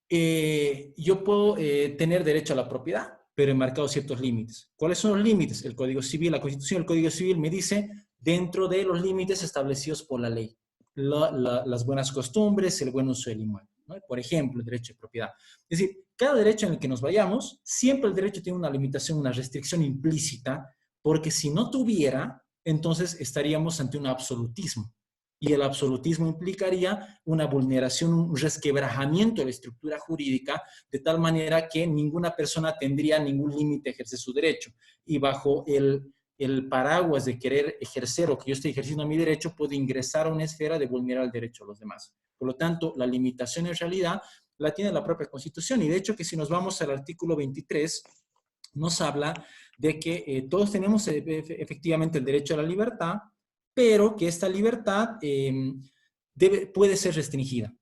Yo puedo tener derecho a la propiedad, pero enmarcado ciertos límites. ¿Cuáles son los límites? El Código Civil, la Constitución, el Código Civil me dice dentro de los límites establecidos por la ley, las buenas costumbres, el buen uso del inmueble, ¿no? Por ejemplo, el derecho de propiedad. Es decir, cada derecho en el que nos vayamos, siempre el derecho tiene una limitación, una restricción implícita, porque si no tuviera, entonces estaríamos ante un absolutismo. Y el absolutismo implicaría una vulneración, un resquebrajamiento de la estructura jurídica, de tal manera que ninguna persona tendría ningún límite a ejercer su derecho. Y bajo el paraguas de querer ejercer o que yo estoy ejerciendo mi derecho, puedo ingresar a una esfera de vulnerar el derecho a los demás. Por lo tanto, la limitación en realidad la tiene la propia Constitución. Y de hecho que si nos vamos al artículo 23, nos habla de que todos tenemos efectivamente el derecho a la libertad, pero que esta libertad puede ser restringida.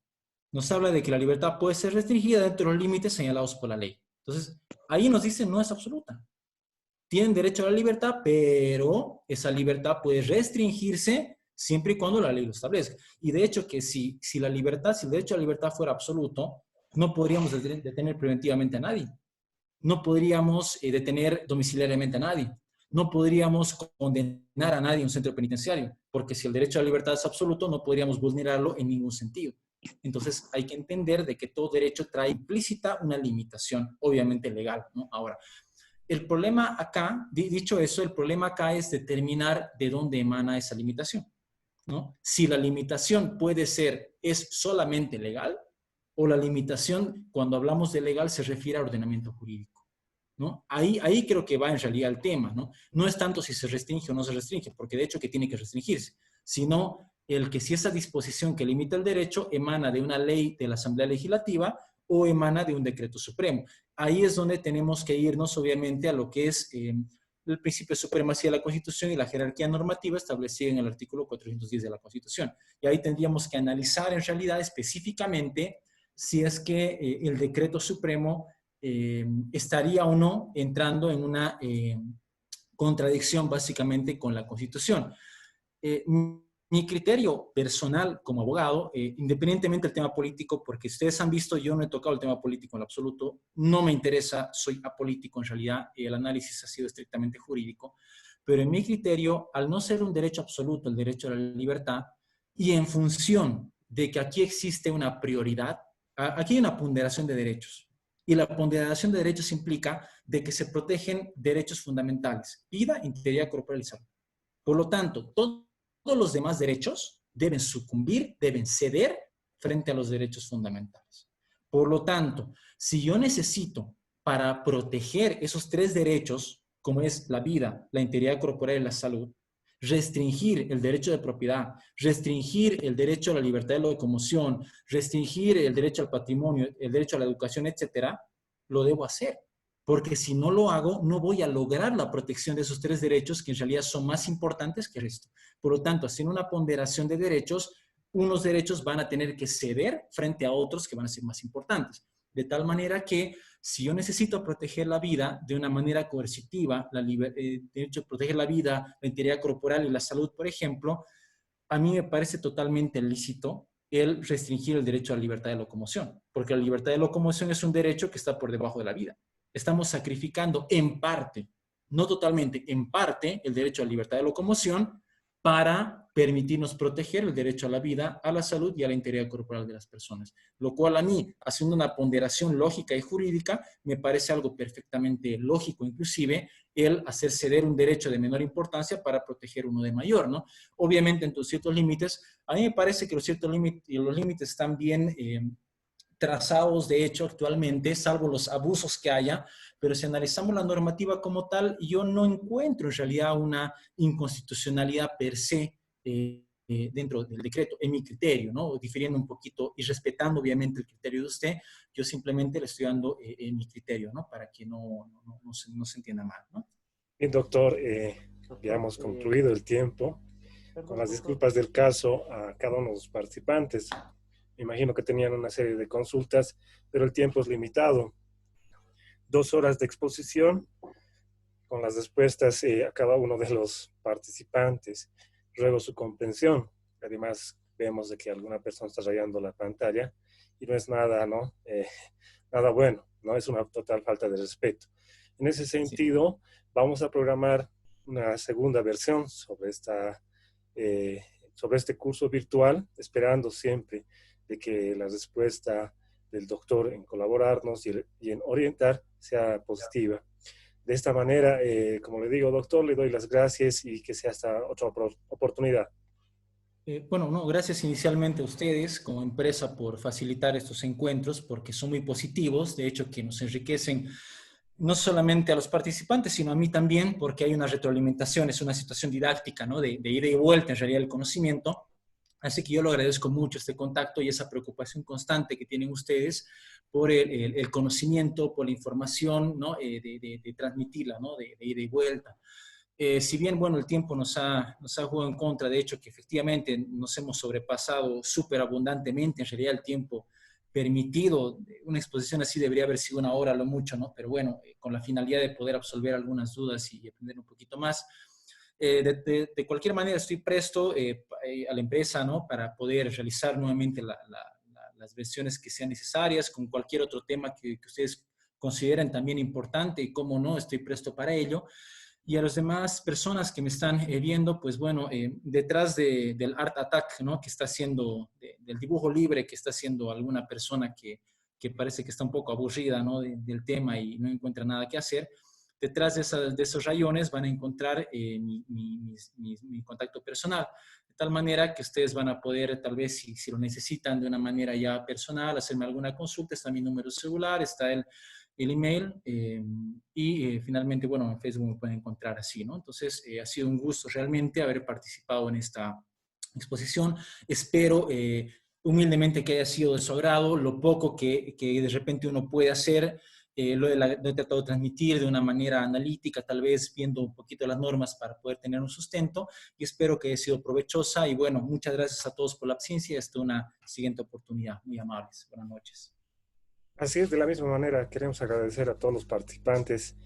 Nos habla de que la libertad puede ser restringida dentro de los límites señalados por la ley. Entonces, ahí nos dice no es absoluta. Tienen derecho a la libertad, pero esa libertad puede restringirse siempre y cuando la ley lo establezca. Y de hecho que si el derecho a la libertad fuera absoluto, no podríamos detener preventivamente a nadie. No podríamos detener domiciliariamente a nadie. No podríamos condenar a nadie en un centro penitenciario, porque si el derecho a la libertad es absoluto, no podríamos vulnerarlo en ningún sentido. Entonces, hay que entender de que todo derecho trae implícita una limitación, obviamente legal, ¿no? Ahora, el problema acá, dicho eso, el problema acá es determinar de dónde emana esa limitación, ¿no? Si la limitación es solamente legal, o la limitación, cuando hablamos de legal, se refiere al ordenamiento jurídico, ¿no? Ahí creo que va en realidad el tema, ¿no? No es tanto si se restringe o no se restringe, porque de hecho que tiene que restringirse, sino el que si esa disposición que limita el derecho emana de una ley de la Asamblea Legislativa o emana de un decreto supremo. Ahí es donde tenemos que irnos, obviamente, a lo que es el principio de supremacía de la Constitución y la jerarquía normativa establecida en el artículo 410 de la Constitución. Y ahí tendríamos que analizar en realidad específicamente si es que el decreto supremo estaría o no entrando en una contradicción básicamente con la Constitución. Mi criterio personal como abogado, independientemente del tema político, porque ustedes han visto, yo no he tocado el tema político en lo absoluto, no me interesa, soy apolítico en realidad, el análisis ha sido estrictamente jurídico, pero en mi criterio, al no ser un derecho absoluto, el derecho a la libertad, y en función de que aquí existe una prioridad, aquí hay una ponderación de derechos, y la ponderación de derechos implica de que se protegen derechos fundamentales, vida, integridad corporal y salud. Por lo tanto, todos los demás derechos deben sucumbir, deben ceder frente a los derechos fundamentales. Por lo tanto, si yo necesito para proteger esos tres derechos, como es la vida, la integridad corporal y la salud, restringir el derecho de propiedad, restringir el derecho a la libertad de locomoción, restringir el derecho al patrimonio, el derecho a la educación, etcétera, lo debo hacer. Porque si no lo hago, no voy a lograr la protección de esos tres derechos que en realidad son más importantes que el resto. Por lo tanto, haciendo una ponderación de derechos, unos derechos van a tener que ceder frente a otros que van a ser más importantes. De tal manera que si yo necesito proteger la vida de una manera coercitiva, de hecho, proteger la vida, la integridad corporal y la salud, por ejemplo, a mí me parece totalmente lícito el restringir el derecho a la libertad de locomoción, porque la libertad de locomoción es un derecho que está por debajo de la vida. estamos sacrificando en parte, no totalmente, en parte, el derecho a la libertad de locomoción para permitirnos proteger el derecho a la vida, a la salud y a la integridad corporal de las personas. Lo cual a mí, haciendo una ponderación lógica y jurídica, me parece algo perfectamente lógico, inclusive, el hacer ceder un derecho de menor importancia para proteger uno de mayor, ¿no? Obviamente, en ciertos límites, a mí me parece que los límites están bien trazados, de hecho, actualmente, salvo los abusos que haya, pero si analizamos la normativa como tal, yo no encuentro en realidad una inconstitucionalidad per se dentro del decreto, en mi criterio, ¿no? Difiriendo un poquito y respetando obviamente el criterio de usted, yo simplemente le estoy dando mi criterio, ¿no? Para que no se entienda mal, ¿no? Bien, doctor, ya hemos concluido el tiempo. Con las disculpas del caso a cada uno de los participantes. Me imagino que tenían una serie de consultas, pero el tiempo es limitado. 2 horas de exposición con las respuestas a cada uno de los participantes. Ruego su comprensión. Además, vemos de que alguna persona está rayando la pantalla y no es nada, ¿no? Nada bueno, ¿no? Es una total falta de respeto. En ese sentido, vamos a programar una segunda versión sobre este curso virtual, esperando siempre de que la respuesta del doctor en colaborarnos y en orientar sea positiva. De esta manera, como le digo, doctor, le doy las gracias y que sea hasta otra oportunidad. Bueno, no, gracias inicialmente a ustedes como empresa por facilitar estos encuentros, porque son muy positivos, de hecho que nos enriquecen no solamente a los participantes, sino a mí también, porque hay una retroalimentación, es una situación didáctica, ¿no? De ida y vuelta en realidad el conocimiento. Así que yo lo agradezco mucho este contacto y esa preocupación constante que tienen ustedes por el conocimiento, por la información, ¿no? De transmitirla, ¿no? De ida y vuelta. Si bien, bueno, el tiempo nos ha jugado en contra, de hecho que efectivamente nos hemos sobrepasado súper abundantemente, en realidad el tiempo permitido, una exposición así debería haber sido 1 hora, lo mucho, ¿no? Pero bueno, con la finalidad de poder absolver algunas dudas y aprender un poquito más. De cualquier manera, estoy presto a la empresa, ¿no? Para poder realizar nuevamente las versiones que sean necesarias, con cualquier otro tema que ustedes consideren también importante y cómo no, estoy presto para ello. Y a las demás personas que me están viendo, pues bueno, detrás del Art Attack, ¿no? Que está haciendo, del dibujo libre que está haciendo alguna persona que parece que está un poco aburrida, ¿no? Del tema y no encuentra nada que hacer, detrás de esos rayones van a encontrar mi contacto personal. De tal manera que ustedes van a poder, tal vez, si lo necesitan de una manera ya personal, hacerme alguna consulta. Está mi número celular, está el email y finalmente, bueno, en Facebook me pueden encontrar así, ¿no? Entonces, ha sido un gusto realmente haber participado en esta exposición. Espero humildemente que haya sido de su agrado, lo poco que de repente uno puede hacer. Lo he tratado de transmitir de una manera analítica, tal vez viendo un poquito las normas para poder tener un sustento, y espero que haya sido provechosa. Y bueno, muchas gracias a todos por la paciencia. Hasta una siguiente oportunidad. Muy amables. Buenas noches. Así es, de la misma manera queremos agradecer a todos los participantes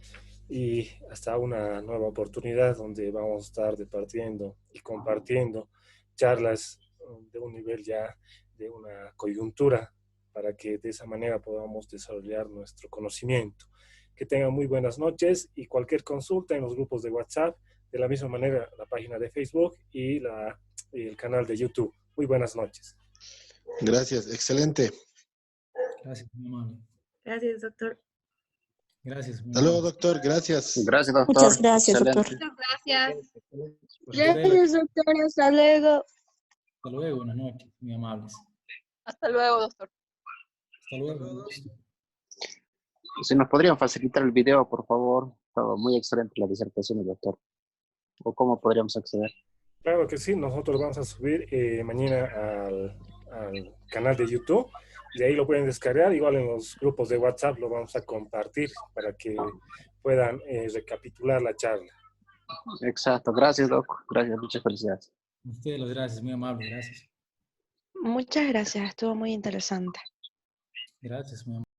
y hasta una nueva oportunidad donde vamos a estar departiendo y compartiendo charlas de un nivel ya de una coyuntura para que de esa manera podamos desarrollar nuestro conocimiento. Que tengan muy buenas noches y cualquier consulta en los grupos de WhatsApp, de la misma manera la página de Facebook y el canal de YouTube. Muy buenas noches. Gracias, excelente. Gracias, muy amable. Gracias, doctor. Gracias. Hasta luego, doctor. Gracias. Gracias, doctor. Muchas gracias, doctor. Excelente. Gracias. Gracias, doctor. Hasta luego. Hasta luego, buenas noches, muy amables. Hasta luego, doctor. Hasta luego. Si nos podrían facilitar el video, por favor. Estaba muy excelente la disertación del doctor. ¿O cómo podríamos acceder? Claro que sí, nosotros vamos a subir mañana al canal de YouTube. De ahí lo pueden descargar, igual en los grupos de WhatsApp lo vamos a compartir para que puedan recapitular la charla. Exacto, gracias, doc. Gracias, muchas felicidades. A ustedes las gracias, muy amable, gracias. Muchas gracias, estuvo muy interesante. Gracias, muy amable.